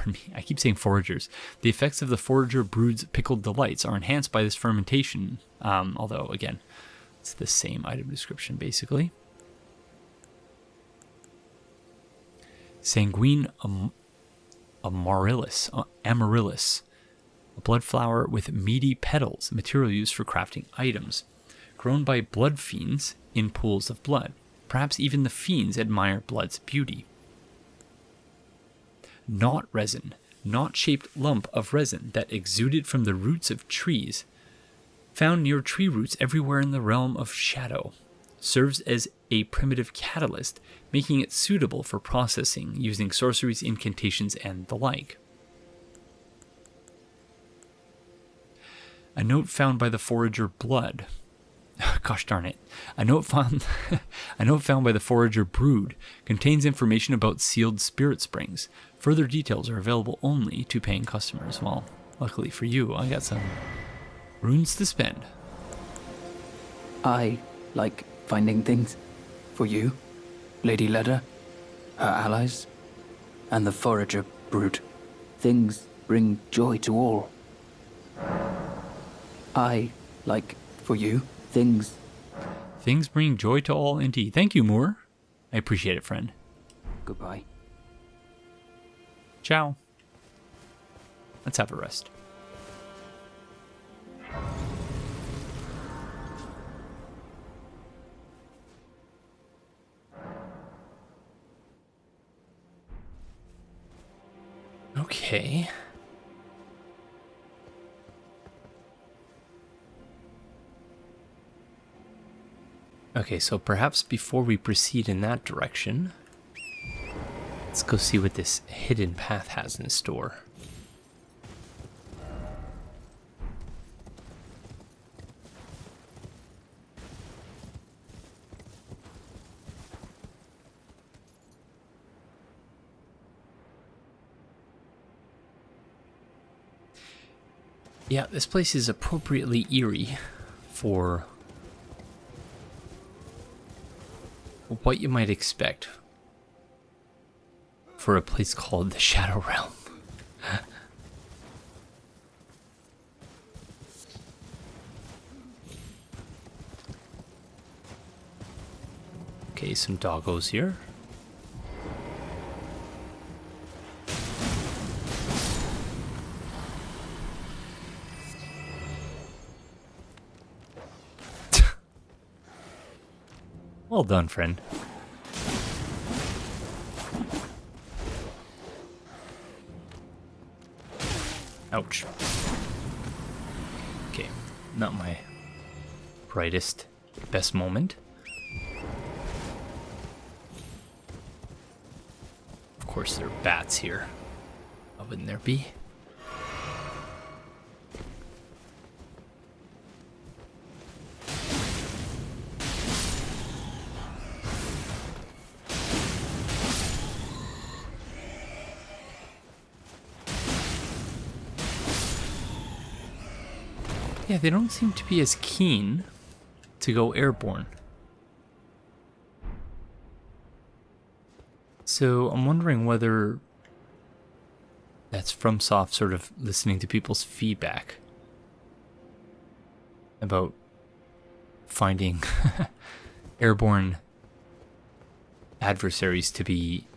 pardon me, I keep saying foragers. The effects of the forager brood's pickled delights are enhanced by this fermentation. Although, again, it's the same item description, basically. Sanguine amaryllis, a blood flower with meaty petals, material used for crafting items, grown by blood fiends in pools of blood. Perhaps even the fiends admire blood's beauty. Knot resin, knot-shaped lump of resin that exuded from the roots of trees, found near tree roots everywhere in the realm of shadow, serves as a primitive catalyst, making it suitable for processing using sorceries, incantations, and the like. A note found by the forager blood. Gosh darn it. A note found by the forager brood contains information about sealed spirit springs. Further details are available only to paying customers. Well, luckily for you, I got some runes to spend. I like finding things. For you, Lady Leda, her allies, and the forager brood. Things bring joy to all. I like, for you, things bring joy to all indeed. Thank you, Moore. I appreciate it, friend. Goodbye. Ciao. Let's have a rest. Okay. Okay, so perhaps before we proceed in that direction, let's go see what this hidden path has in store. Yeah, this place is appropriately eerie for what you might expect for a place called the Shadow Realm. Okay, some doggos here. Well done, friend. Ouch. Okay, not my brightest, best moment. Of course, there are bats here. Why wouldn't there be? Yeah, they don't seem to be as keen to go airborne. So I'm wondering whether that's FromSoft sort of listening to people's feedback about finding airborne adversaries to be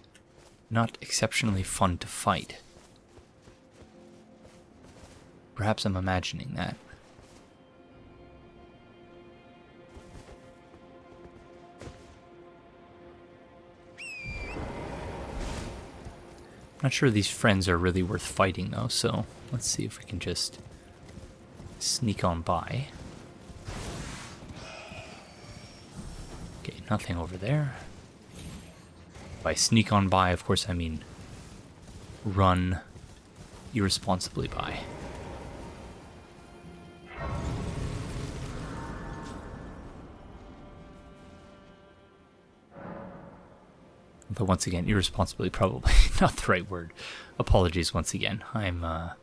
not exceptionally fun to fight. Perhaps I'm imagining that. Not sure these friends are really worth fighting though, so let's see if we can just sneak on by. Okay, nothing over there. By sneak on by, of course, I mean run irresponsibly by. But once again, irresponsibly, probably not the right word. Apologies once again. I'm a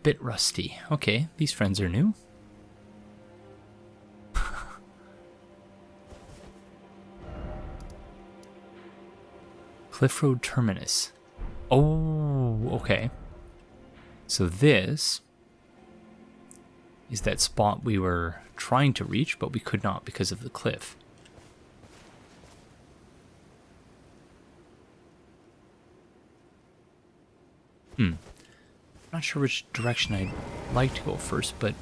bit rusty. Okay, these friends are new. Cliffroad Terminus. Oh, okay. So this is that spot we were trying to reach, but we could not because of the cliff. Not sure which direction I'd like to go first, but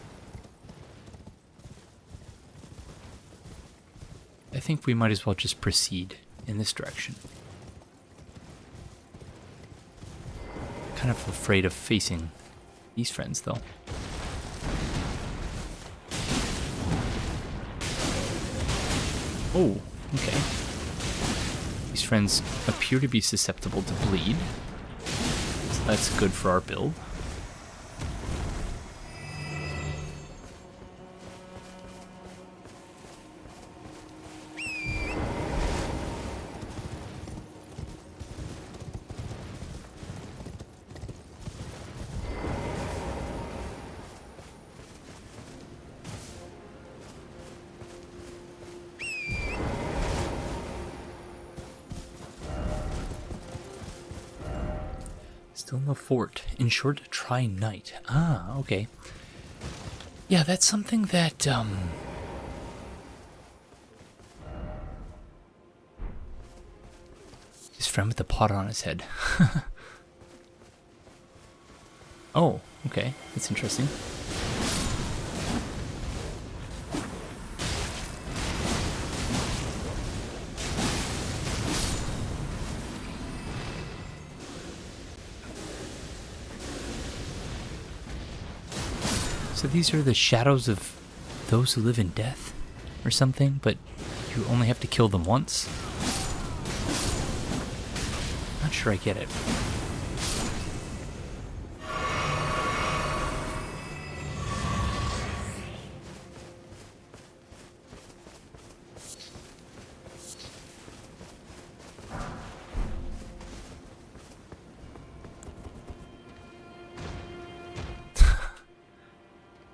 I think we might as well just proceed in this direction. Kind of afraid of facing these friends, though. Oh, okay. These friends appear to be susceptible to bleed, so that's good for our build. Still no fort. In short, try night. Ah, okay. Yeah, that's something that, his friend with the pot on his head. Oh, okay. That's interesting. So these are the shadows of those who live in death, or something, but you only have to kill them once? Not sure I get it.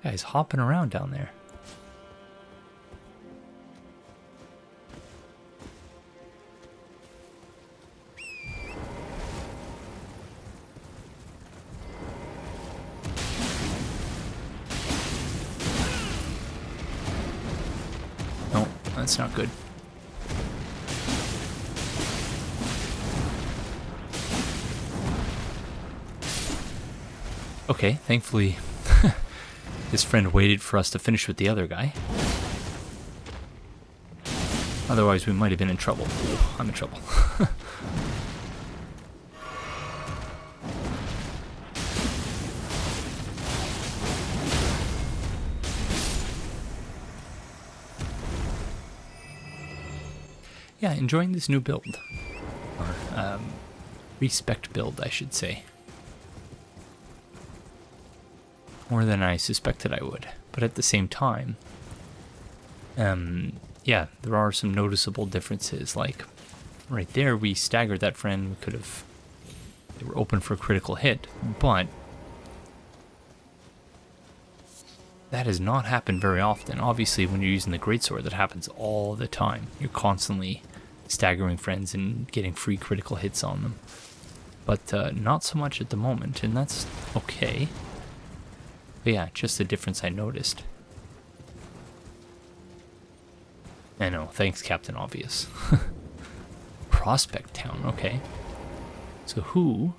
Guy's hopping around down there. No, that's not good. Okay, thankfully his friend waited for us to finish with the other guy. Otherwise, we might have been in trouble. Ooh, I'm in trouble. Yeah, enjoying this new build. Or, respect build, I should say. More than I suspected I would. But at the same time, yeah, there are some noticeable differences. Like, right there, we staggered that friend. We could have... They were open for a critical hit, but that has not happened very often. Obviously, when you're using the greatsword, that happens all the time. You're constantly staggering friends and getting free critical hits on them. But not so much at the moment, and that's okay. But yeah, just the difference I noticed. I know, thanks Captain Obvious. Prospect Town, okay. So who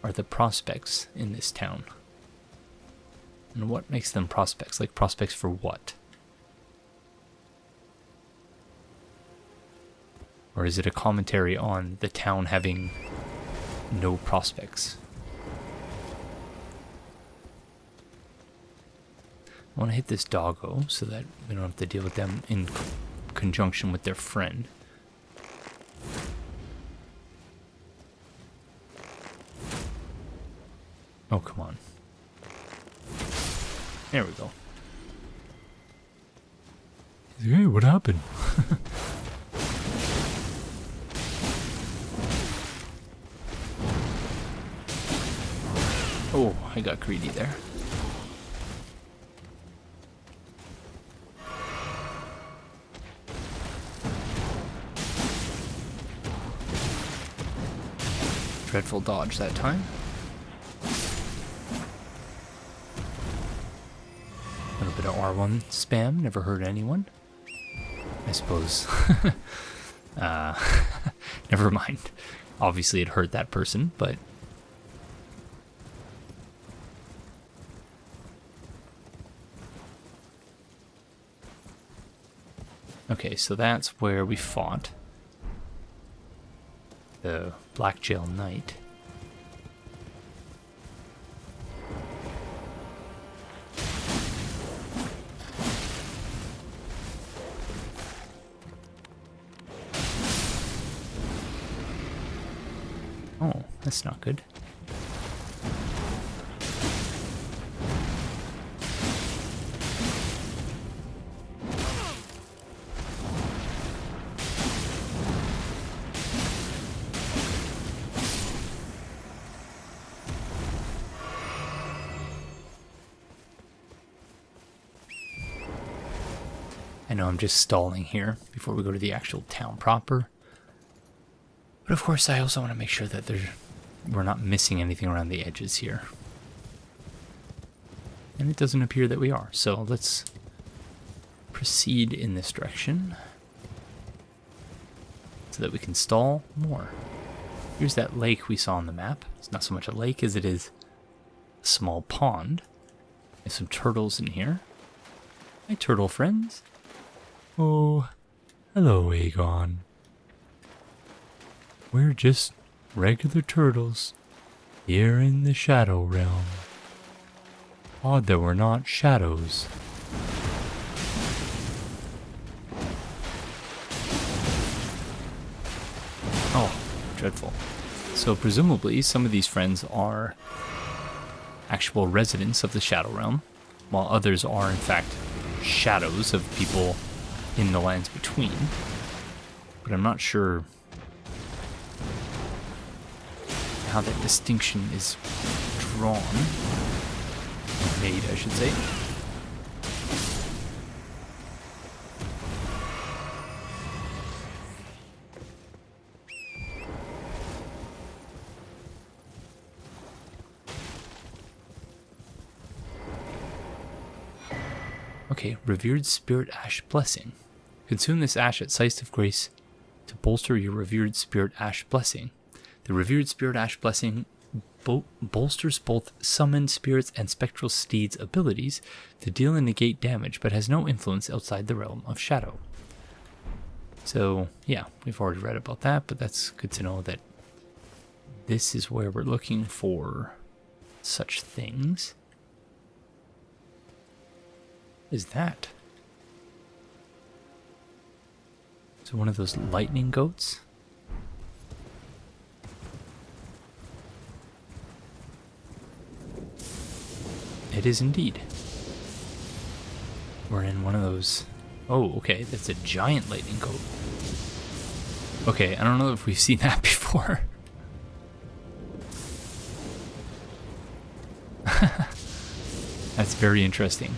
are the prospects in this town? And what makes them prospects? Like, prospects for what? Or is it a commentary on the town having no prospects? I want to hit this doggo so that we don't have to deal with them in conjunction with their friend. Oh, come on. There we go. Hey, what happened? Oh, I got greedy there. Dreadful dodge that time. A little bit of R1 spam, never hurt anyone. I suppose. Never mind. Obviously it hurt that person, but... Okay, so that's where we fought the Blackgaol Knight. Oh, that's not good. I know I'm just stalling here before we go to the actual town proper. But of course I also want to make sure that we're not missing anything around the edges here. And it doesn't appear that we are, so let's proceed in this direction so that we can stall more. Here's that lake we saw on the map. It's not so much a lake as it is a small pond. There's some turtles in here. Hi, turtle friends. Oh, hello, Aegon. We're just regular turtles here in the Shadow Realm. Odd that we're not shadows. Oh, dreadful. So presumably some of these friends are actual residents of the Shadow Realm, while others are in fact shadows of people in the lands between. But I'm not sure how that distinction is drawn, or made, I should say. Okay, Revered Spirit Ash Blessing. Consume this ash at Sight of Grace to bolster your Revered Spirit Ash Blessing. The Revered Spirit Ash Blessing bolsters both Summoned Spirits and Spectral Steeds' abilities to deal and negate damage, but has no influence outside the realm of Shadow. So, yeah, we've already read about that, but that's good to know that this is where we're looking for such things. What is that? Is it one of those lightning goats? It is indeed. We're in one of those... Oh, okay, that's a giant lightning goat. Okay, I don't know if we've seen that before. That's very interesting.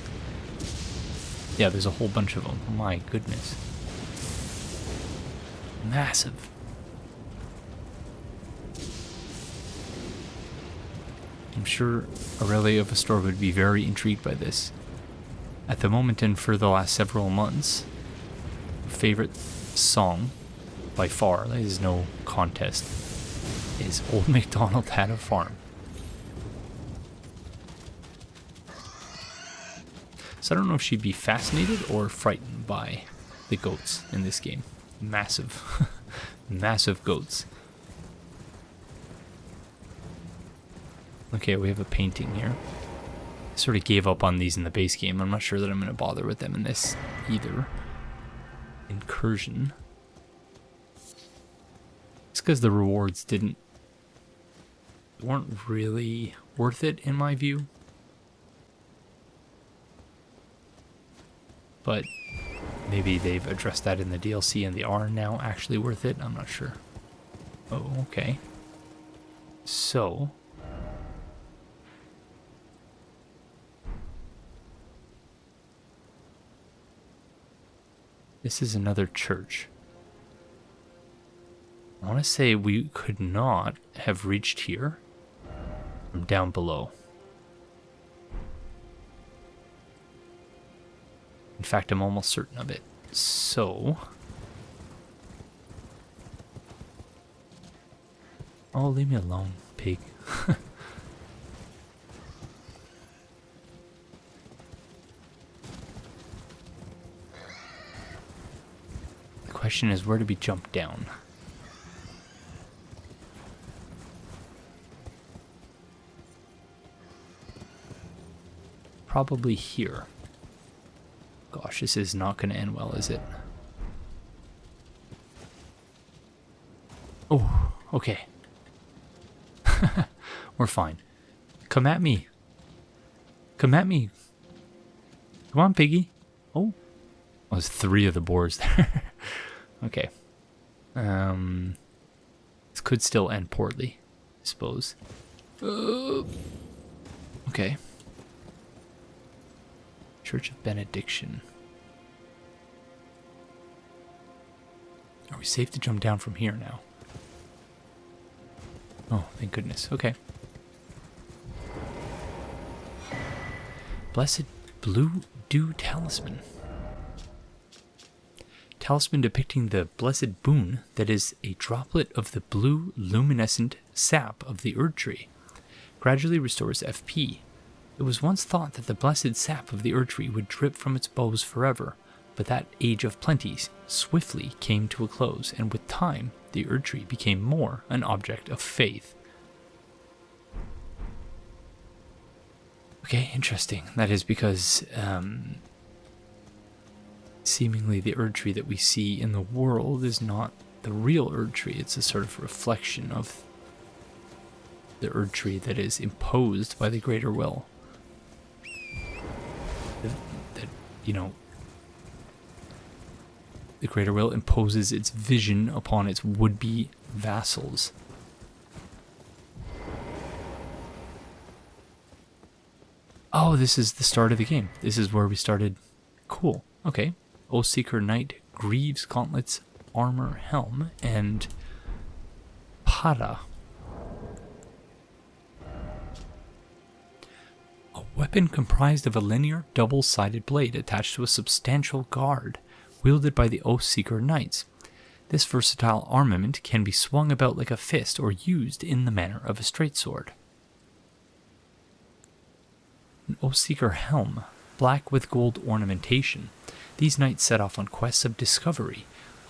Yeah, there's a whole bunch of them. Oh my goodness. Massive. I'm sure Aurelia of Astora would be very intrigued by this. At the moment and for the last several months, her favorite song, by far, there is no contest, is Old MacDonald Had a Farm. So I don't know if she'd be fascinated or frightened by the goats in this game. Massive, massive goats. Okay, we have a painting here. I sort of gave up on these in the base game. I'm not sure that I'm going to bother with them in this either. Incursion. It's because the rewards weren't really worth it in my view. But maybe they've addressed that in the DLC and they are now actually worth it. I'm not sure. Oh, okay. So... this is another church. I want to say we could not have reached here from down below. In fact, I'm almost certain of it. So... oh, leave me alone, pig. The question is, where do we jump down? Probably here. Gosh, this is not going to end well, is it? Oh, okay. We're fine. Come at me. Come at me. Come on, piggy. Oh. There's 3 of the boars there. Okay. This could still end poorly, I suppose. Okay. Church of Benediction. Are we safe to jump down from here now? Oh, thank goodness. Okay. Blessed Blue Dew Talisman. Talisman depicting the blessed boon that is a droplet of the blue luminescent sap of the Erdtree. Gradually restores FP. It was once thought that the blessed sap of the Erdtree would drip from its boughs forever, but that age of plenty swiftly came to a close, and with time, the Erdtree became more an object of faith. Okay, interesting. That is because seemingly the Erdtree that we see in the world is not the real Erdtree. It's a sort of reflection of the Erdtree that is imposed by the Greater Will. That, you know, the Greater Will imposes its vision upon its would-be vassals. Oh, this is the start of the game. This is where we started. Cool. Okay. Oathseeker Knight, Greaves, Gauntlets, Armor, Helm, and Para. A weapon comprised of a linear, double-sided blade attached to a substantial guard, wielded by the Oathseeker Knights. This versatile armament can be swung about like a fist or used in the manner of a straight-sword. An Oathseeker Helm, black with gold ornamentation. These knights set off on quests of discovery,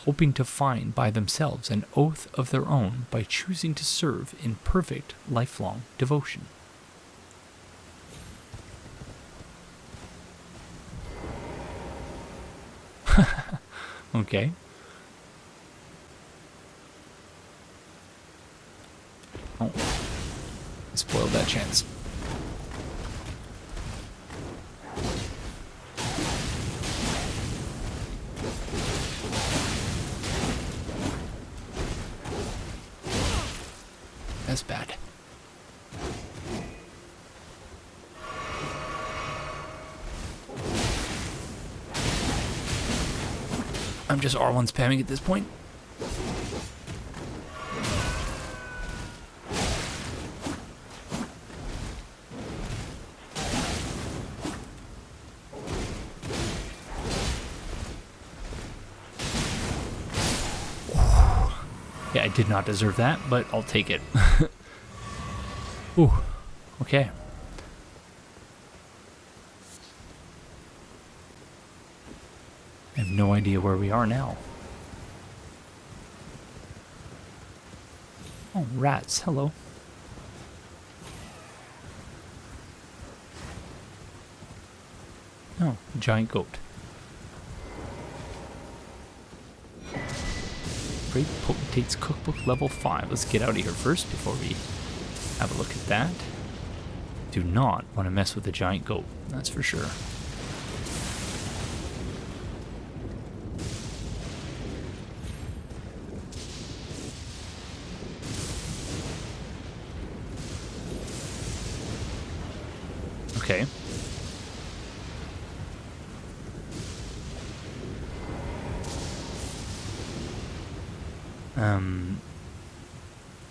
hoping to find by themselves an oath of their own by choosing to serve in perfect, lifelong devotion. Okay. Oh, I spoiled that chance. That's bad. I'm just R1 spamming at this point. Yeah, I did not deserve that, but I'll take it. Ooh, okay. I have no idea where we are now. Oh, rats, hello. Oh, giant goat. Great Potentate's Cookbook level 5. Let's get out of here first before we have a look at that. Do not want to mess with the giant goat, that's for sure. Okay.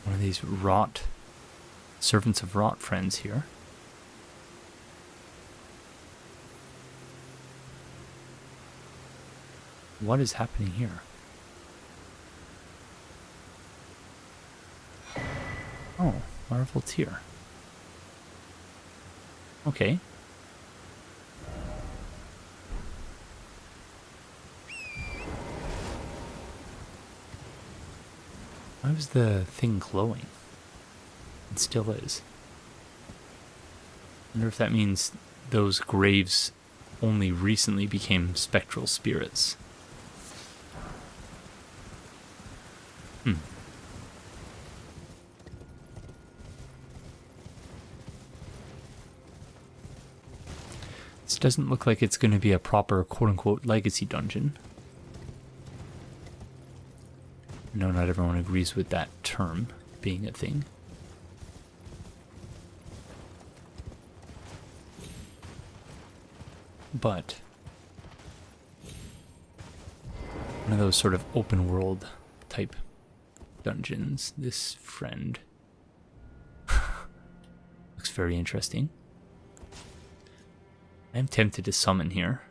One of these servants of rot friends here. What is happening here? Oh, Marvel tier. Okay. Why was the thing glowing? It still is. I wonder if that means those graves only recently became spectral spirits. This doesn't look like it's going to be a proper quote-unquote legacy dungeon. I know not everyone agrees with that term being a thing. But one of those sort of open world type dungeons. This friend looks very interesting. I'm tempted to summon here.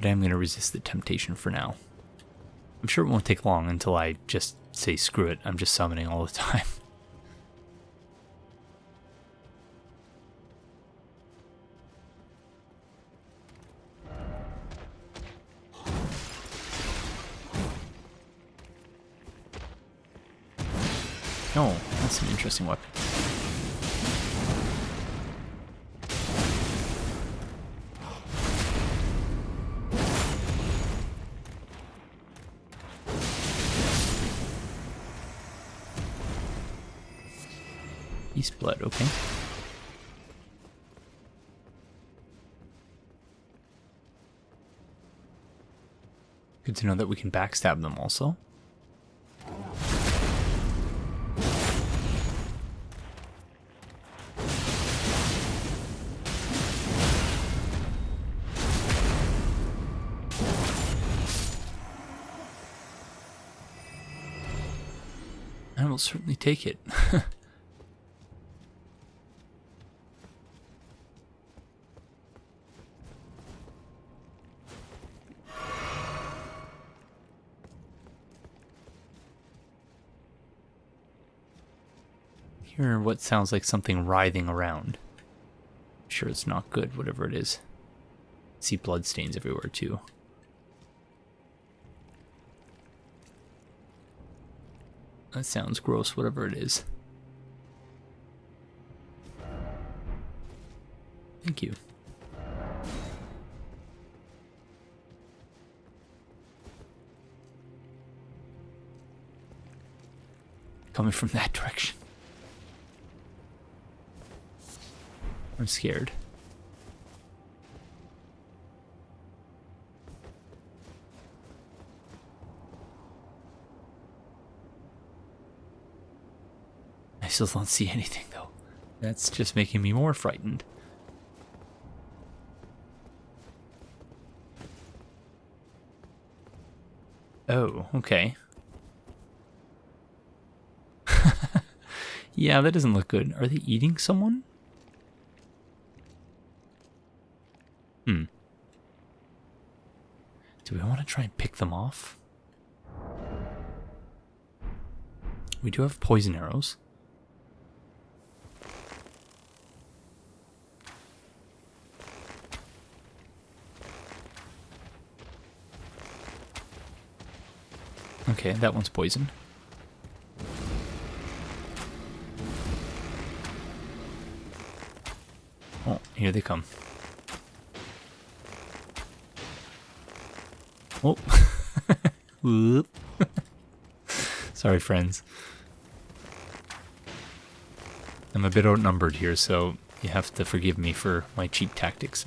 But I'm going to resist the temptation for now. I'm sure it won't take long until I just say screw it, I'm just summoning all the time. Oh, that's an interesting weapon. Beast blood, okay. Good to know that we can backstab them also. I will certainly take it. Hear what sounds like something writhing around. I'm sure it's not good, whatever it is. See blood stains everywhere too. That sounds gross, whatever it is. Thank you. Coming from that direction. I'm scared. I still don't see anything though. That's just making me more frightened. Oh, okay. Yeah, that doesn't look good. Are they eating someone? Do we want to try and pick them off? We do have poison arrows. Okay, that one's poison. Oh, here they come. Oh. Whoop. Sorry, friends. I'm a bit outnumbered here, so you have to forgive me for my cheap tactics.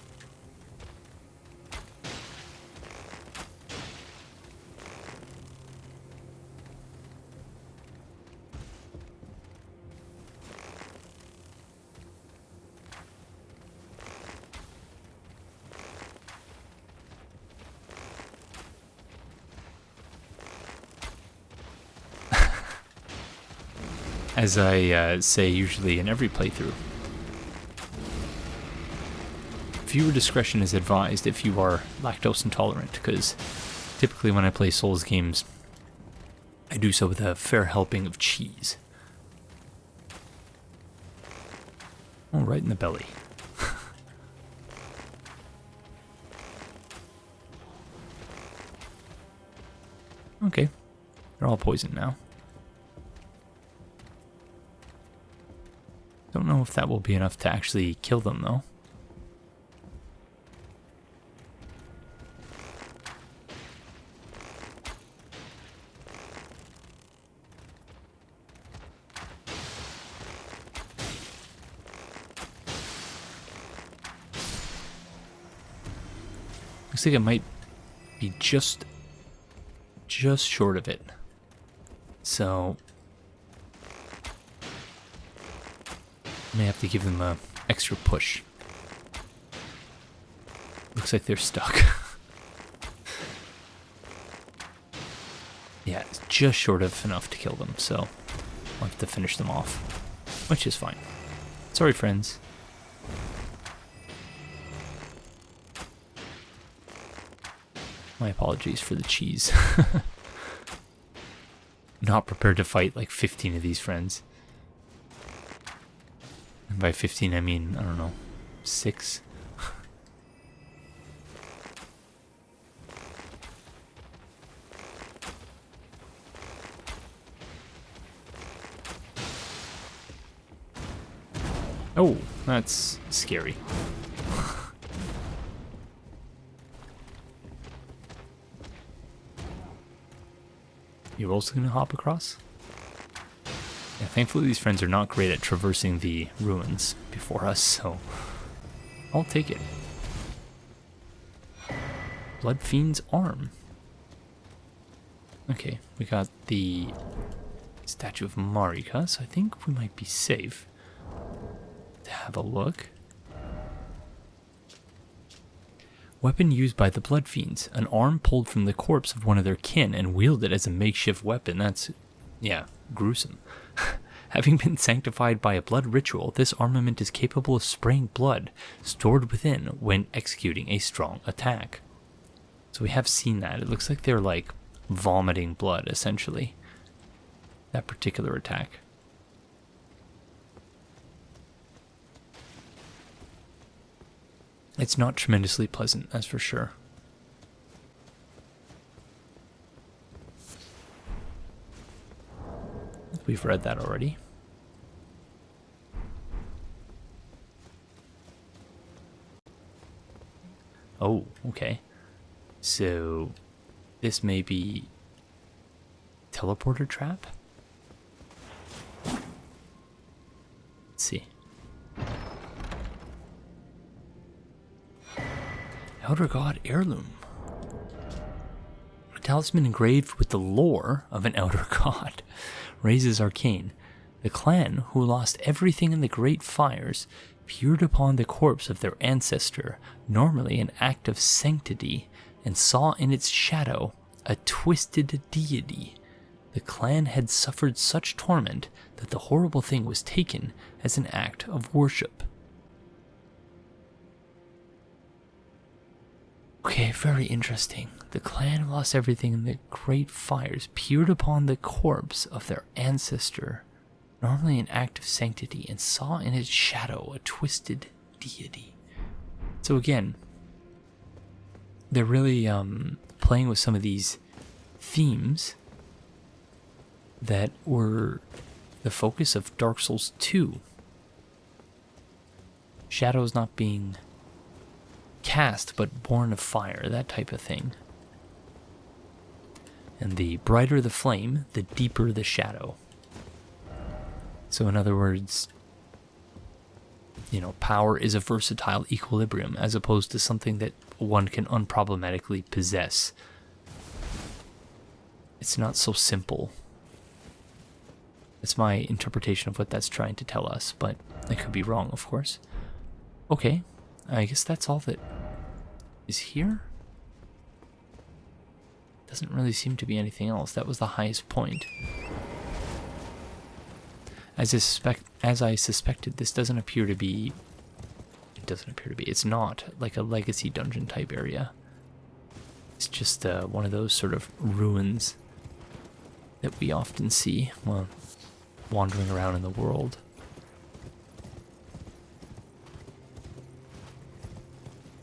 as I say usually in every playthrough. Viewer discretion is advised if you are lactose intolerant, because typically when I play Souls games, I do so with a fair helping of cheese. Oh, right in the belly. Okay, they're all poisoned now. Don't know if that will be enough to actually kill them, though. Looks like it might be just short of it. So may have to give them a extra push. Looks like they're stuck. Yeah, it's just short of enough to kill them, so I'll have to finish them off, which is fine. Sorry, friends. My apologies for the cheese. Not prepared to fight like 15 of these friends. And by 15 I mean, I don't know, 6? Oh, that's scary. You're also going to hop across? Yeah, thankfully these friends are not great at traversing the ruins before us, so I'll take it. Blood Fiend's arm. Okay, we got the statue of Marika, so I think we might be safe to have a look. Weapon used by the Blood Fiends. An arm pulled from the corpse of one of their kin and wielded as a makeshift weapon. That's, yeah, gruesome. Having been sanctified by a blood ritual, this armament is capable of spraying blood stored within when executing a strong attack. So we have seen that. It looks like they're like vomiting blood, essentially. That particular attack. It's not tremendously pleasant, that's for sure. We've read that already. Oh, okay. So this may be teleporter trap? Let's see. Elder God Heirloom. A talisman engraved with the lore of an Elder God. Raises arcane. The clan who lost everything in the great fires peered upon the corpse of their ancestor, normally an act of sanctity, and saw in its shadow a twisted deity. The clan had suffered such torment that the horrible thing was taken as an act of worship. Okay, very interesting. The clan lost everything in the great fires, peered upon the corpse of their ancestor, normally an act of sanctity, and saw in its shadow a twisted deity. So again, they're really playing with some of these themes that were the focus of Dark Souls 2. Shadows not being cast but born of fire, that type of thing. And the brighter the flame, the deeper the shadow. So in other words, you know, power is a versatile equilibrium as opposed to something that one can unproblematically possess. It's not so simple. That's my interpretation of what that's trying to tell us, but I could be wrong, of course. Okay, I guess that's all that is here. Doesn't really seem to be anything else. That was the highest point. As I suspected, this doesn't appear to be... It's not like a legacy dungeon type area. It's just one of those sort of ruins that we often see while wandering around in the world.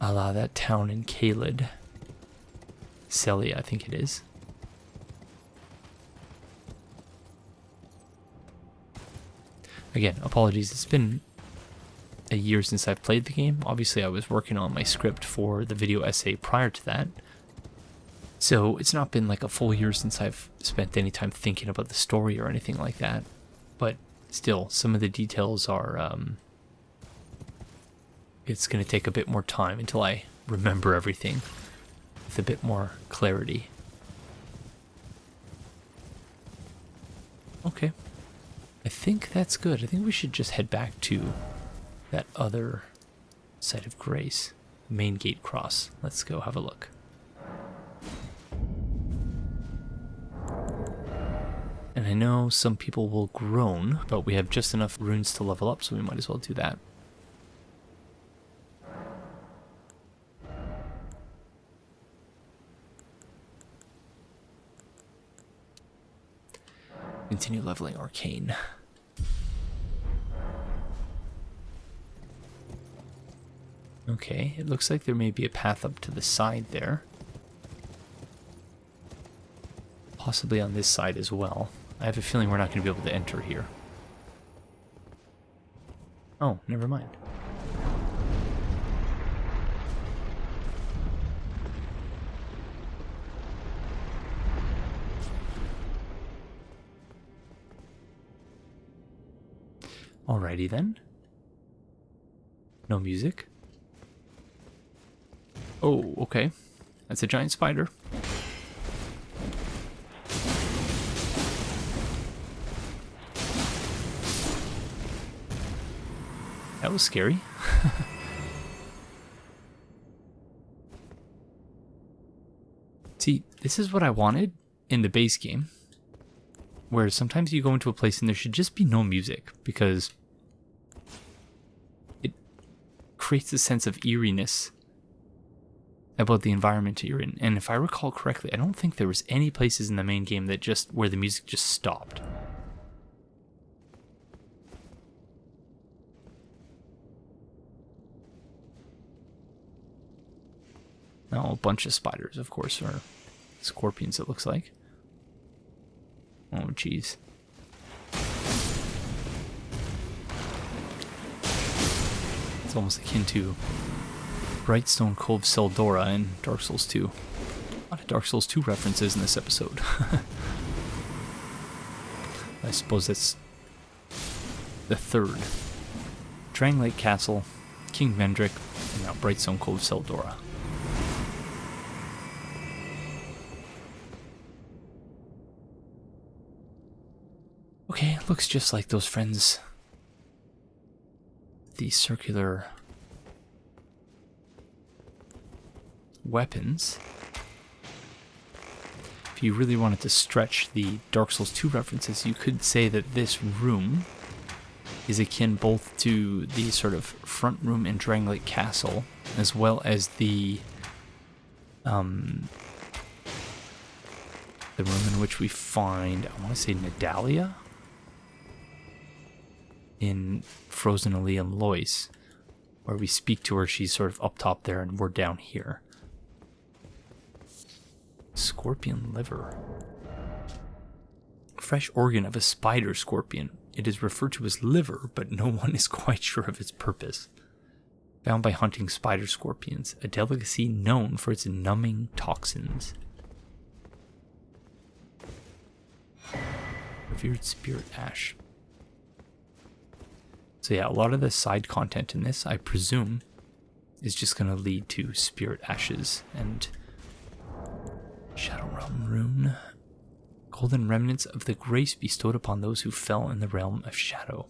A la that town in Caelid. Celia, I think it is. Again, apologies, it's been a year since I've played the game. Obviously, I was working on my script for the video essay prior to that. So it's not been like a full year since I've spent any time thinking about the story or anything like that. But still, some of the details are... it's going to take a bit more time until I remember everything with a bit more clarity. Okay. I think that's good. I think we should just head back to that other site of grace. Main gate cross. Let's go have a look. And I know some people will groan, but we have just enough runes to level up, so we might as well do that. Continue leveling Arcane. Okay, it looks like there may be a path up to the side there. Possibly on this side as well. I have a feeling we're not going to be able to enter here. Oh, never mind. Alrighty then. No music. Oh, okay. That's a giant spider. That was scary. See, this is what I wanted in the base game. Where sometimes you go into a place and there should just be no music, because it creates a sense of eeriness about the environment you're in. And if I recall correctly, I don't think there was any places in the main game that just where the music just stopped. Now a bunch of spiders, of course, or scorpions it looks like. Oh, jeez. It's almost akin to Brightstone Cove Seldora in Dark Souls 2. A lot of Dark Souls 2 references in this episode. I suppose that's the third. Drang Castle, King Vendrick, and now Brightstone Cove Seldora. Okay, looks just like those friends. The circular weapons. If you really wanted to stretch the Dark Souls 2 references, you could say that this room is akin both to the sort of front room in Drangleic Castle, as well as the room in which we find, I want to say Nidalia? In Frozen Ilium Lois, where we speak to her, she's sort of up top there and we're down here. Scorpion liver. Fresh organ of a spider scorpion. It is referred to as liver, but no one is quite sure of its purpose. Found by hunting spider scorpions, a delicacy known for its numbing toxins. Revered spirit ash. So yeah, a lot of the side content in this, I presume, is just going to lead to spirit ashes and Shadow Realm rune. Golden remnants of the grace bestowed upon those who fell in the realm of shadow.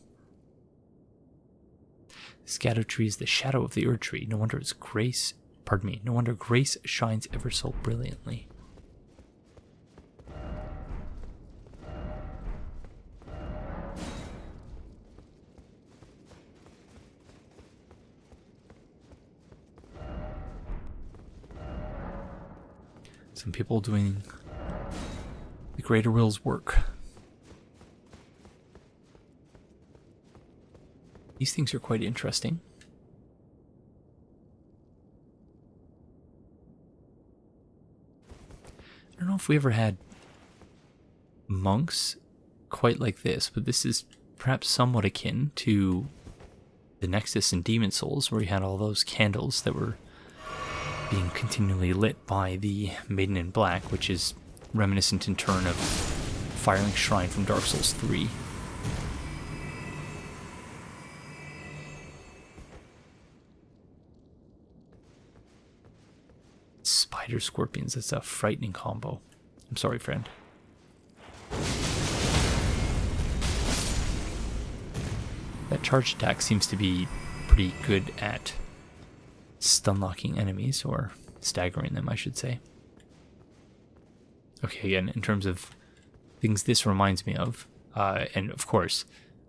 This Erdtree is the shadow of the Erdtree. No wonder its grace, no wonder grace shines ever so brilliantly. Some people doing the greater will's work. These things are quite interesting. I don't know if we ever had monks quite like this, but this is perhaps somewhat akin to the Nexus in Demon Souls, where you had all those candles that were being continually lit by the Maiden in Black, which is reminiscent in turn of Firelink Shrine from Dark Souls 3. Spider Scorpions, that's a frightening combo. I'm sorry, friend. That charge attack seems to be pretty good at stun locking enemies, or staggering them, I should say. Okay, again, in terms of things this reminds me of, and of course,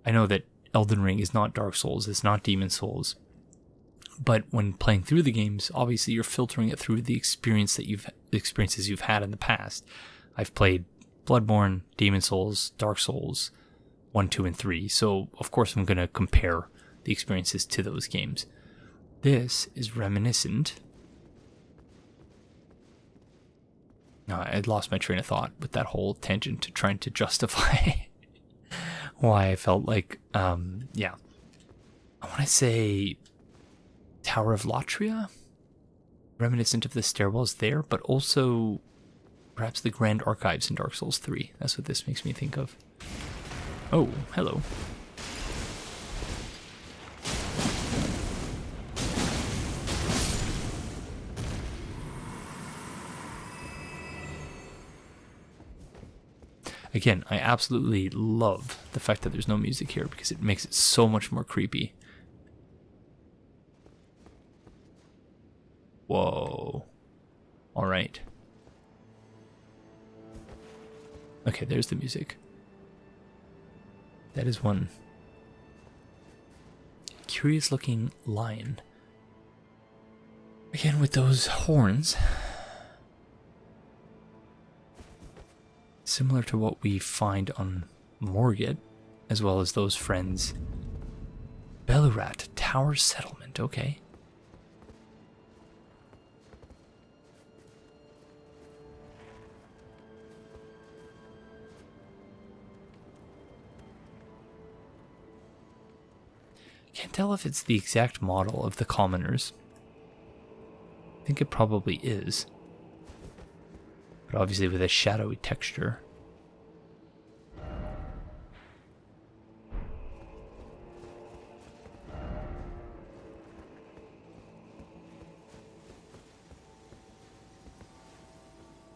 I know that Elden Ring is not Dark Souls, it's not Demon Souls, but when playing through the games, obviously you're filtering it through the experiences you've had in the past. I've played Bloodborne, Demon Souls, Dark Souls 1, 2, and 3, so of course I'm going to compare the experiences to those games. This is reminiscent. No, I lost my train of thought with that whole tangent to trying to justify why I felt like, yeah. I want to say Tower of Latria, reminiscent of the stairwells there, but also perhaps the Grand Archives in Dark Souls 3. That's what this makes me think of. Oh, hello. Again, I absolutely love the fact that there's no music here because it makes it so much more creepy. Whoa. Alright. Okay, there's the music. That is one curious looking lion. Again, with those horns. Similar to what we find on Morgit, as well as those friends. Belurat Tower Settlement, okay. Can't tell if it's the exact model of the commoners. I think it probably is. But obviously with a shadowy texture.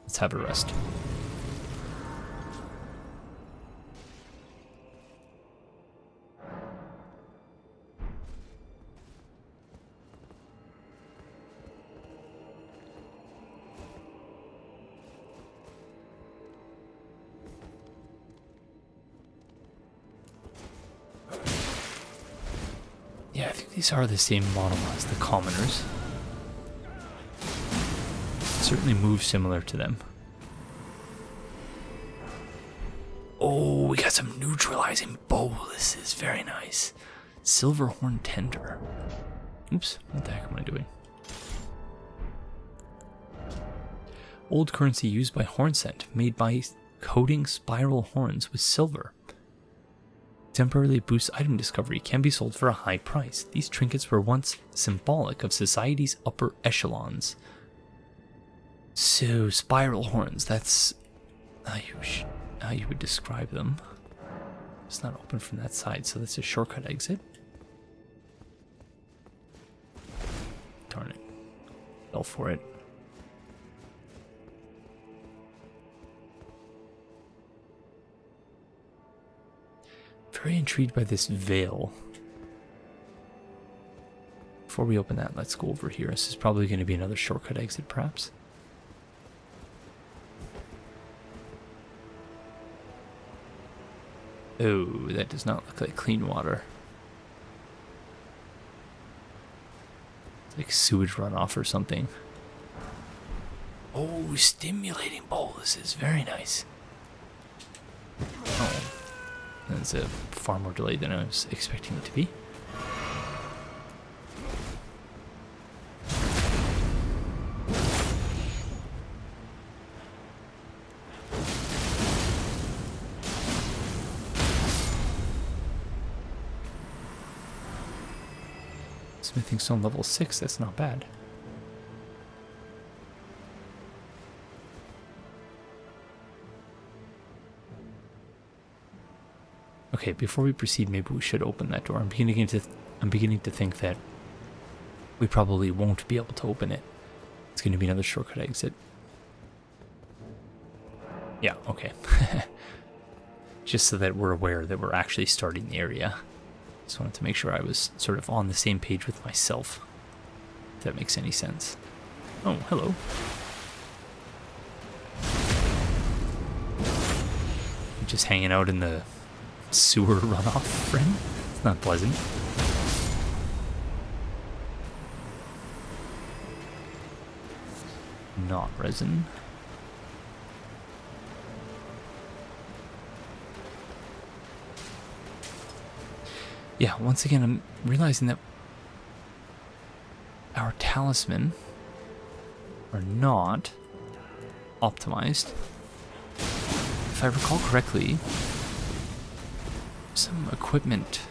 Let's have a rest. Yeah, I think these are the same model as the commoners. Certainly move similar to them. Oh, we got some neutralizing bow. This is very nice. Silverhorn Tender. Oops, what the heck am I doing? Old currency used by Hornsent, made by coating spiral horns with silver. Temporarily boosts item discovery, can be sold for a high price. These trinkets were once symbolic of society's upper echelons. So, spiral horns, that's how you would describe them. It's not open from that side, so that's a shortcut exit. Darn it. Fell for it. Very intrigued by this veil. Before we open that, let's go over here. This is probably going to be another shortcut exit, perhaps. Oh, that does not look like clean water. It's like sewage runoff or something. Oh, stimulating boluses. Very nice. Oh, that's a far more delayed than I was expecting it to be. Smithing stone level 6, that's not bad. Okay, before we proceed, maybe we should open that door. I'm beginning to think that we probably won't be able to open it. It's going to be another shortcut exit. Yeah, okay. Just so that we're aware that we're actually starting the area. Just wanted to make sure I was sort of on the same page with myself, if that makes any sense. Oh, hello. Just hanging out in the sewer runoff, friend? It's not pleasant. Not resin. Yeah, once again, I'm realizing that our talisman are not optimized. If I recall correctly, some equipment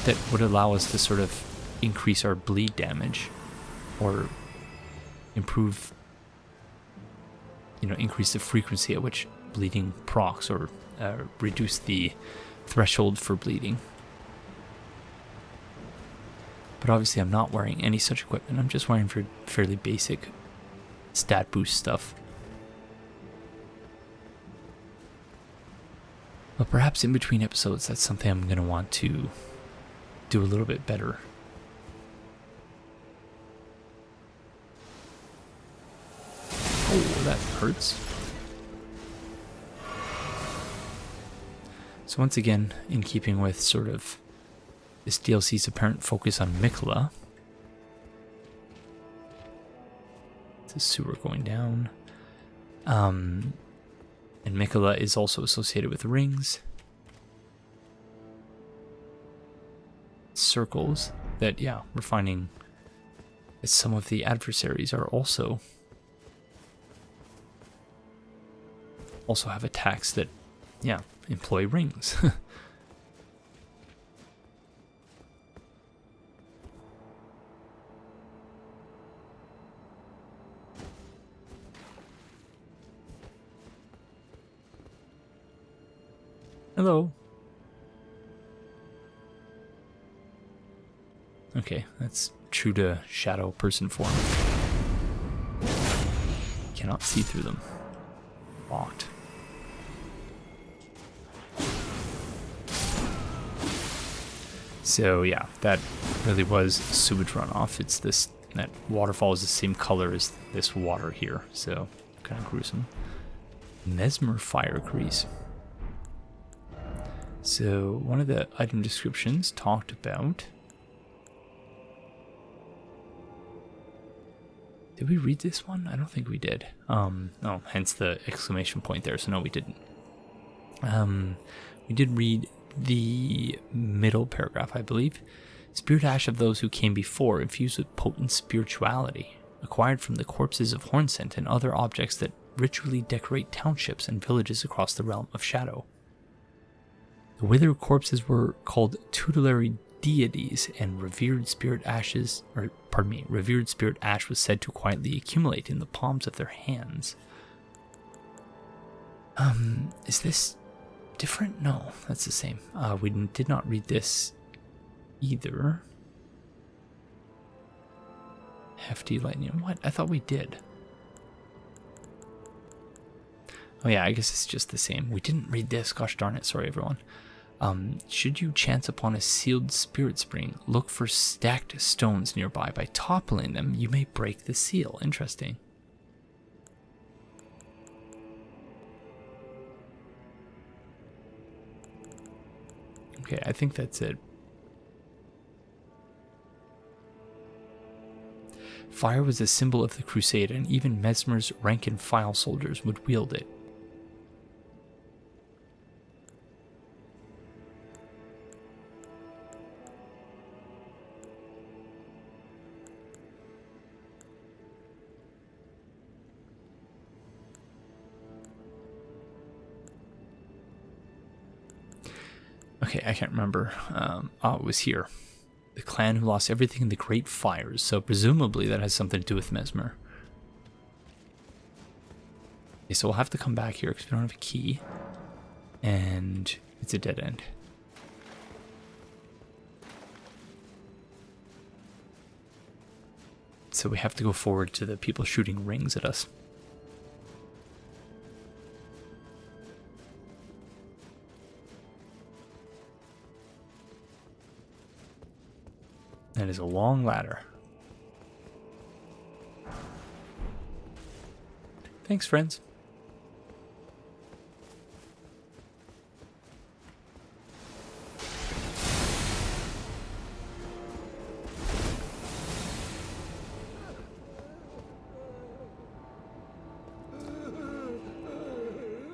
that would allow us to sort of increase our bleed damage or improve, increase the frequency at which bleeding procs or reduce the threshold for bleeding. But obviously I'm not wearing any such equipment. I'm just wearing for fairly basic stat boost stuff. But perhaps in between episodes, that's something I'm going to want to do a little bit better. Oh, that hurts. So once again, in keeping with sort of this DLC's apparent focus on Miquella. It's a sewer going down. And Miquella is also associated with rings. Circles that, yeah, we're finding that some of the adversaries are also have attacks that, yeah, employ rings. Hello. Okay, that's true to shadow person form. Cannot see through them. Locked. So yeah, that really was sewage runoff. It's that waterfall is the same color as this water here, so kind of gruesome. Mesmer fire grease. So one of the item descriptions talked about. Did we read this one? I don't think we did. Oh, hence the exclamation point there. So no, we didn't. We did read the middle paragraph, I believe. Spirit ash of those who came before, infused with potent spirituality, acquired from the corpses of Hornsent and other objects that ritually decorate townships and villages across the realm of shadow. The withered corpses were called tutelary deities, and revered spirit ash was said to quietly accumulate in the palms of their hands. Is this different? No, that's the same. We did not read this either. Hefty lightning. What? I thought we did. Oh yeah, I guess it's just the same. We didn't read this. Gosh darn it. Sorry, everyone. Should you chance upon a sealed spirit spring, look for stacked stones nearby. By toppling them, you may break the seal. Interesting. Okay, I think that's it. Fire was a symbol of the crusade, and even Mesmer's rank-and-file soldiers would wield it. Okay, I can't remember. It was here. The clan who lost everything in the Great Fires, so presumably that has something to do with Mesmer. Okay, so we'll have to come back here because we don't have a key. And it's a dead end. So we have to go forward to the people shooting rings at us. That is a long ladder. Thanks, friends.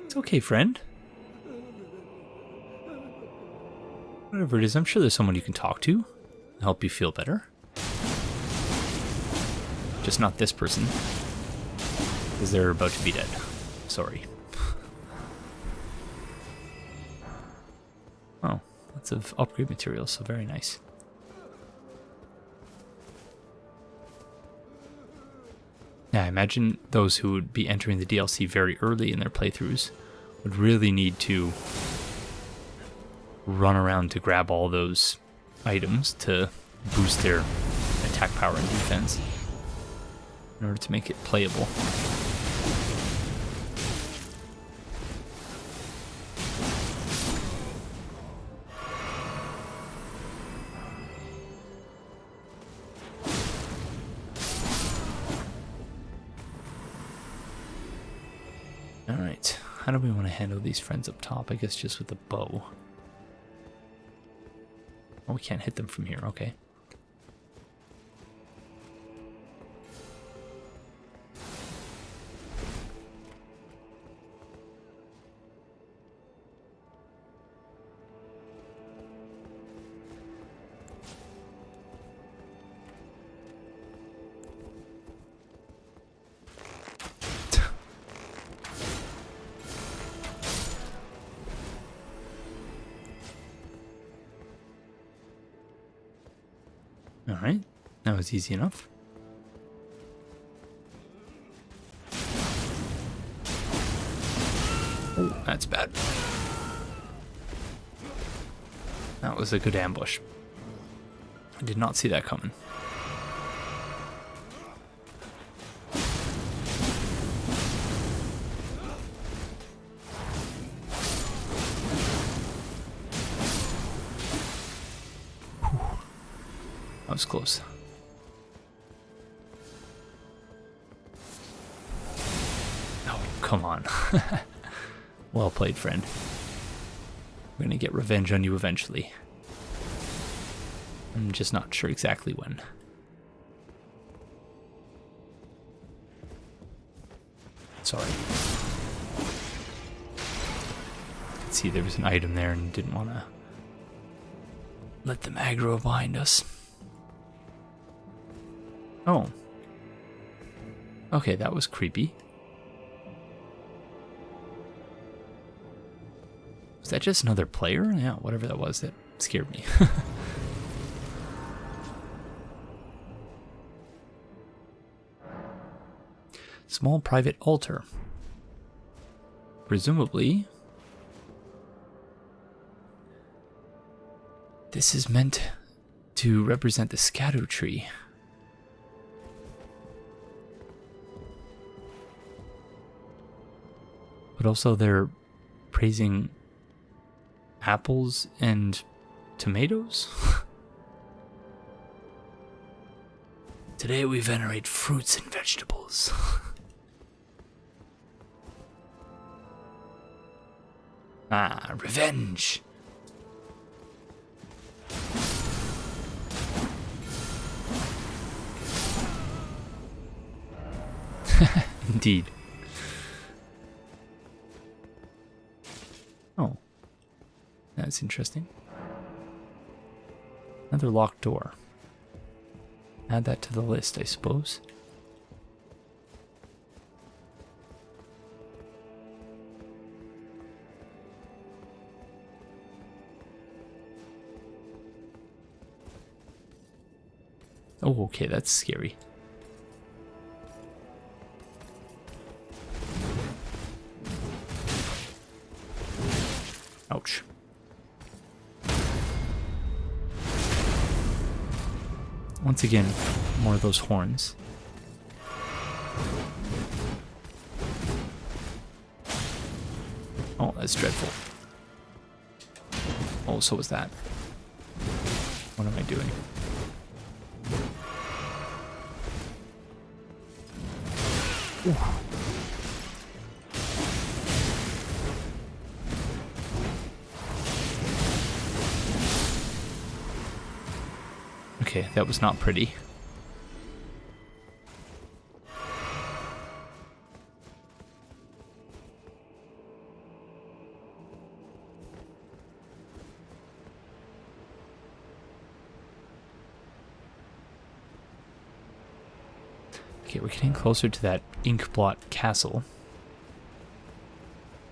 It's okay, friend. Whatever it is, I'm sure there's someone you can talk to. Help you feel better. Just not this person, because they're about to be dead. Sorry. Oh, lots of upgrade materials, so very nice. Yeah, I imagine those who would be entering the DLC very early in their playthroughs would really need to run around to grab all those items to boost their attack power and defense in order to make it playable. Alright, how do we want to handle these friends up top? I guess just with the bow. Oh, we can't hit them from here, okay. Alright, that was easy enough. Oh, that's bad. That was a good ambush. I did not see that coming. That was close. Oh, come on. Well played, friend. We're gonna get revenge on you eventually. I'm just not sure exactly when. Sorry. See, there was an item there and didn't want to let them aggro behind us. Oh. Okay, that was creepy. Was that just another player? Yeah, whatever that was, that scared me. Small private altar. Presumably, this is meant to represent the Scatter Tree. But also they're praising apples and tomatoes? Today we venerate fruits and vegetables. Ah, revenge. Indeed. Oh. That's interesting. Another locked door. Add that to the list, I suppose. Oh, okay, that's scary. Ouch. Once again, more of those horns. Oh, that's dreadful. Oh, so was that. What am I doing? Ooh. Okay, that was not pretty. Okay, we're getting closer to that Inkblot castle.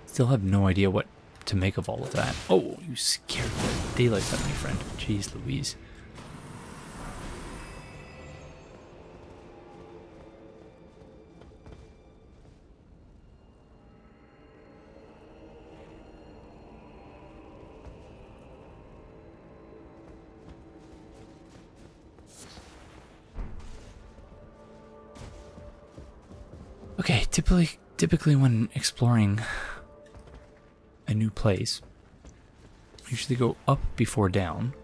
Still have no idea what to make of all of that. Oh, you scared the daylights out of me, friend. Jeez Louise. Okay, typically when exploring a new place, I usually go up before down.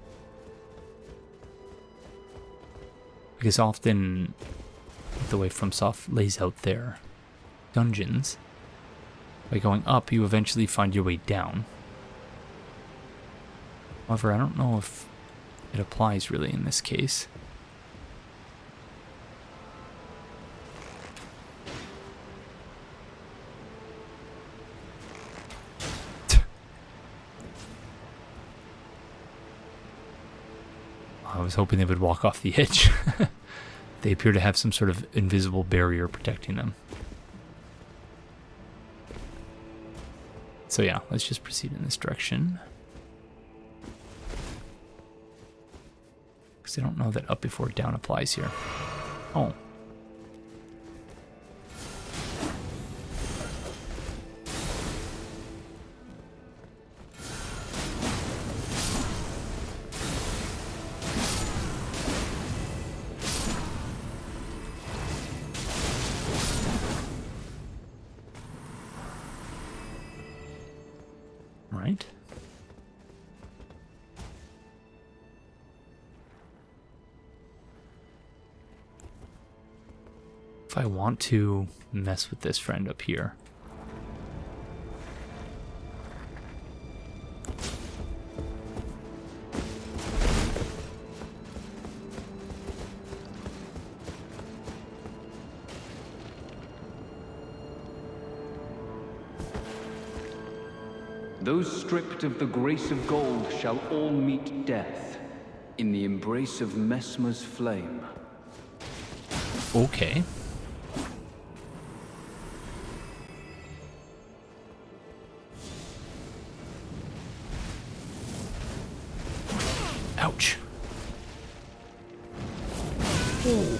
Because often the way FromSoft lays out their dungeons, by going up you eventually find your way down. However, I don't know if it applies really in this case. I was hoping they would walk off the edge. They appear to have some sort of invisible barrier protecting them. So yeah, let's just proceed in this direction. Because I don't know that up before down applies here. Oh. Right. If I want to mess with this friend up here. Those stripped of the grace of gold shall all meet death in the embrace of Messmer's flame. Okay. Ouch. Ooh.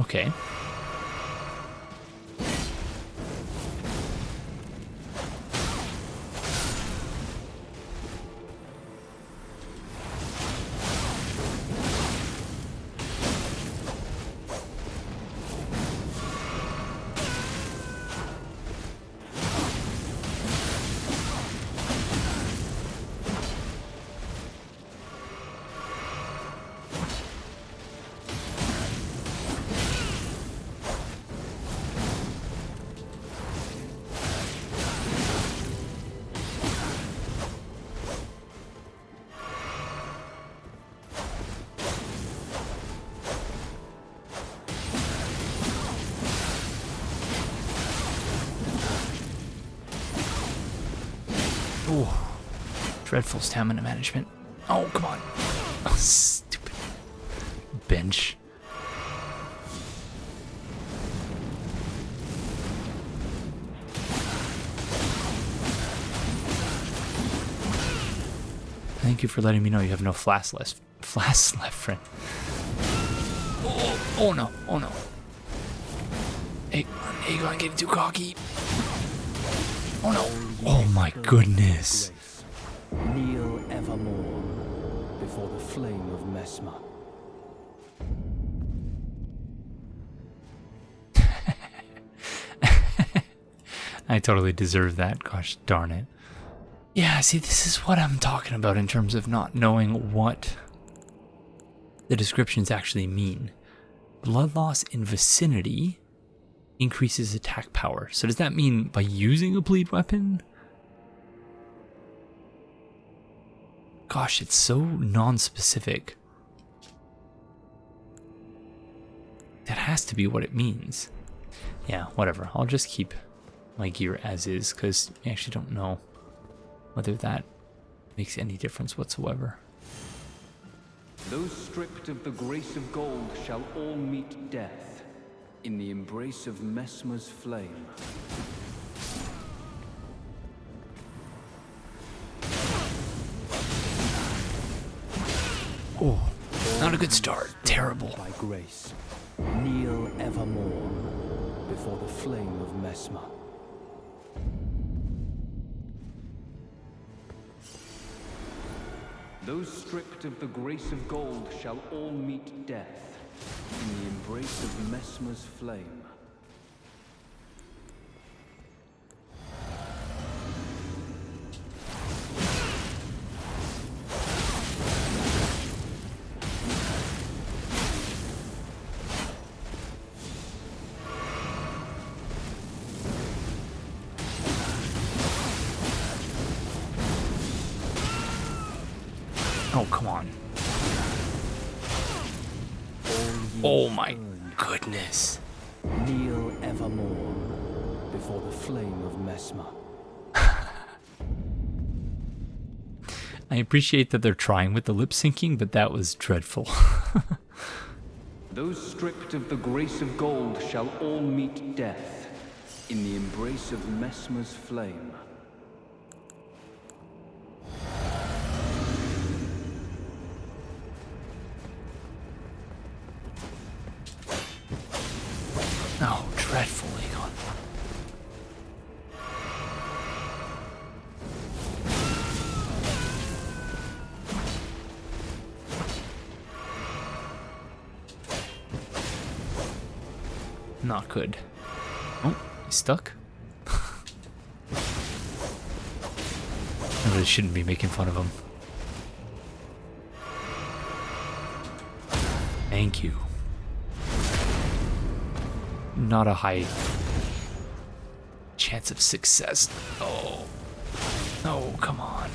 Okay. Dreadful stamina management. Oh, come on. Oh, stupid bench. Thank you for letting me know you have no flasks left, friend. Oh no, oh no. Aegon getting too cocky. Oh no. Oh my goodness. Kneel evermore before the flame of Messmer. I totally deserve that, gosh darn it. Yeah, see, this is what I'm talking about in terms of not knowing what the descriptions actually mean. Blood loss in vicinity increases attack power. So does that mean by using a bleed weapon? Gosh, it's so non-specific. That has to be what it means. Yeah, whatever. I'll just keep my gear as is, because I actually don't know whether that makes any difference whatsoever. Those stripped of the grace of gold shall all meet death in the embrace of Messmer's flame. Oh, not a good start. Terrible. By grace, kneel evermore before the flame of Messmer. Those stripped of the grace of gold shall all meet death in the embrace of Messmer's flame. Oh, come on. Oh my goodness. Kneel evermore before the flame of Messmer. I appreciate that they're trying with the lip syncing, but that was dreadful. Those stripped of the grace of gold shall all meet death in the embrace of Messmer's flame. Oh, dreadful, Aegon. Not good. Oh, he's stuck. I really shouldn't be making fun of him. Thank you. Not a high chance of success. Oh. Oh, come on.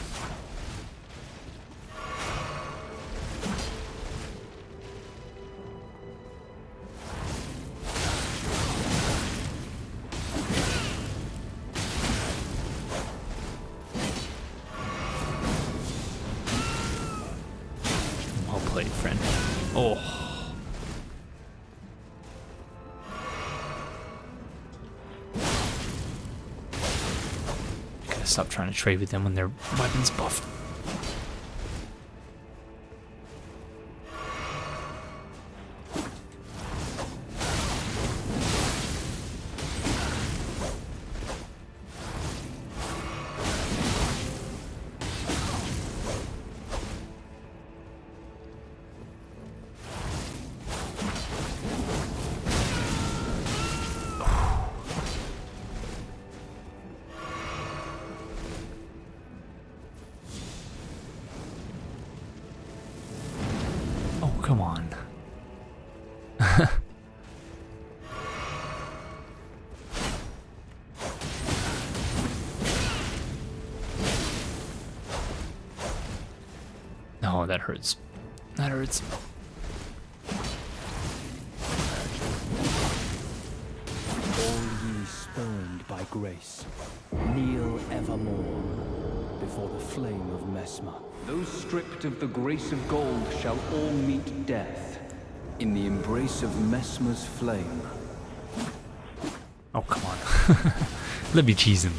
Well played, friend. Oh. Stop trying to trade with them when their weapon's buffed. Come on. No, that hurts. That hurts. All ye spurned by grace, kneel evermore before the flame of Messmer. Those stripped of the grace of gold shall all meet death in the embrace of Messmer's flame. Oh, come on. Let me cheese him.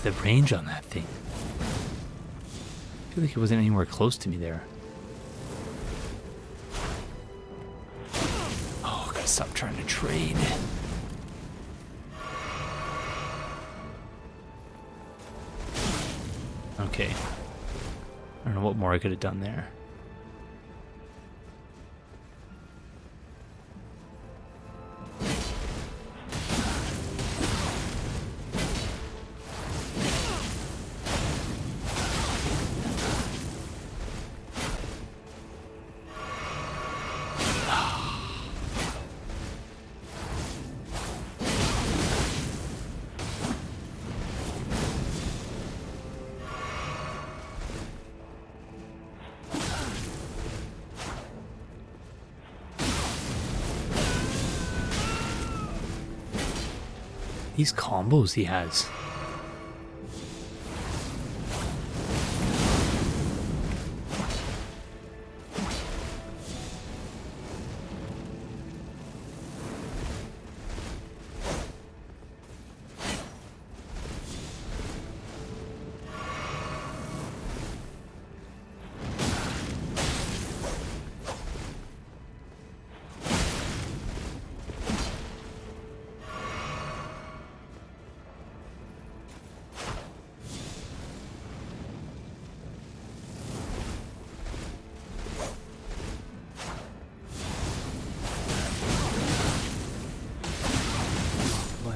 The range on that thing. I feel like it wasn't anywhere close to me there. Oh, gotta stop trying to trade. Okay. I don't know what more I could have done there. These combos he has.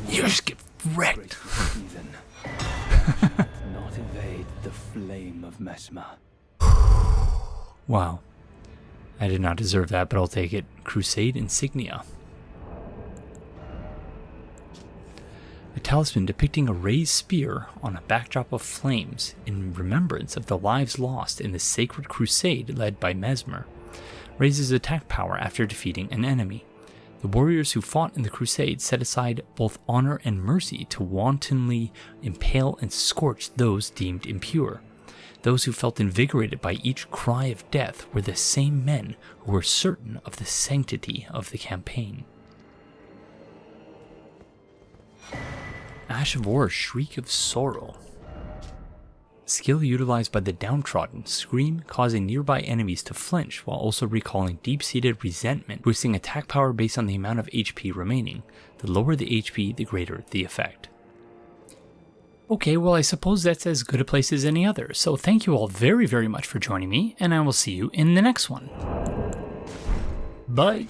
You just get wrecked. Not evade the flame of Messmer. Wow. I did not deserve that, but I'll take it. Crusade Insignia. A talisman depicting a raised spear on a backdrop of flames in remembrance of the lives lost in the sacred crusade led by Messmer. Raises attack power after defeating an enemy. The warriors who fought in the crusade set aside both honor and mercy to wantonly impale and scorch those deemed impure. Those who felt invigorated by each cry of death were the same men who were certain of the sanctity of the campaign. Ash of War, Shriek of Sorrow. Skill utilized by the downtrodden, scream causing nearby enemies to flinch while also recalling deep-seated resentment, boosting attack power based on the amount of HP remaining. The lower the HP, the greater the effect. Okay, well I suppose that's as good a place as any other, so thank you all very, very much for joining me, and I will see you in the next one. Bye!